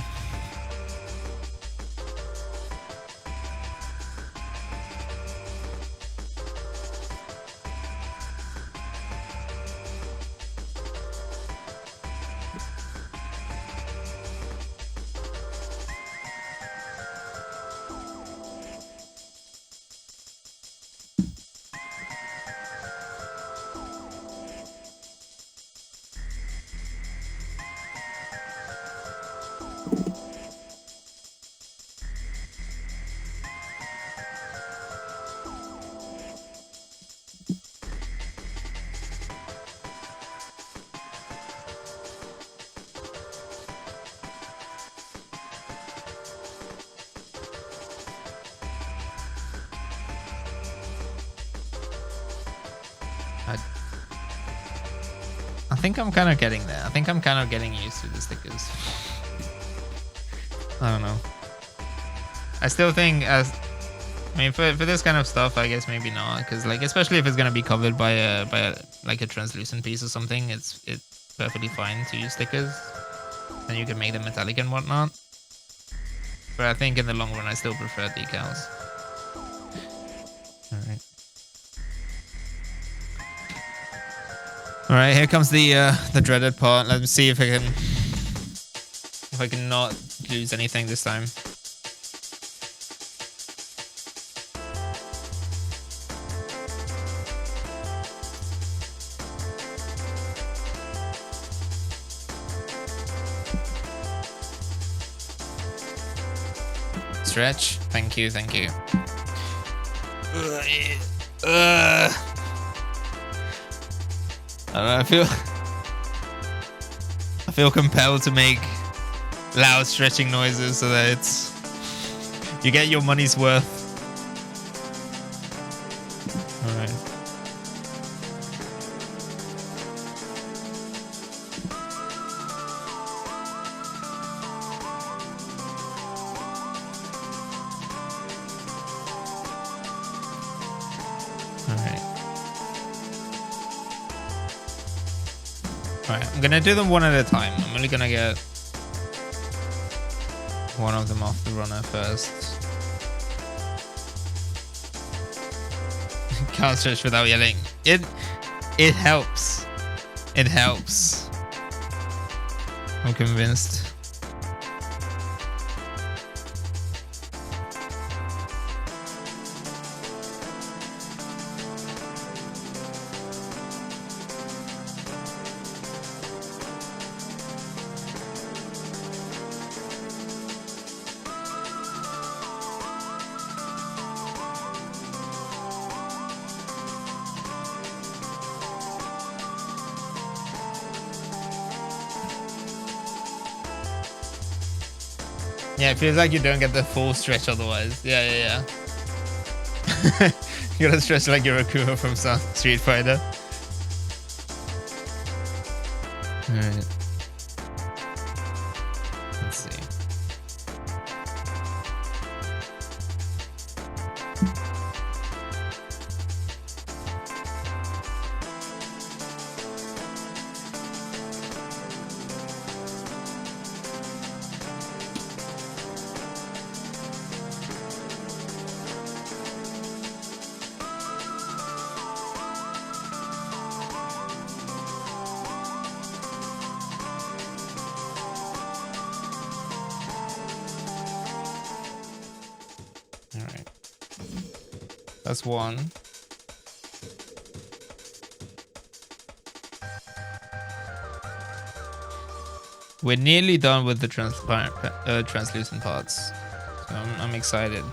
I think I'm kind of getting there. I think I'm kind of getting used to the stickers. I don't know. I still think I mean, for this kind of stuff, I guess maybe not, because like especially if it's gonna be covered by a like a translucent piece or something, it's perfectly fine to use stickers, and you can make them metallic and whatnot. But I think in the long run, I still prefer decals. All right. All right, here comes the dreaded part. Let me see if I can not lose anything this time. Stretch. Thank you, thank you. I feel compelled to make loud stretching noises so that you get your money's worth. All right. I'm gonna do them one at a time. I'm only gonna get one of them off the runner first. Can't stretch without yelling. It helps. It helps. I'm convinced. Yeah, it feels like you don't get the full stretch otherwise. Yeah. You gotta stretch like you're a Kuma from Street Fighter. Alright. Let's see. That's one. We're nearly done with the transparent, translucent parts. So I'm excited.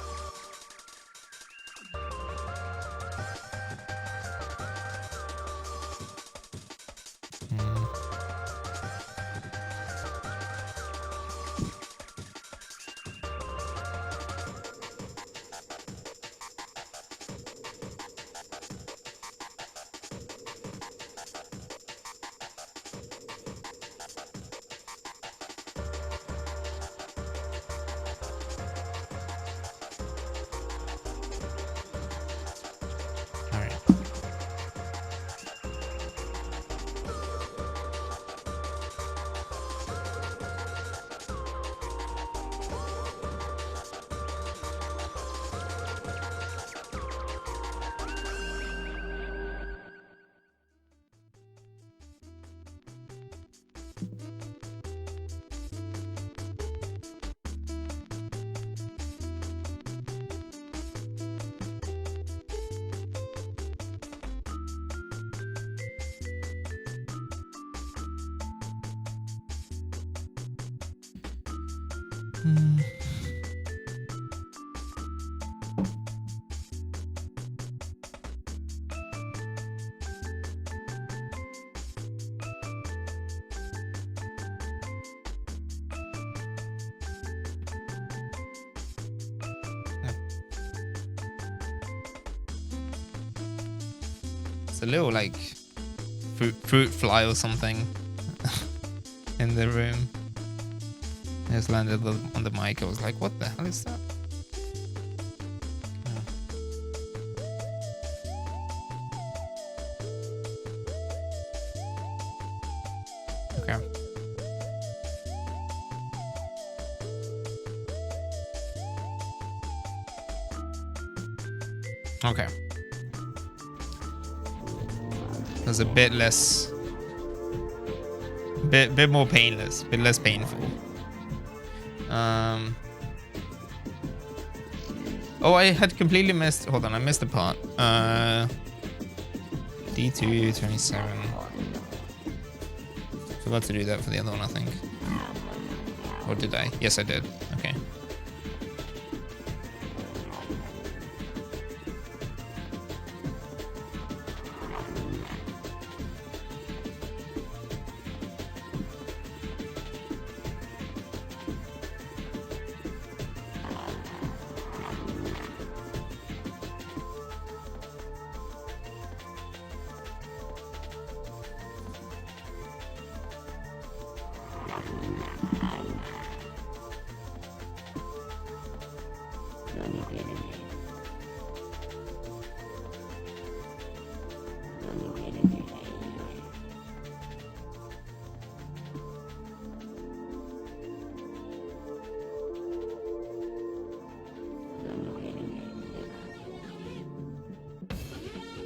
A little like fruit fly or something in the room. I just landed on the mic. I was like, what the hell is that? Okay. Okay. Was a bit less, bit more painless, bit less painful. Oh, I had completely missed. Hold on, I missed a part. D2 27. Forgot to do that for the other one, I think. Or did I? Yes, I did. Okay.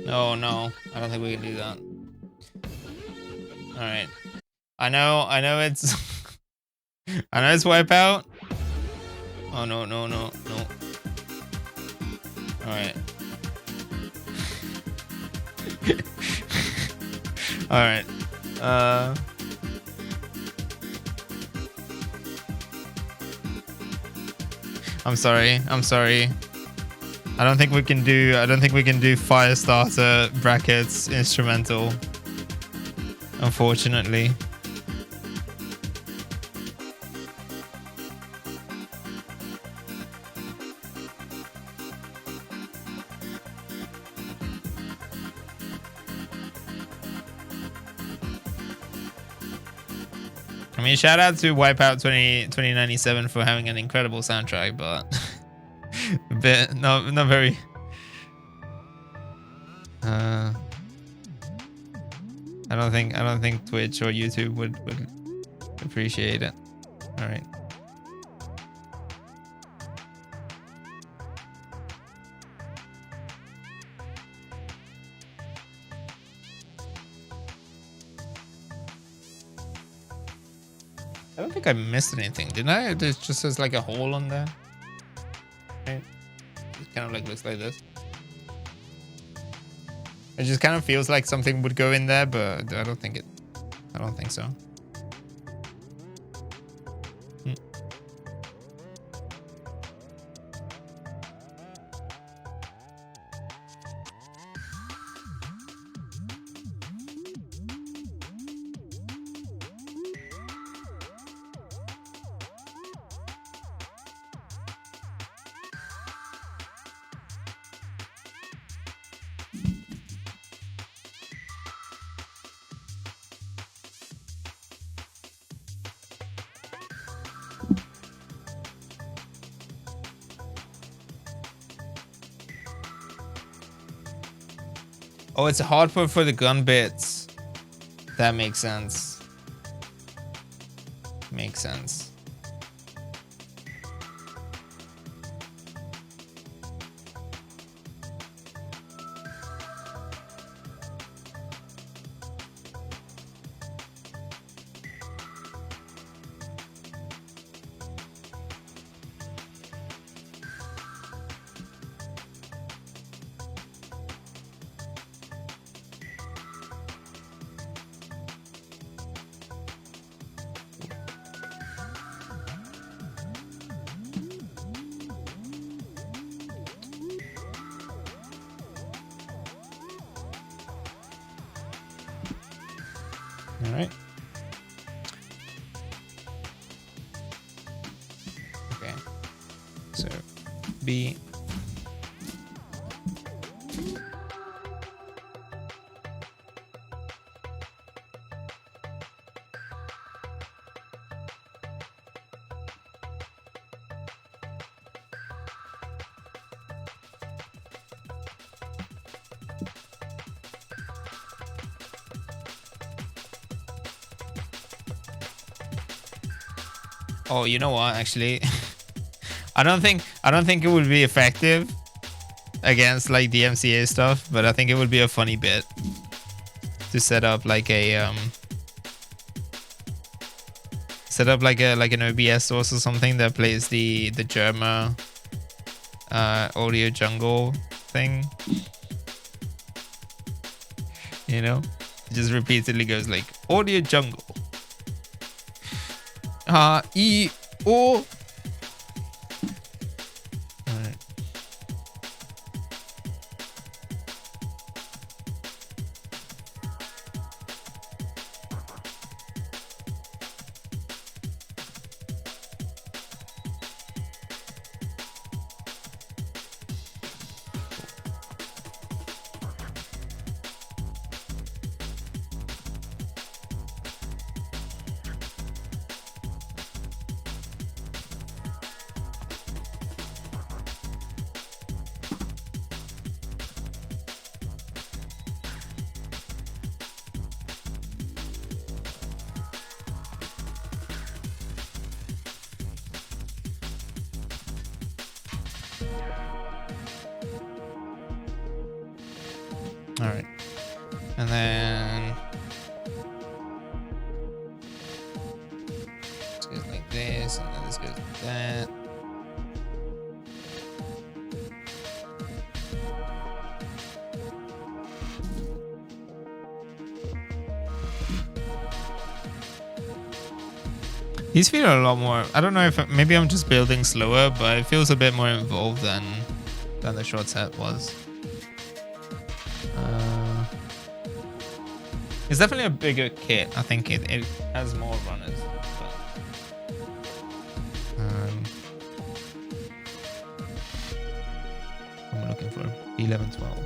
Oh no, I don't think we can do that. All right, I know it's, I know it's Wipeout. Oh no. All right. All right. I'm sorry. I don't think we can do Firestarter brackets instrumental. Unfortunately. I mean, shout out to Wipeout 2097 for having an incredible soundtrack, but a bit not very. I don't think Twitch or YouTube would appreciate it. All right. I don't think I missed anything, did I? It just says like a hole on there. Right? It kind of like looks like this. It just kind of feels like something would go in there, but I don't think so. Oh, it's a hard port for the gun bits. That makes sense. Makes sense. All right. Okay. So B. Oh, you know what? Actually, I don't think it would be effective against like DMCA stuff, but I think it would be a funny bit to set up like a like an OBS source or something that plays the Germa audio jungle thing. You know, it just repeatedly goes like audio jungle. E O. Alright. All right, and then this goes like this, and then this goes like that. These feel a lot more. I don't know if maybe I'm just building slower, but it feels a bit more involved than the short set was. It's definitely a bigger kit. I think it has more runners. But, I'm looking for 11, 12.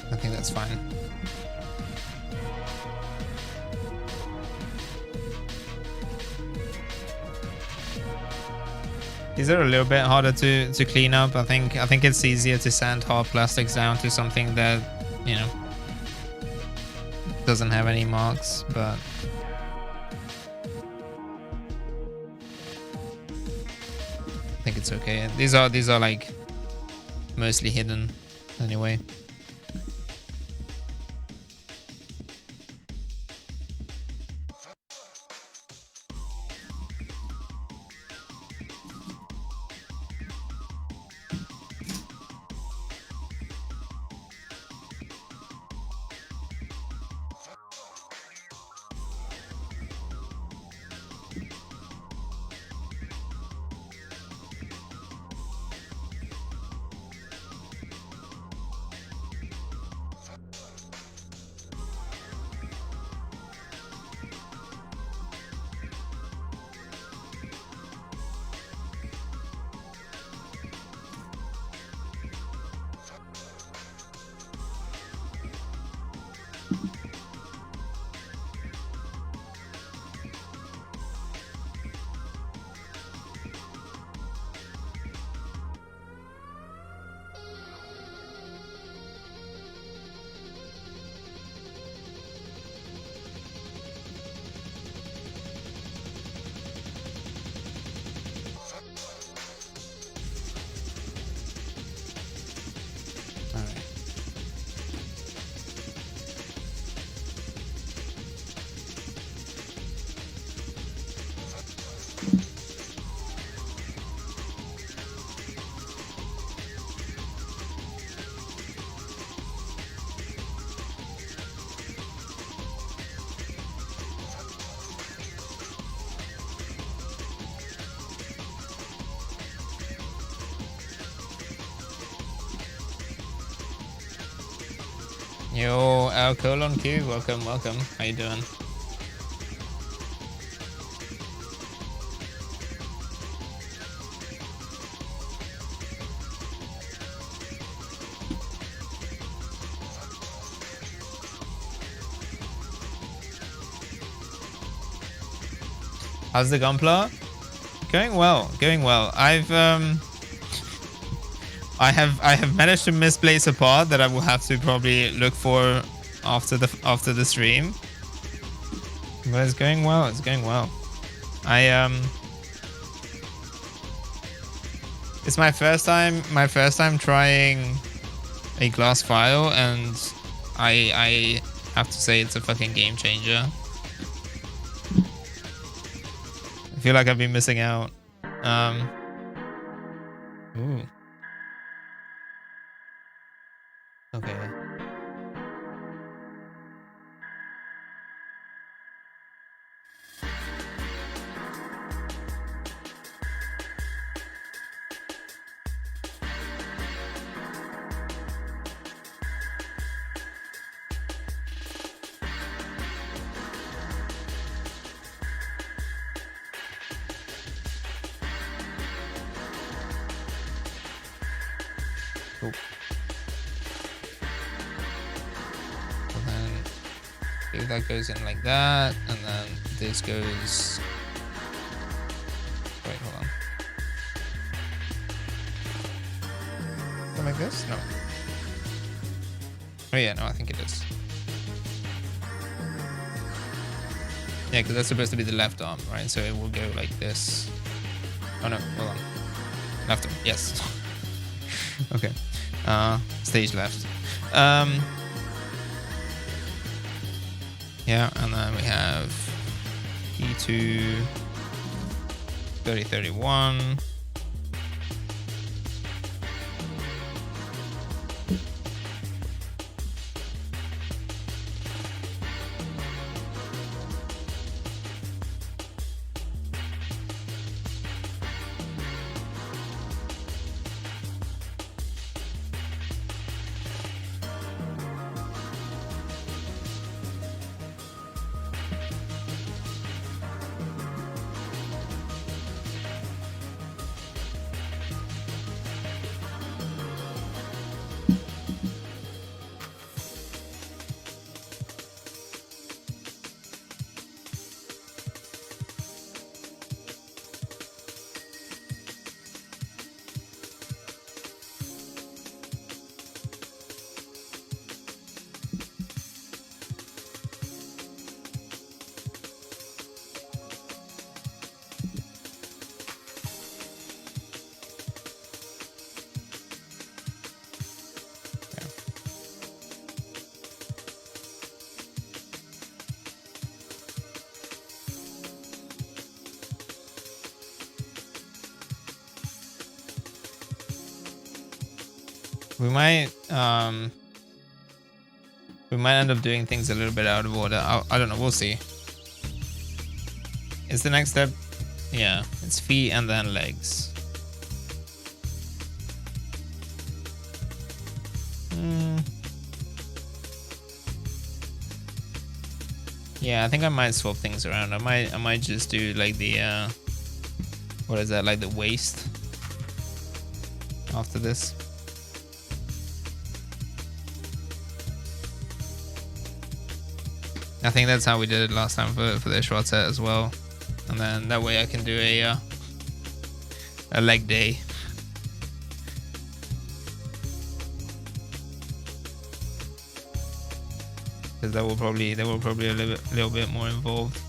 I think that's fine. These are a little bit harder to clean up. I think it's easier to sand hard plastics down to something that, you know, doesn't have any marks, but I think it's okay. These are like mostly hidden anyway. Yo, Colon Q, welcome. How you doing? How's the Gunpla? Going well. I have managed to misplace a part that I will have to probably look for after the stream. But it's going well. It's my first time trying a glass file, and I have to say it's a fucking game changer. I feel like I've been missing out. Ooh. Okay. Cool. And then if that goes in like that, and then this goes. Wait, hold on. Is it like this? No. Oh yeah, no, I think it is. Yeah, because that's supposed to be the left arm, right? So it will go like this. Oh no, hold on. Left arm, yes. Okay. Stage left. Yeah, and then we have E2 3031. We might end up doing things a little bit out of order. I don't know. We'll see. Is the next step? Yeah, it's feet and then legs. Yeah, I think I might swap things around. I might just do like the what is that, like the waist after this. I think that's how we did it last time for the short set as well. And then that way I can do a leg day. Because they will probably a little bit more involved.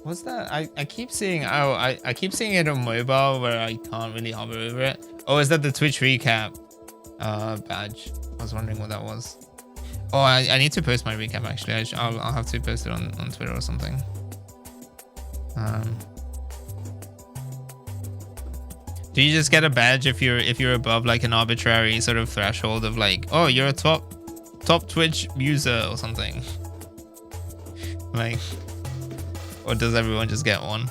What's that? I keep seeing, I keep seeing it on mobile where I can't really hover over it. Oh, is that the Twitch recap badge? I was wondering what that was. Oh, I need to post my recap actually. I'll have to post it on Twitter or something. Do you just get a badge if you're above like an arbitrary sort of threshold of like, oh, you're a top Twitch user or something? Like, or does everyone just get one?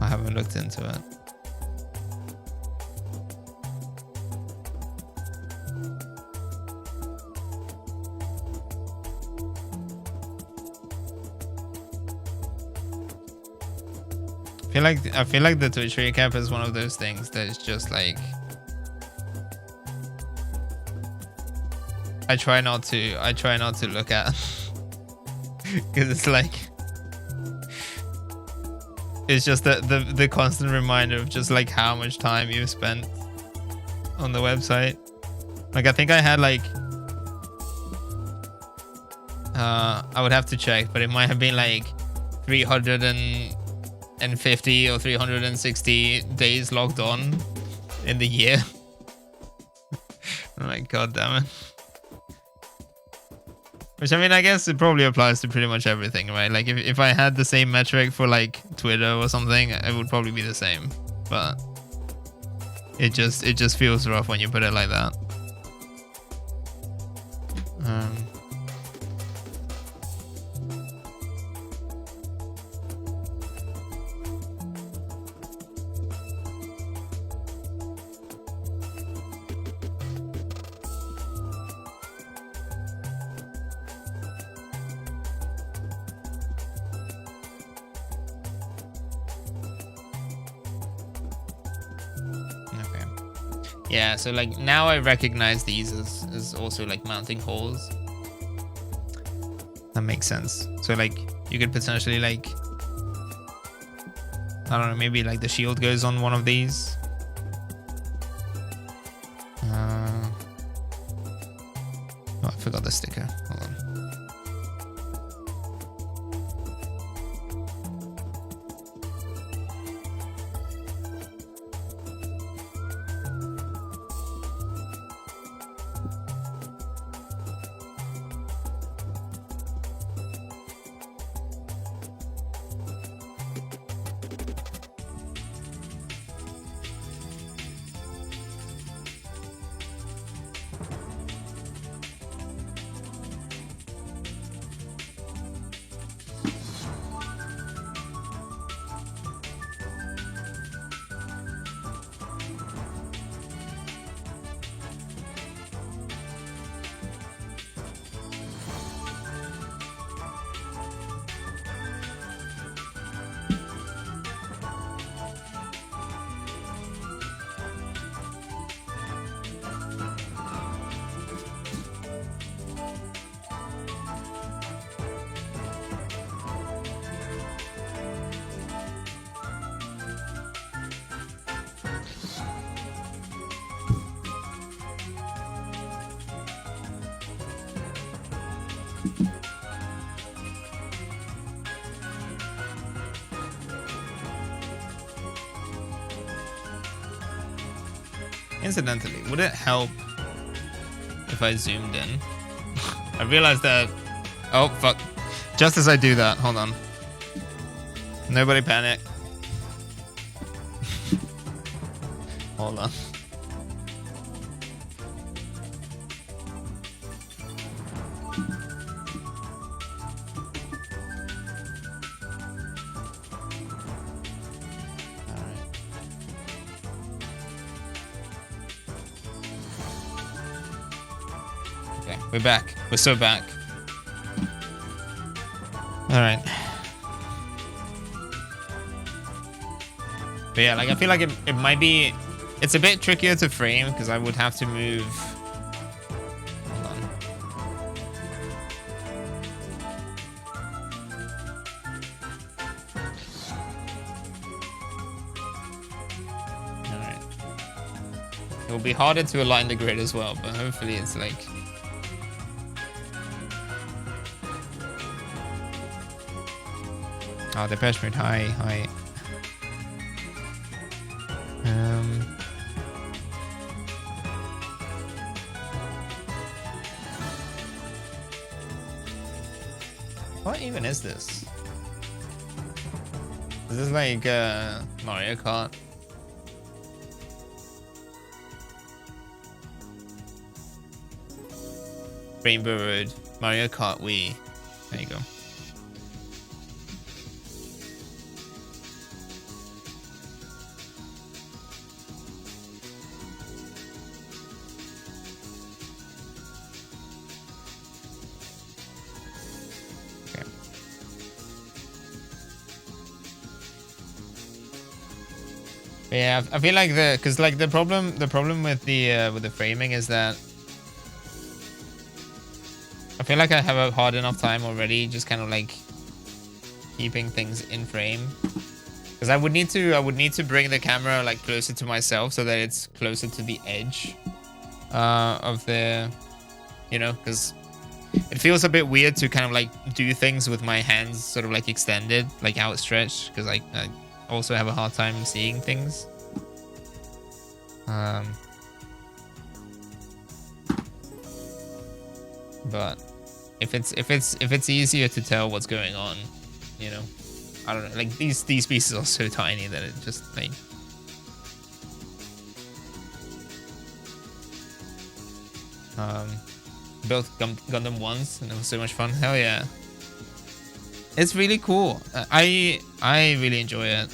I haven't looked into it. I feel like the Twitch recap is one of those things that is just like, I try not to look at because it's like, it's just the constant reminder of just like how much time you've spent on the website. Like I think I had like I would have to check, but it might have been like 350 or 360 days logged on in the year. I'm like, god damn it. Which, I mean, I guess it probably applies to pretty much everything, right? Like, if I had the same metric for, like, Twitter or something, it would probably be the same. But it just feels rough when you put it like that. Yeah, so like now I recognize these as also like mounting holes. That makes sense. So like you could potentially like, I don't know, maybe like the shield goes on one of these. Oh, I forgot the sticker. Hold on. Incidentally, would it help if I zoomed in? I realized that... Oh, fuck. Just as I do that, hold on. Nobody panic. Hold on. Okay, we're back. We're so back. Alright. But yeah, like I feel like it might be... It's a bit trickier to frame because I would have to move... Hold on. Alright. It will be harder to align the grid as well, but hopefully it's like... Oh, the patch mode high. What even is this? Is this like Mario Kart? Rainbow Road, Mario Kart Wii. There you go. Yeah, I feel like the problem with the framing is that I feel like I have a hard enough time already just kind of like keeping things in frame, because I would need to bring the camera like closer to myself so that it's closer to the edge of the, you know, because it feels a bit weird to kind of like do things with my hands sort of like extended, like outstretched, because I also have a hard time seeing things. But if it's easier to tell what's going on, you know, I don't know. Like these pieces are so tiny that it just like. Built Gundam once and it was so much fun. Hell yeah. It's really cool. I really enjoy it.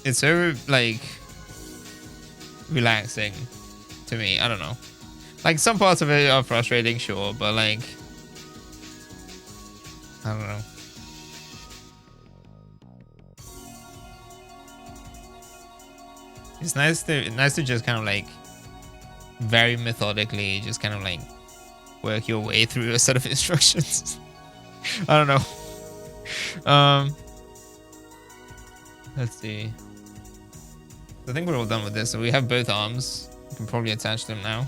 It's so like relaxing to me. I don't know. Like some parts of it are frustrating, sure, but like I don't know. It's nice to just kind of like very methodically just kind of like work your way through a set of instructions. I don't know. Let's see. I think we're all done with this. So we have both arms. We can probably attach them now.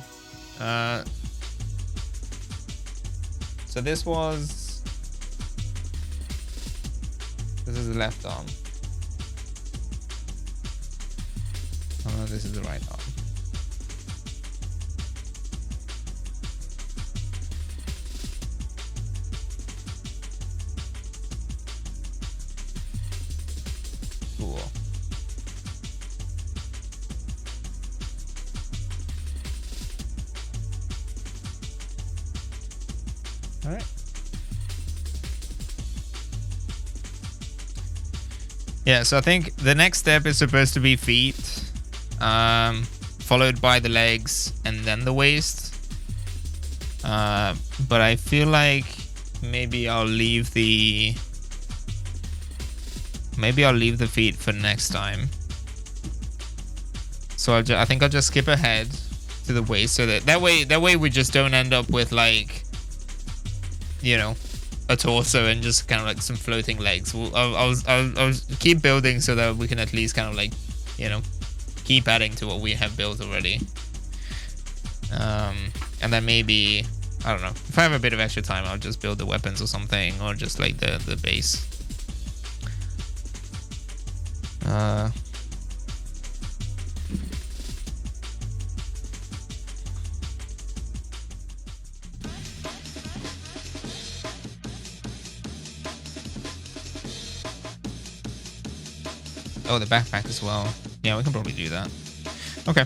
So this is the left arm. Oh, no, this is the right arm. Cool. All right. Yeah, so I think the next step is supposed to be feet, followed by the legs and then the waist. But I feel like maybe I'll leave the feet for next time. So I think I'll just skip ahead to the waist, so that way we just don't end up with like, you know, a torso and just kind of like some floating legs. I'll keep building so that we can at least kind of like, you know, keep adding to what we have built already. And then maybe, I don't know, if I have a bit of extra time, I'll just build the weapons or something, or just like the base. Oh, the backpack as well. Yeah, we can probably do that. Okay.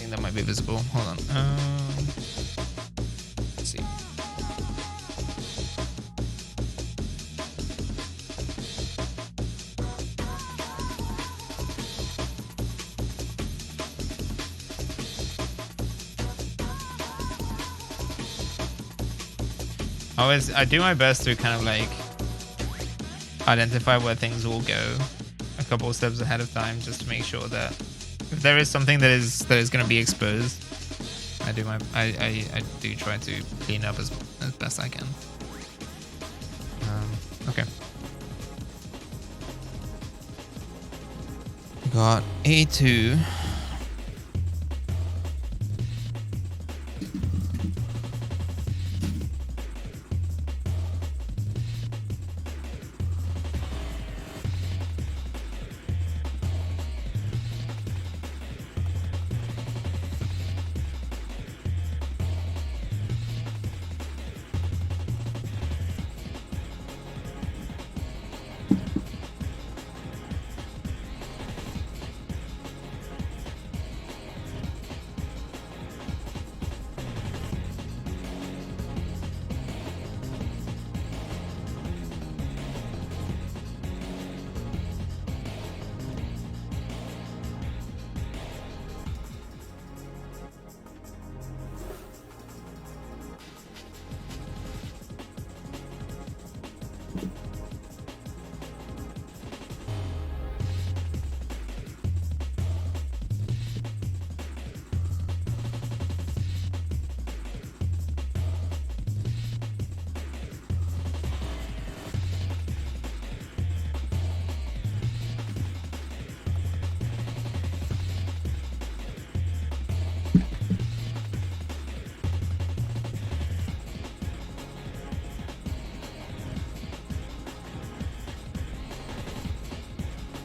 That might be visible. Hold on. Let's see. I do my best to kind of like identify where things will go a couple of steps ahead of time, just to make sure that if there is something that is going to be exposed, I do try to clean up as best I can. Okay. We got A2.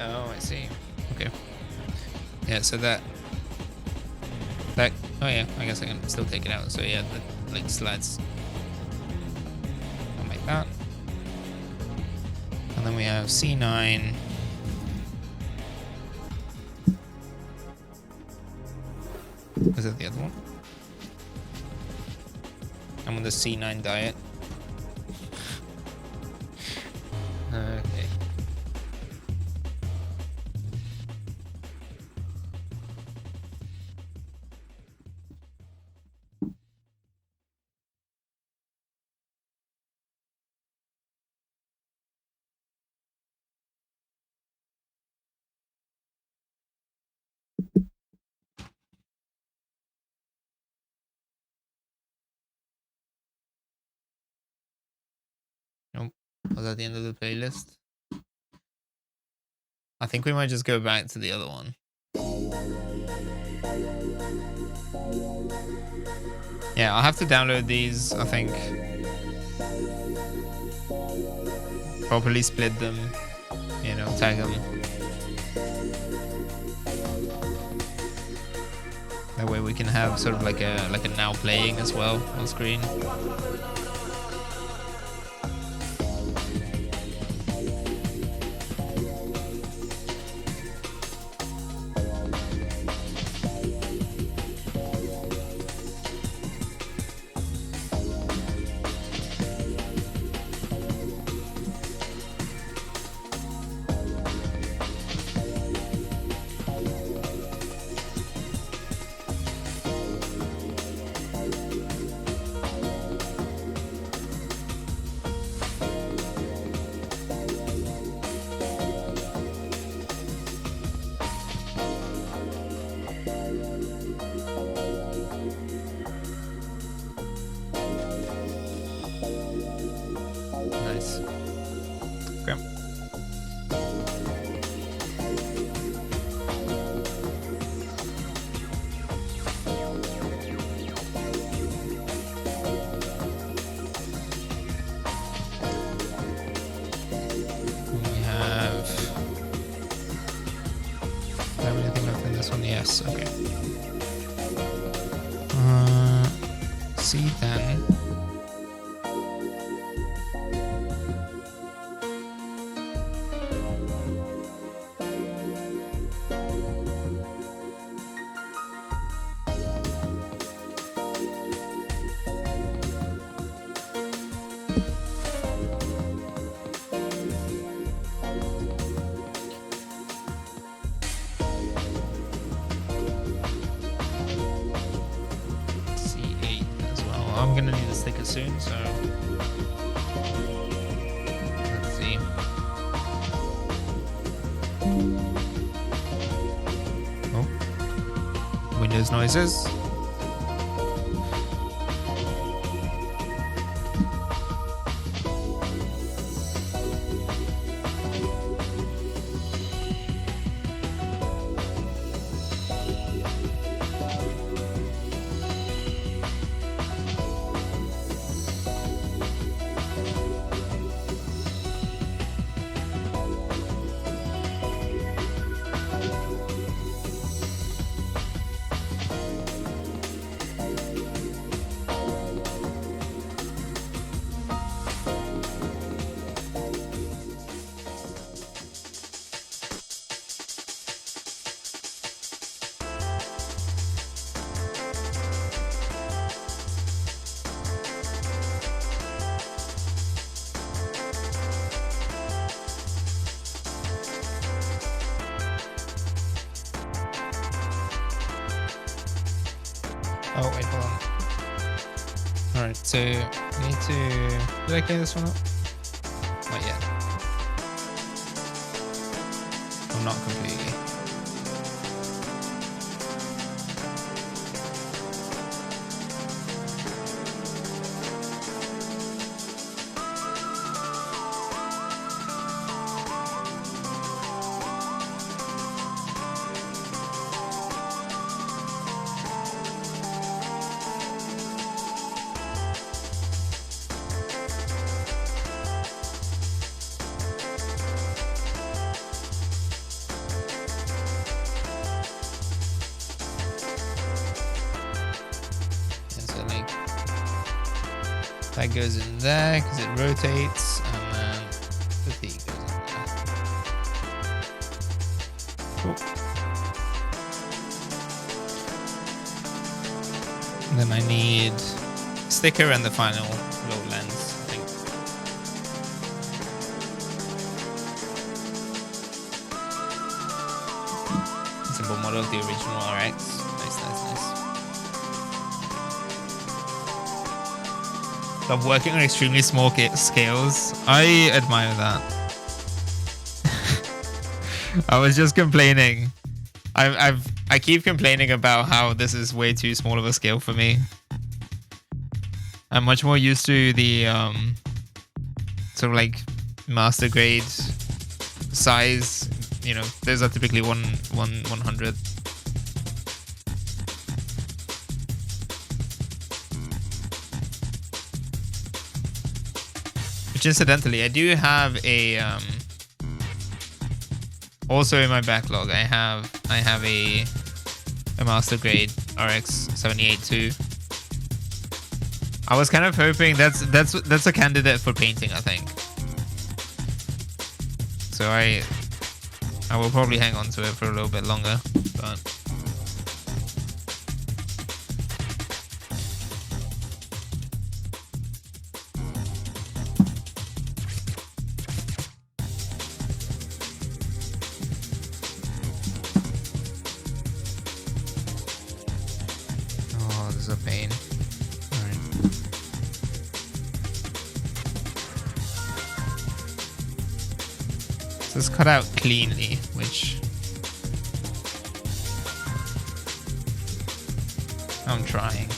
Oh, I see. Okay. Yeah, so that. Oh yeah, I guess I can still take it out. So yeah, the like slats. Like that. And then we have C9. Is that the other one? I'm on the C9 diet. Okay. Nope. Was that the end of the playlist? I think we might just go back to the other one. Yeah, I'll have to download these, I think. Properly split them, you know, tag them. That way we can have sort of like a now playing as well on screen. Nice. Okay. We have anything left in this one? Yes. Okay. See then. I'm gonna need a sticker soon, so let's see. Oh, Windows noises. Oh, wait, hold on. Alright, so I need to... Did I clean this one up? Not yet. I'm not completely. That goes in there because it rotates, and then the T goes in there. Cool. And then I need sticker and the final little lens, I think. Simple model of the original RX. Nice, nice, nice. Love working on extremely small scales. I admire that. I was just complaining. I keep complaining about how this is way too small of a scale for me. I'm much more used to the sort of like master grade size you know, those are typically 100. Which incidentally, I do have a also in my backlog. I have a master grade RX 78 too. I was kind of hoping that's a candidate for painting, I think. So I will probably hang on to it for a little bit longer, but oh, this is a pain. All right. So it's cut out cleanly, which I'm trying.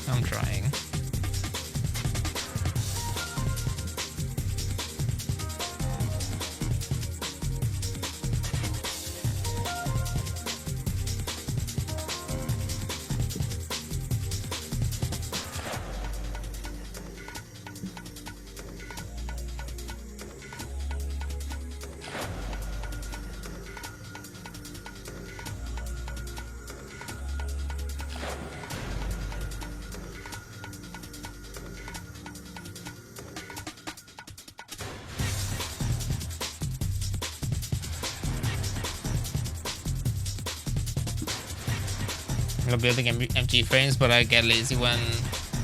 I'm building MG frames, but I get lazy when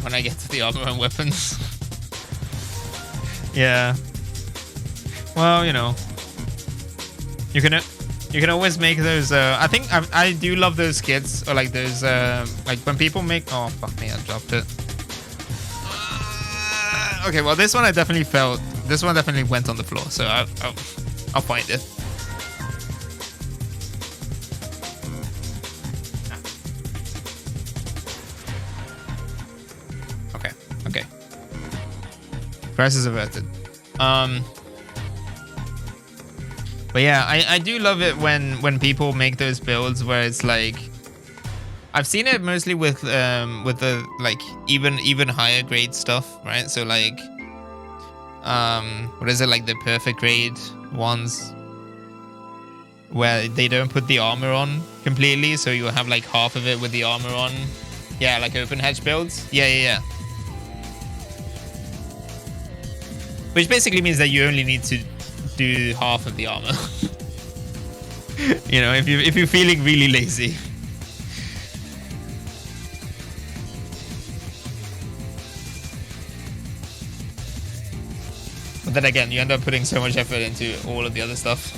I get to the armor and weapons. Yeah. Well, you know, you can always make those. I think I do love those skits, or like those like when people make. Oh fuck me, I dropped it. Okay, well this one I definitely felt. This one definitely went on the floor, so I'll find it. Okay. Crisis averted. But yeah, I do love it when people make those builds where it's like, I've seen it mostly with the like even higher grade stuff, right? So like, what is it, like the perfect grade ones where they don't put the armor on completely, so you have like half of it with the armor on. Yeah, like open hatch builds. Yeah. Which basically means that you only need to do half of the armor. You know, if you're feeling really lazy. But then again, you end up putting so much effort into all of the other stuff.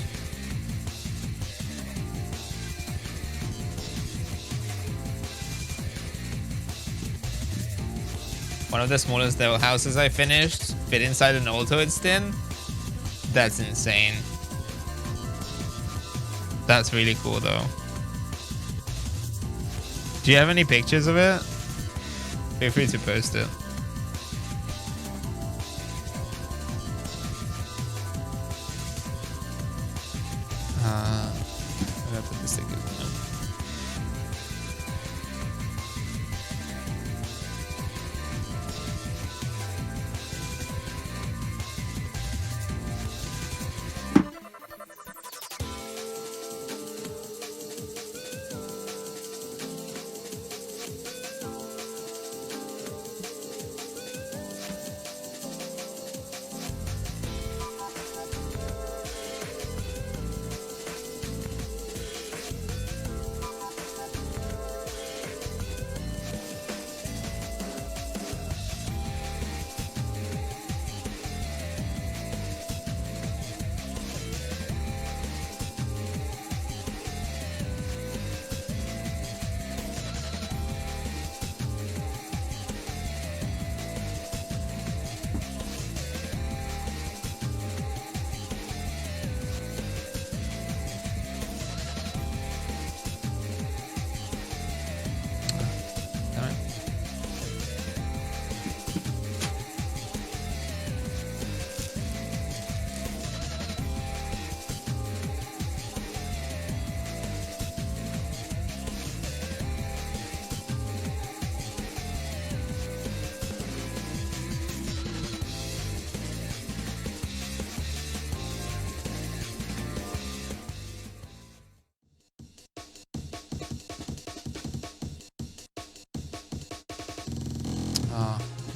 One of the smallest devil houses I finished fit inside an Altoid stin. That's insane. That's really cool though. Do you have any pictures of it? Feel free to post it. I'm gonna put this thing in.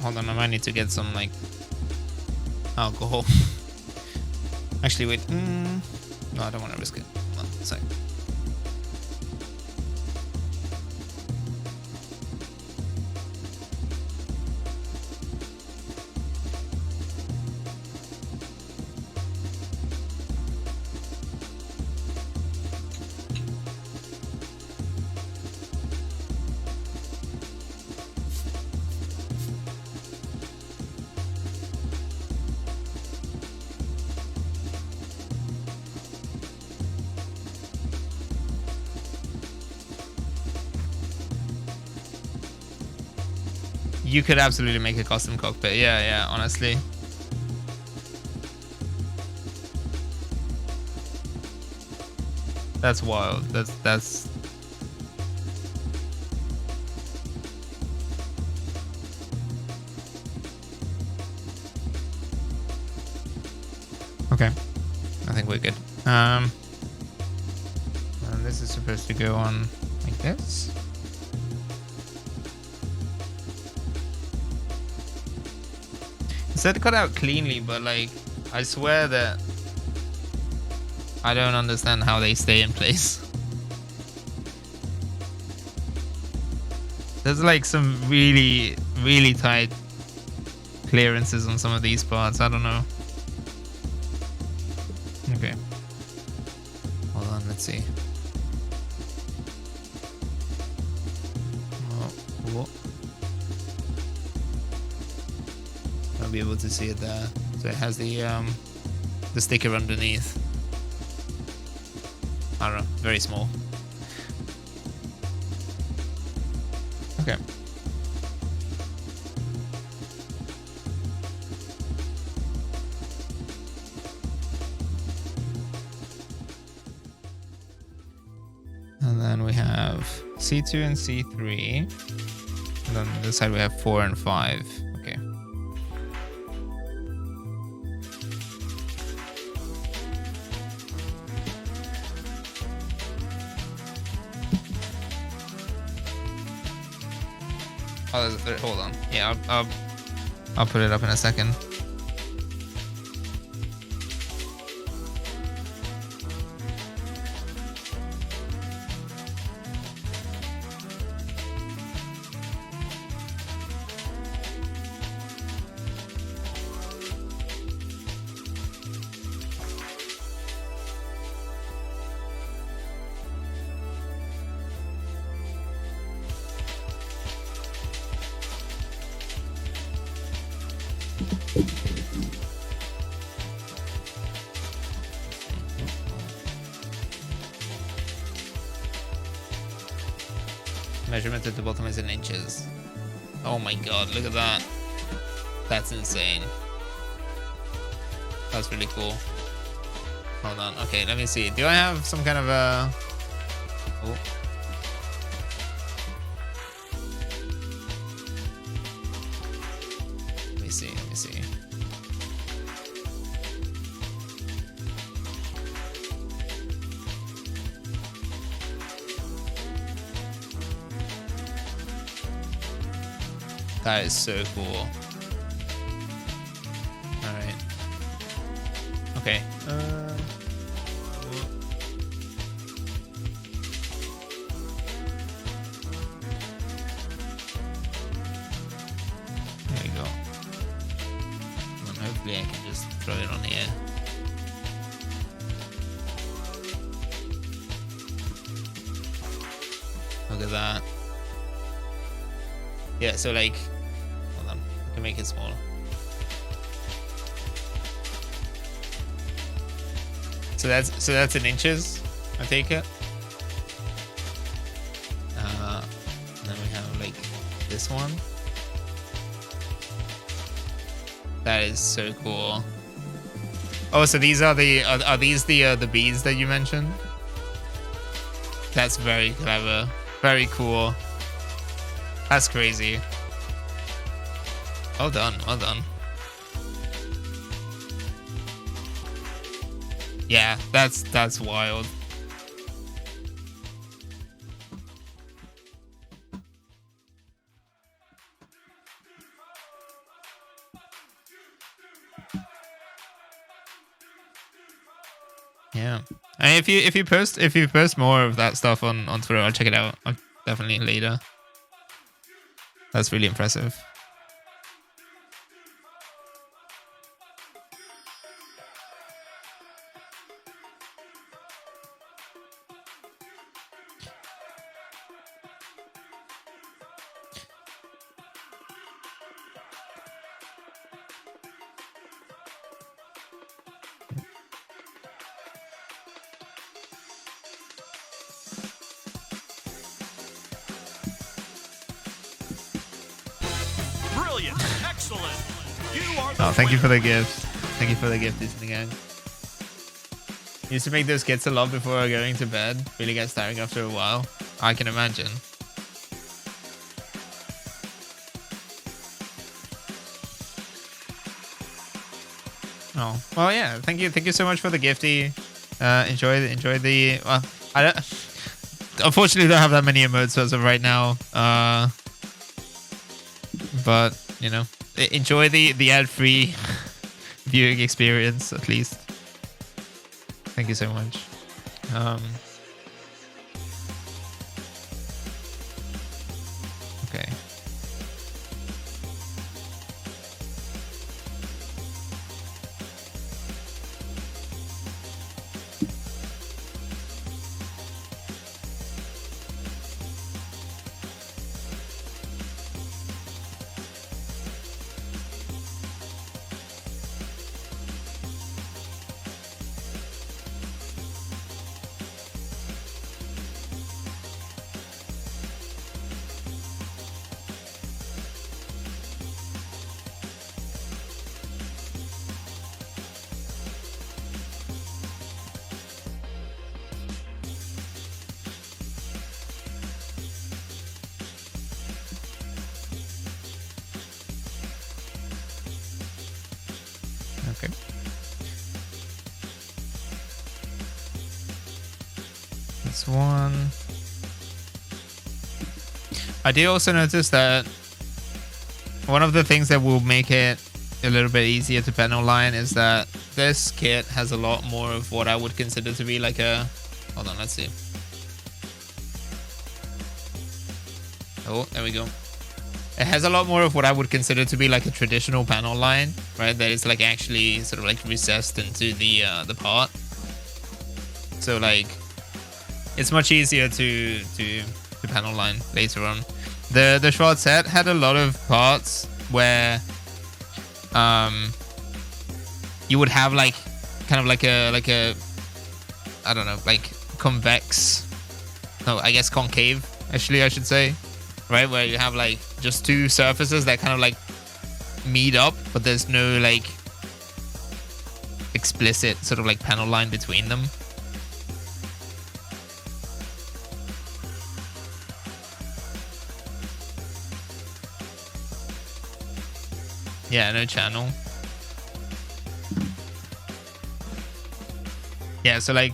Hold on, I might need to get some like alcohol. Actually, wait. No, I don't want to risk it. Hold on a sec. You could absolutely make a custom cockpit. Yeah, yeah, honestly. That's wild. That's okay. I think we're good. And this is supposed to go on like this. It said cut out cleanly, but like I swear that I don't understand how they stay in place. There's like some really, really tight clearances on some of these parts. I don't know. Okay. Hold on, let's see. Oh, I'll be able to see it there. So it has the sticker underneath. I don't know, very small. Okay. And then we have C2 and C3. And then on this side we have 4 and 5. Okay. Oh, hold on. Yeah, I'll put it up in a second. Measurement at the bottom is in inches. Oh my god, look at that. That's insane. That's really cool. Hold on. Okay, let me see. Do I have some kind of a... Oh. Let me see. Let me see. That is so cool. Alright. Okay. There we go. And hopefully I can just throw it on here. Look at that. Yeah, so like, hold on, I can make it smaller. So that's in inches, I take it. Then we have like this one. That is so cool. Oh, so these are are these the beads that you mentioned? That's very clever, very cool. That's crazy. Well done, well done. Yeah, that's wild. Yeah. And if you post more of that stuff on Twitter, I'll check it out. I'll definitely later. That's really impressive. Brilliant. Excellent. You are the Oh, thank you winner. for the gift. Thank you for the gift, Disney gang. Used to make those skits a lot before going to bed. Really gets tiring after a while. I can imagine. Oh, well, yeah. Thank you so much for the gifty. Enjoy the. Well, I don't. Unfortunately, don't have that many emotes as of right now. But you know, enjoy the ad-free viewing experience at least. Thank you so much. Okay. Okay. This one. I did also notice that one of the things that will make it a little bit easier to panel line is that this kit has a lot more of what I would consider to be like a... Hold on, let's see. Oh, there we go. It has a lot more of what I would consider to be like a traditional panel line, right? That is like actually sort of like recessed into the part. So like, it's much easier to panel line later on. The short set had a lot of parts where you would have like kind of like a I don't know, like convex, no, I guess concave actually I should say, right, where you have like just two surfaces that kind of like meet up, but there's no like explicit sort of like panel line between them. Yeah, no channel. Yeah, so like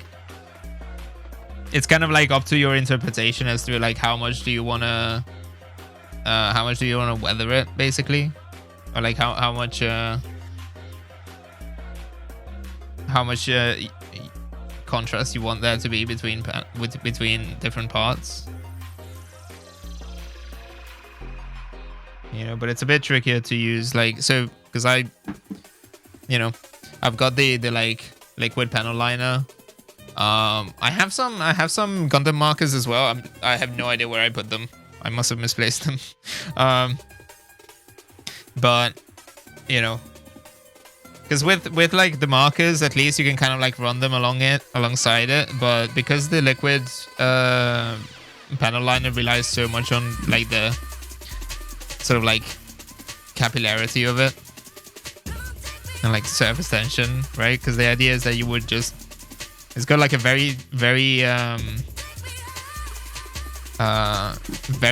it's kind of like up to your interpretation as to like how much do you want to weather it basically, or like how much contrast you want there to be between different parts. You know, but it's a bit trickier to use, like, so because I've got the like liquid panel liner. I have some Gundam markers as well. I have no idea where I put them. I must have misplaced them. But you know, because with like the markers, at least you can kind of like run them alongside it. But because the liquid panel liner relies so much on like the sort of like capillarity of it and like surface tension, right? Because the idea is that you would just, it's got like a very very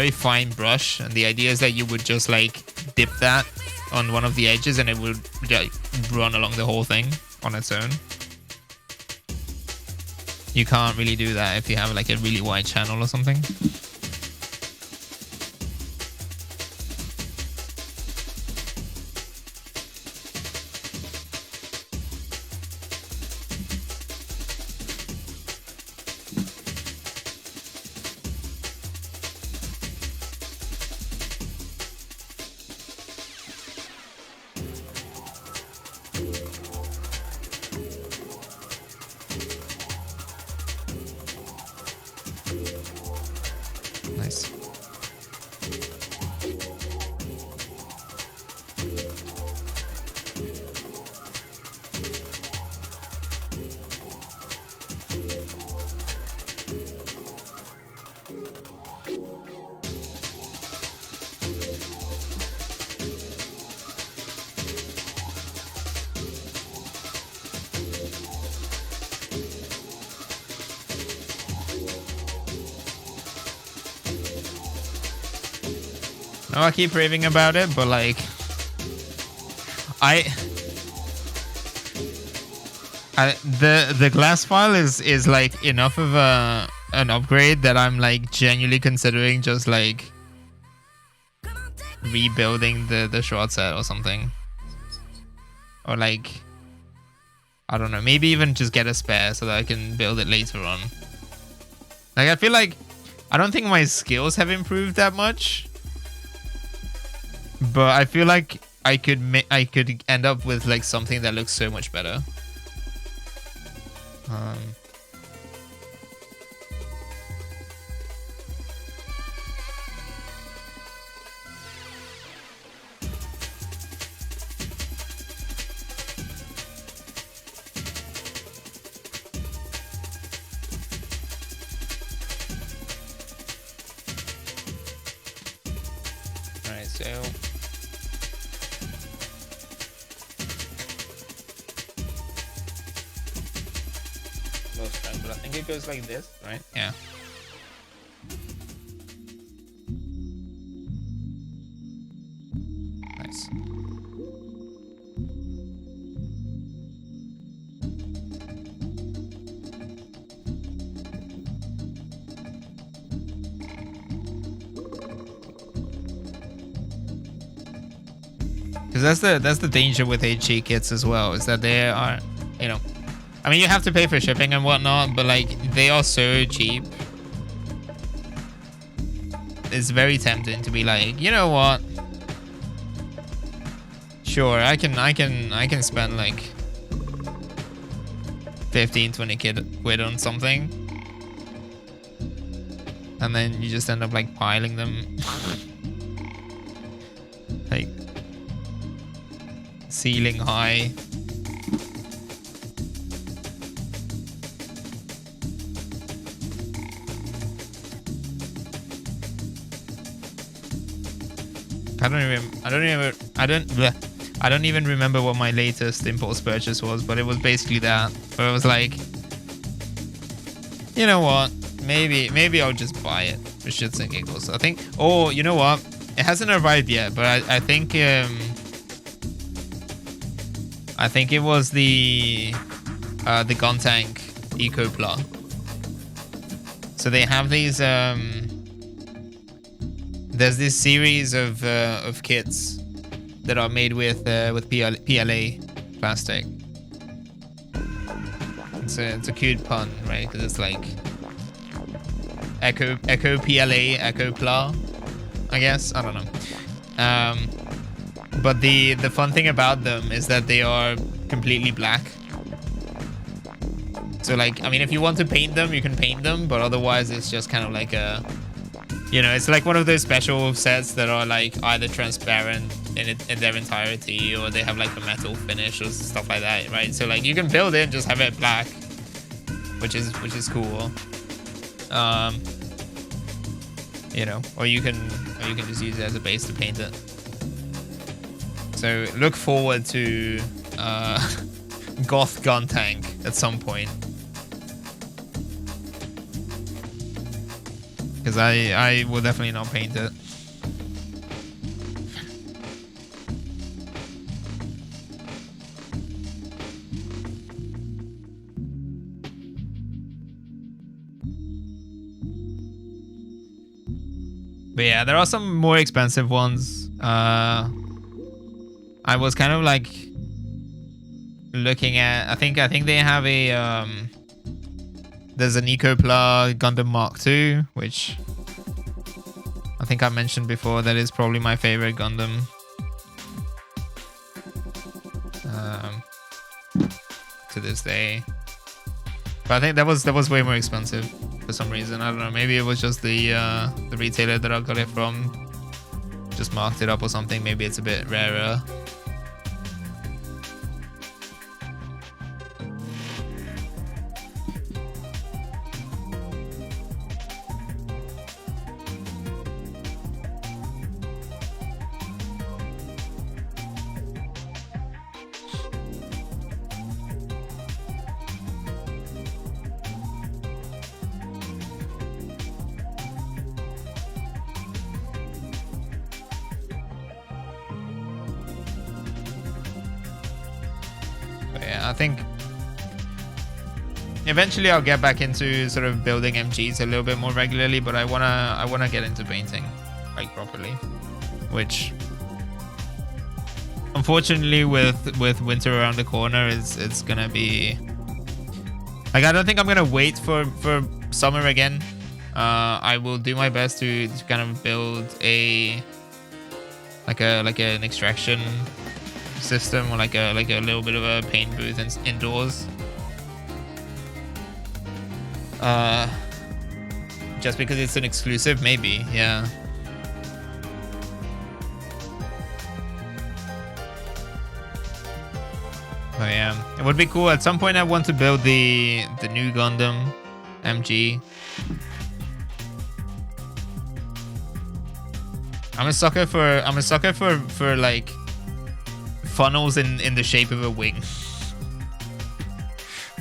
fine brush, and the idea is that you would just like dip that on one of the edges and it would like run along the whole thing on its own. You can't really do that if you have like a really wide channel or something. No, I keep raving about it, but like, the glass file is like enough of an upgrade that I'm like genuinely considering just like rebuilding the short set or something, or like, I don't know, maybe even just get a spare so that I can build it later on. Like, I feel like I don't think my skills have improved that much, but I feel like I could end up with like something that looks so much better. Alright, so but I think it goes like this, right? Yeah. Nice. Because that's the danger with HE kits as well, is that they are, you know, I mean, you have to pay for shipping and whatnot, but like, they are so cheap. It's very tempting to be like, you know what? Sure, I can spend like 15-20 quid on something, and then you just end up like piling them, like ceiling high. I don't even remember what my latest impulse purchase was, but it was basically that. Where I was like, you know what? Maybe I'll just buy it for shits and giggles. I think. Oh, you know what? It hasn't arrived yet, but I think it was the gun tank Eco Plot. So they have these there's this series of kits that are made with PLA plastic. It's a cute pun, right? Because it's like Echo PLA, Echo Pla, I guess. I don't know. But the fun thing about them is that they are completely black. So like, I mean, if you want to paint them, you can paint them, but otherwise it's just kind of like a, you know, it's like one of those special sets that are like either transparent in their entirety, or they have like a metal finish or stuff like that, right? So like, you can build it and just have it black, which is cool. You know, or you can just use it as a base to paint it. So look forward to Goth Gun Tank at some point, because I will definitely not paint it. But yeah, there are some more expensive ones. I was kind of like looking at, I think they have a there's an Ecopla Gundam Mark II, which I think I mentioned before. That is probably my favorite Gundam. To this day. But I think that was way more expensive for some reason. I don't know. Maybe it was just the retailer that I got it from just marked it up or something. Maybe it's a bit rarer. I think eventually I'll get back into sort of building MGs a little bit more regularly, but I wanna get into painting like properly, which unfortunately with winter around the corner it's gonna be like, I don't think I'm gonna wait for summer again. I will do my best to kind of build like an extraction system, or like a little bit of a paint booth indoors. Just because it's an exclusive, maybe, yeah. Oh yeah, it would be cool. At some point I want to build the new Gundam MG. I'm a sucker for like funnels in the shape of a wing.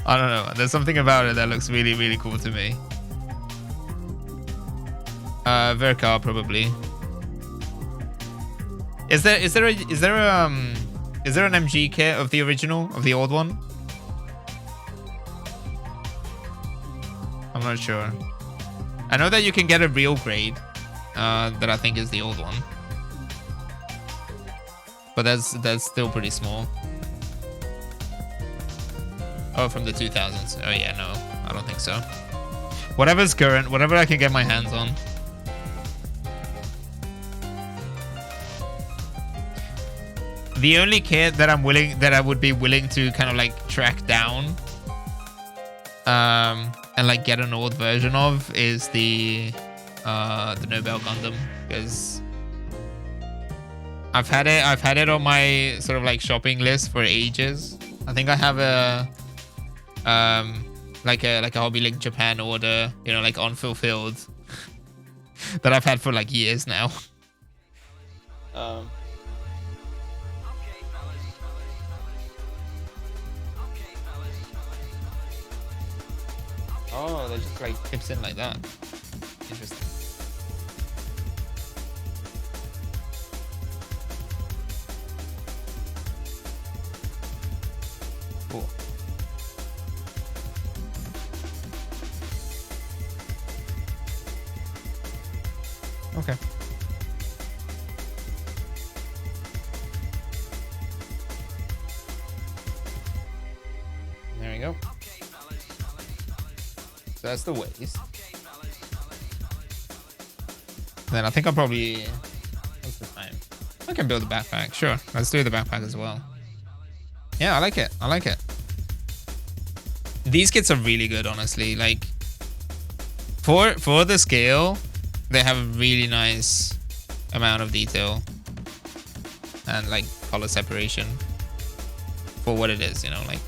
I don't know. There's something about it that looks really, really cool to me. Vercar probably. Is there an MG kit of the original, of the old one? I'm not sure. I know that you can get a real grade that I think is the old one, but that's still pretty small. Oh, from the 2000s. Oh yeah, no, I don't think so. Whatever's current, whatever I can get my hands on. The only kit that I would be willing to kind of like track down, and like get an old version of is the Nobel Gundam, because I've had it on my sort of like shopping list for ages. I think I have a like a Hobby Link Japan order, you know, like unfulfilled, that I've had for like years now. Oh, they just like tips in like that. Interesting. Cool. Okay. There we go. So that's the waist. Then I think I'll probably... What's the time? I can build a backpack. Sure. Let's do the backpack as well. Yeah, I like it. I like it. These kits are really good, honestly. Like, for the scale, they have a really nice amount of detail and like color separation for what it is, you know, like.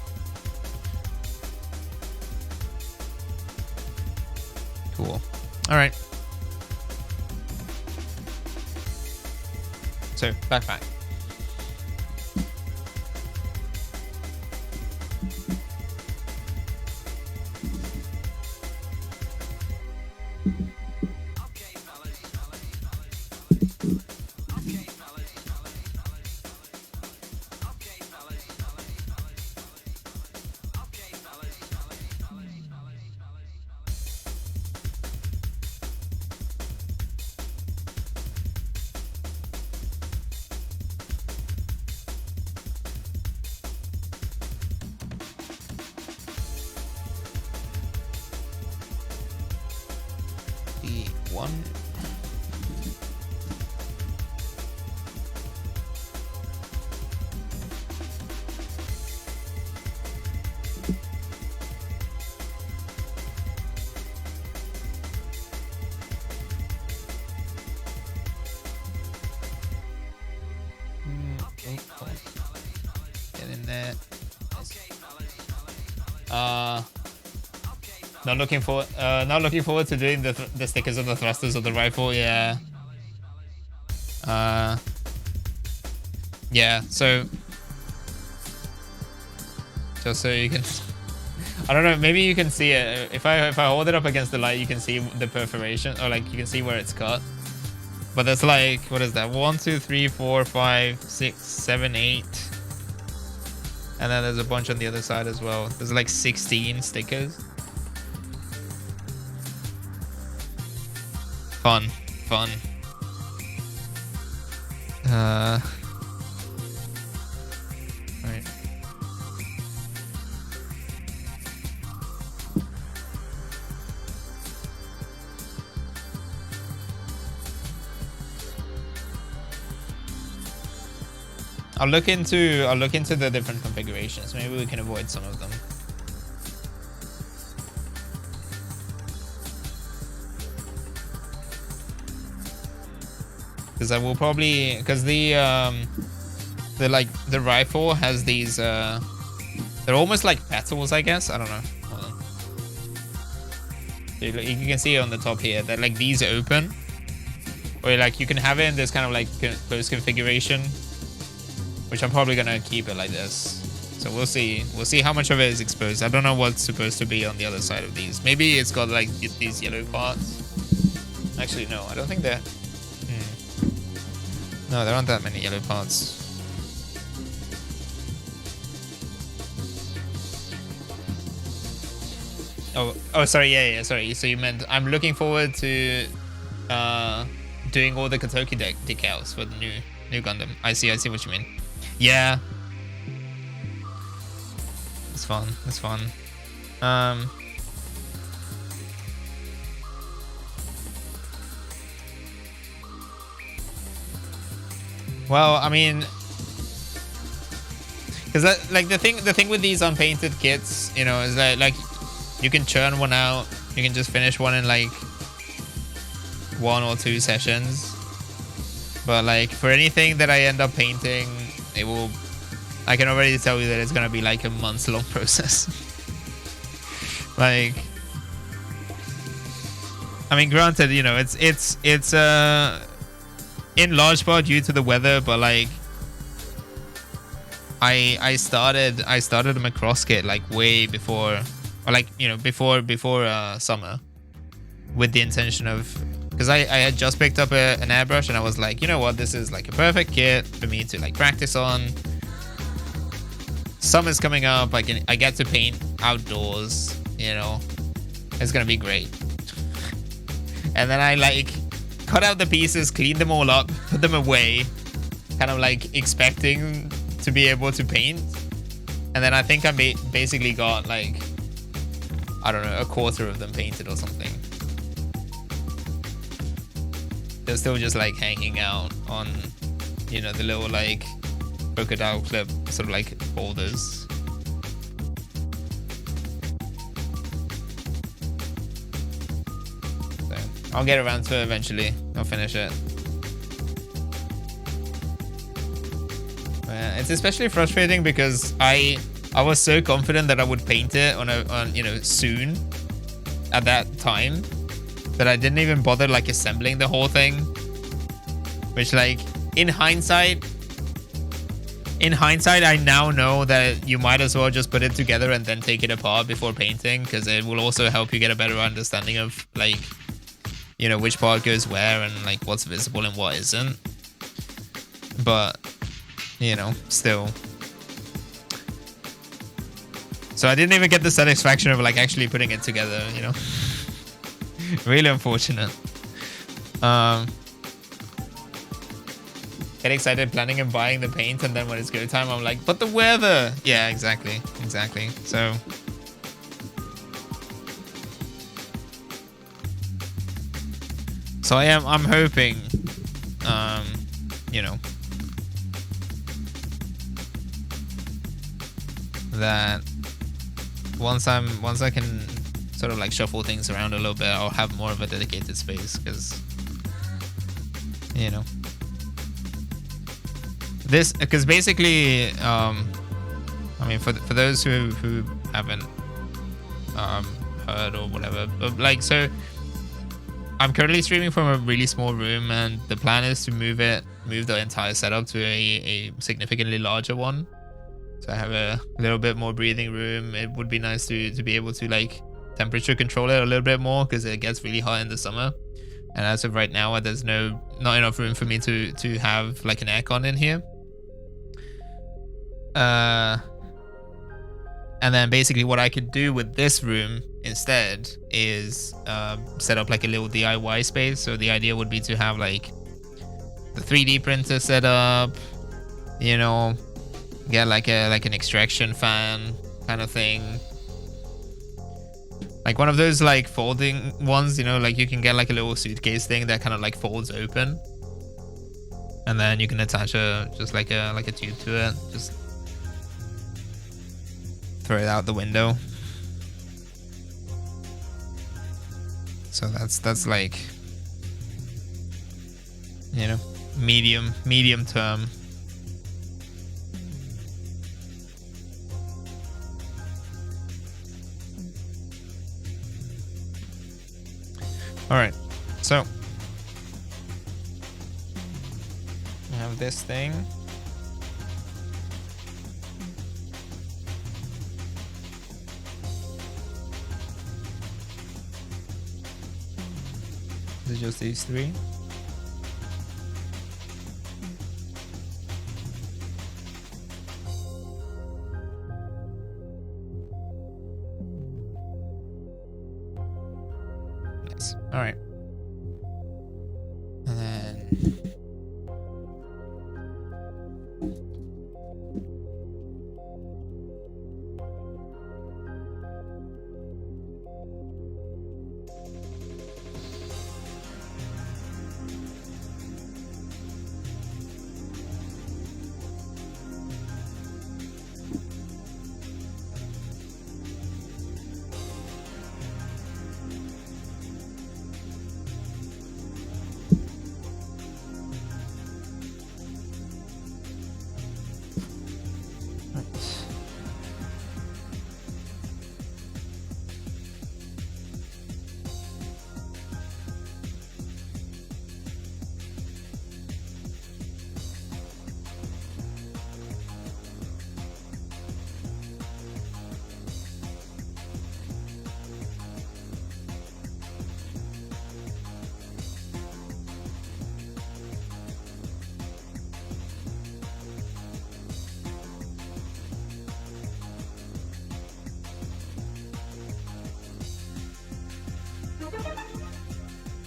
Cool. All right. So, backpack. One. Okay, cool. Get in there. Not looking forward to doing the stickers on the thrusters of the rifle. Yeah. Yeah. So just so you can, I don't know. Maybe you can see it if I hold it up against the light. You can see the perforation, or like you can see where it's cut. But that's like, what is that? 1, 2, 3, 4, 5, 6, 7, 8. And then there's a bunch on the other side as well. There's like 16 stickers. Fun. Right. I'll look into the different configurations. Maybe we can avoid some of them. Because I will probably, because the rifle has these they're almost like petals, I guess. I don't know. Hold on. You can see it on the top here that like these open, or like you can have it in this kind of like closed configuration, which I'm probably gonna keep it like this. So we'll see how much of it is exposed. I don't know what's supposed to be on the other side of these. Maybe it's got like these yellow parts. Actually, no, I don't think they're. No, there aren't that many yellow parts. Oh, sorry, yeah, sorry. So you meant I'm looking forward to doing all the Kotoki decals for the new Gundam. I see what you mean. Yeah. It's fun. Well, I mean, because like the thing with these unpainted kits, you know, is that like you can churn one out, you can just finish one in like 1 or 2 sessions. But like for anything that I end up painting, I can already tell you that it's gonna be like a months-long process. Like, I mean, granted, you know, it's in large part due to the weather, but like I started a Macross kit like way before, or like, you know, before summer, with the intention of, because I had just picked up an airbrush and I was like, you know what, this is like a perfect kit for me to like practice on. Summer's coming up, I get to paint outdoors, you know, it's gonna be great. And then I like cut out the pieces, clean them all up, put them away, kind of like expecting to be able to paint. And then I think I basically got like, I don't know, a quarter of them painted or something. They're still just like hanging out on, you know, the little like crocodile clip sort of like holders. So I'll get around to it eventually. I'll finish it. It's especially frustrating because I was so confident that I would paint it on you know, soon at that time, that I didn't even bother like assembling the whole thing. Which, like, in hindsight, I now know that you might as well just put it together and then take it apart before painting, because it will also help you get a better understanding of, like, you know, which part goes where and like what's visible and what isn't. But, you know, still. So I didn't even get the satisfaction of like actually putting it together, you know. Really unfortunate. Get excited planning and buying the paint, and then when it's go time, I'm like, but the weather. Yeah, exactly. So I'm hoping, you know, that once I can sort of like shuffle things around a little bit, I'll have more of a dedicated space, because, you know, because basically, I mean, for those who haven't heard or whatever, but like, so I'm currently streaming from a really small room, and the plan is to move the entire setup to a significantly larger one. So I have a little bit more breathing room. It would be nice to be able to like temperature control it a little bit more, because it gets really hot in the summer. And as of right now, there's not enough room for me to have like an aircon in here. And then basically what I could do with this room instead is set up like a little DIY space. So the idea would be to have like the 3D printer set up, you know, get like an extraction fan kind of thing. Like one of those like folding ones, you know, like you can get like a little suitcase thing that kind of like folds open. And then you can attach just like a tube to it. Just throw it out the window. So that's like, you know, medium term. All right, so I have this thing. Is it just these three? Nice. All right. And then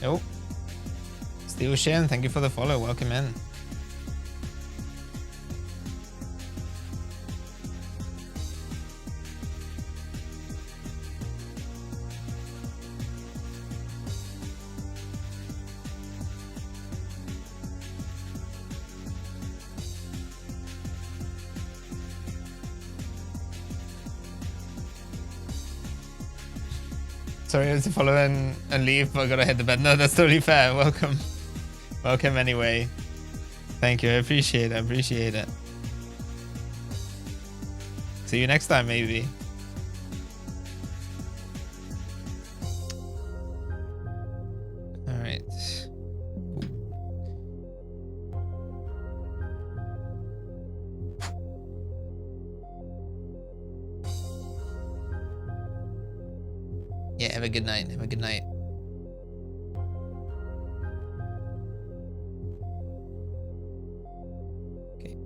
oh, Steel Shin, thank you for the follow. Welcome in. Sorry, I was to follow and leave, but I gotta hit the bed. No, that's totally fair. Welcome. Welcome anyway. Thank you. I appreciate it. See you next time, maybe. All right. Yeah, have a good night. Have a good night. Okay.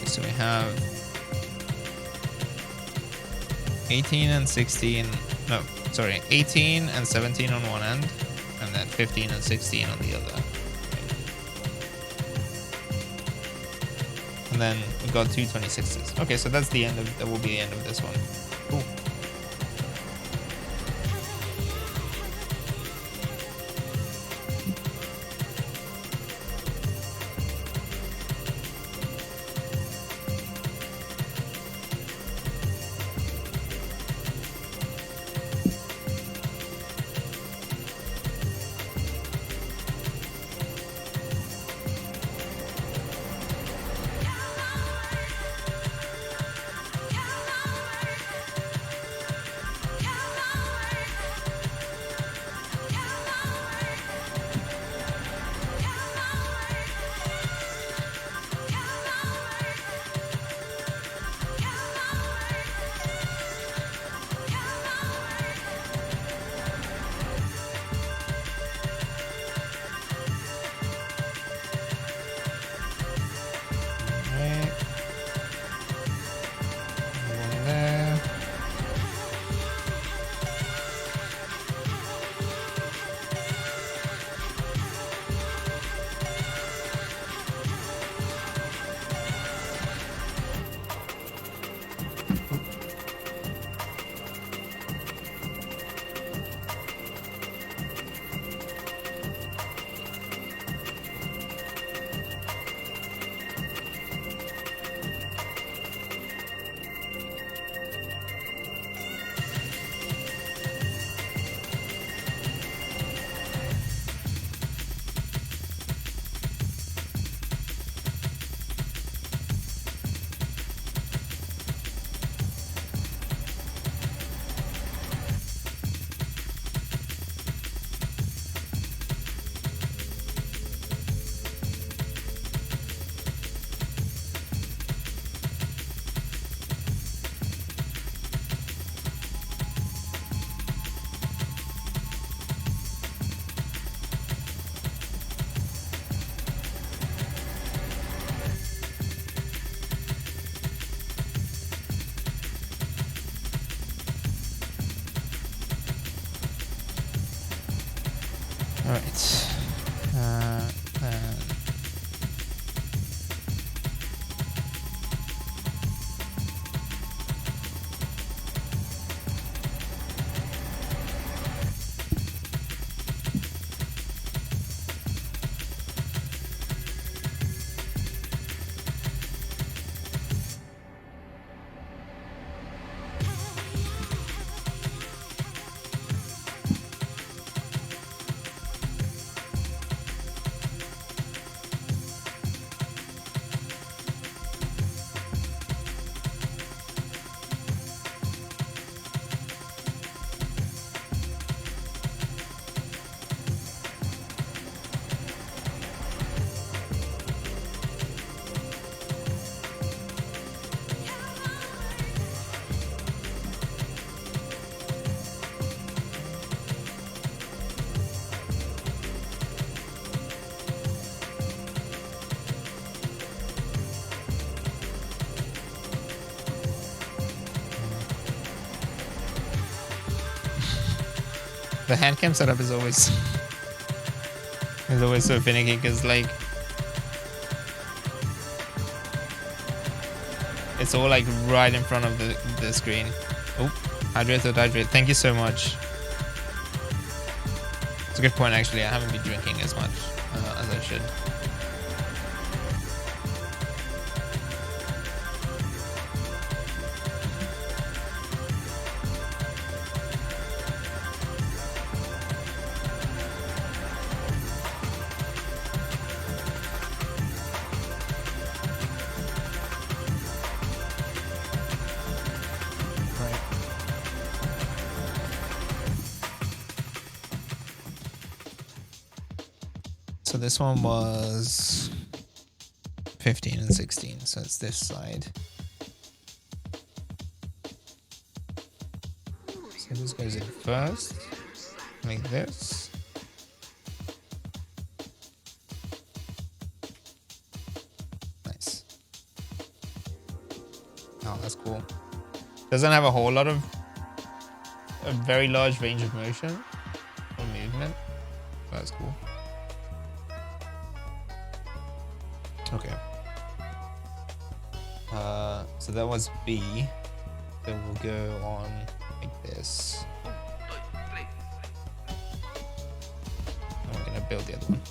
So we have 18 and 16. No. Sorry, 18 and 17 on one end, and then 15 and 16 on the other. And then we've got two 26s. Okay, so that's the end of, that will be the end of this one. Cool. All right. Uh, the hand cam setup is always so finicky because like it's all like right in front of the screen. Oh, hydrate or hydrate. Thank you so much. It's a good point actually. I haven't been drinking as much as I should. So this one was 15 and 16, so it's this side. So this goes in first, like this. Nice. Oh, that's cool. Doesn't have a whole lot of a very large range of motion or movement. That's cool. Okay. So that was B. So we'll go on like this. And we're gonna build the other one.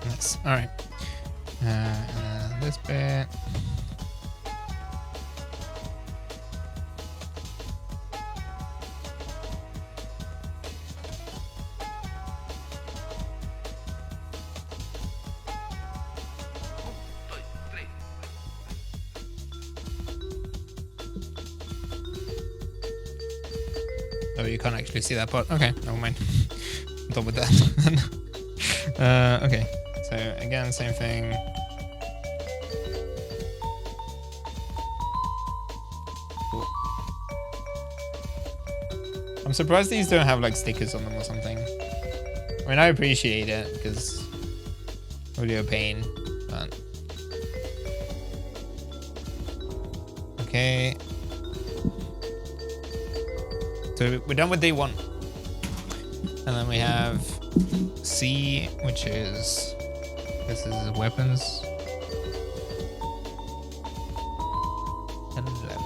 Nice. All right. This bit. Oh, you can't actually see that part. Okay, never mind. I'm done with that. Okay, so again, same thing. Cool. I'm surprised these don't have like stickers on them or something. I mean, I appreciate it because really a pain, but okay. So we're done with day 1, and then we have C, which is this is weapons. And 11.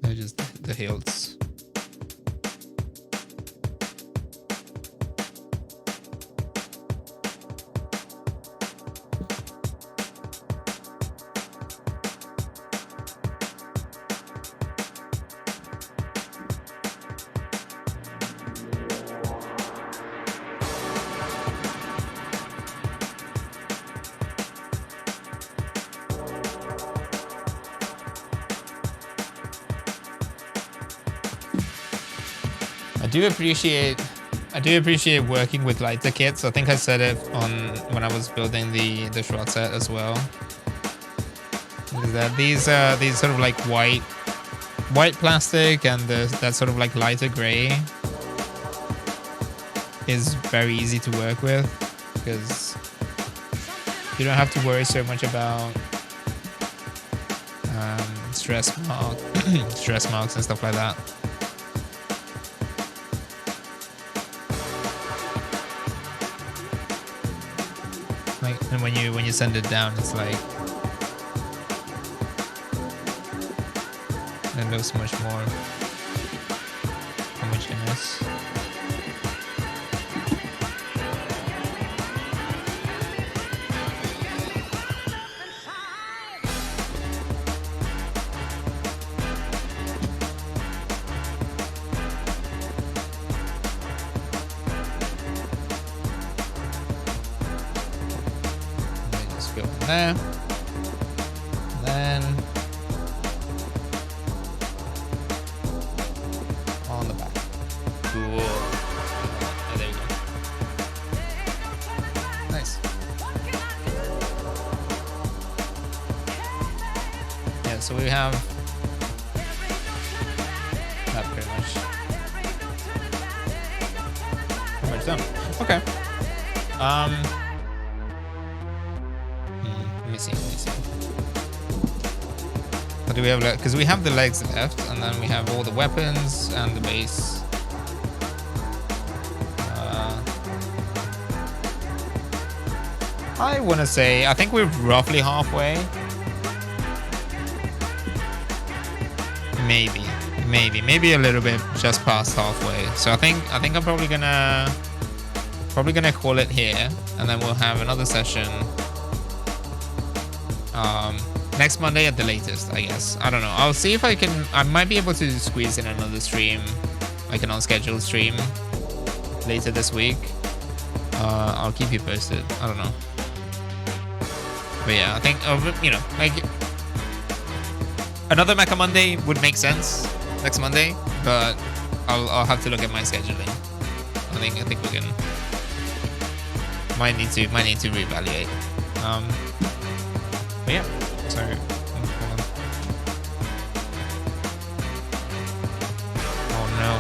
They're just the hills. I do appreciate working with lighter kits. I think I said it on when I was building the short set as well. Is that these sort of like white plastic and that sort of like lighter gray is very easy to work with because you don't have to worry so much about stress marks and stuff like that. And when you send it down, it's like it looks much more homogeneous. There. And then on the back. Cool. Oh, there you go. Nice. Yeah, so we have that pretty much done. Okay. Let me see. What do we have left? Because we have the legs left, and then we have all the weapons and the base. I want to say, I think we're roughly halfway. Maybe a little bit just past halfway. So I think I'm probably gonna call it here, and then we'll have another session. Next Monday at the latest, I guess. I don't know. I'll see if I might be able to squeeze in another stream, like an unscheduled stream later this week. I'll keep you posted. I don't know. But yeah, I think, like another Mecha Monday would make sense next Monday, but I'll have to look at my scheduling. I think we can, might need to reevaluate. But yeah, so hold on.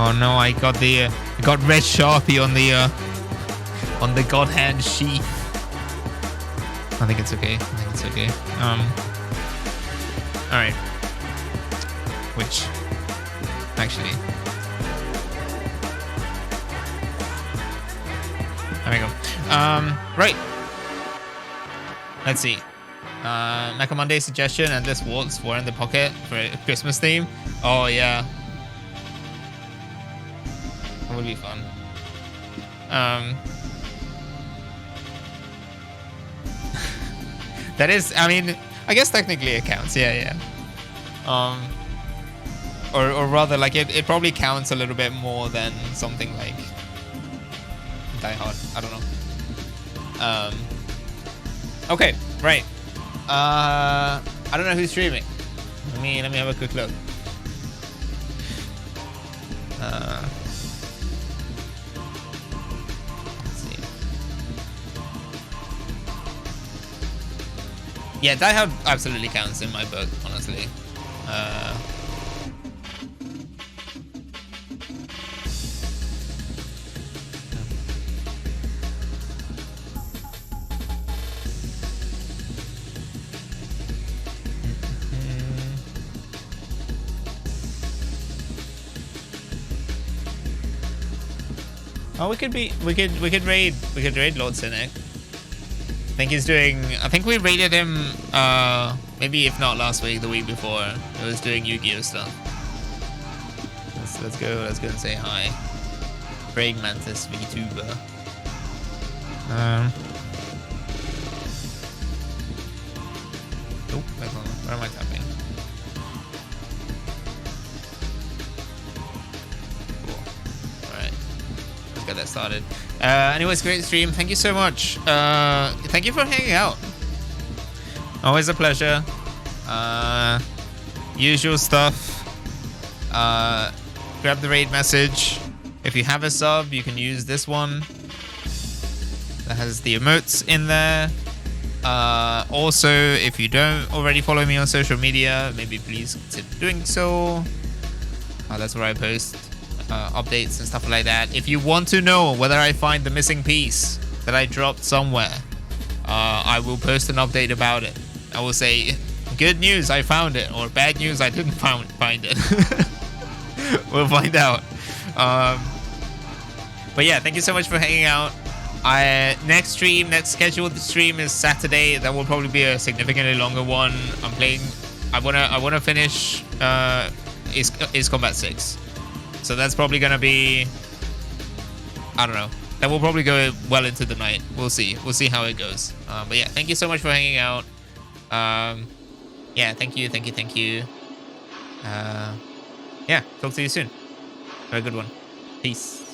Oh no, I got red Sharpie on the God Hand sheath. I think it's okay. All right. Which actually, there we go. Right. Let's see. Mecha Monday suggestion and this waltz for in the pocket for a Christmas theme. Oh yeah. That would be fun. That is, I mean, I guess technically it counts. Yeah. Or rather, like it probably counts a little bit more than something like Die Hard. I don't know. Okay, right. I don't know who's streaming. Let me have a quick look. Let's see. Yeah, Die Hard absolutely counts in my book, honestly. Oh, we could raid Lord Cynic. I think we raided him, maybe if not last week, the week before. It was doing Yu-Gi-Oh stuff. Let's go and say hi. Craig Mantis VTuber. Oh, where am I tapping? Cool. Alright. Let's get that started. Anyways, great stream. Thank you so much. Thank you for hanging out. Always a pleasure. Usual stuff. Grab the raid message. If you have a sub, you can use this one. That has the emotes in there. Also, if you don't already follow me on social media, maybe please consider doing so. That's where I post updates and stuff like that. If you want to know whether I find the missing piece that I dropped somewhere, I will post an update about it. I will say, good news, I found it, or bad news, I didn't find it. We'll find out. But yeah, thank you so much for hanging out. Next scheduled stream is Saturday. That will probably be a significantly longer one. I wanna finish Ace Combat 6. So that's probably gonna be, I don't know. That will probably go well into the night. We'll see how it goes. But yeah, thank you so much for hanging out. Yeah, thank you. Yeah, talk to you soon. Have a good one. Peace.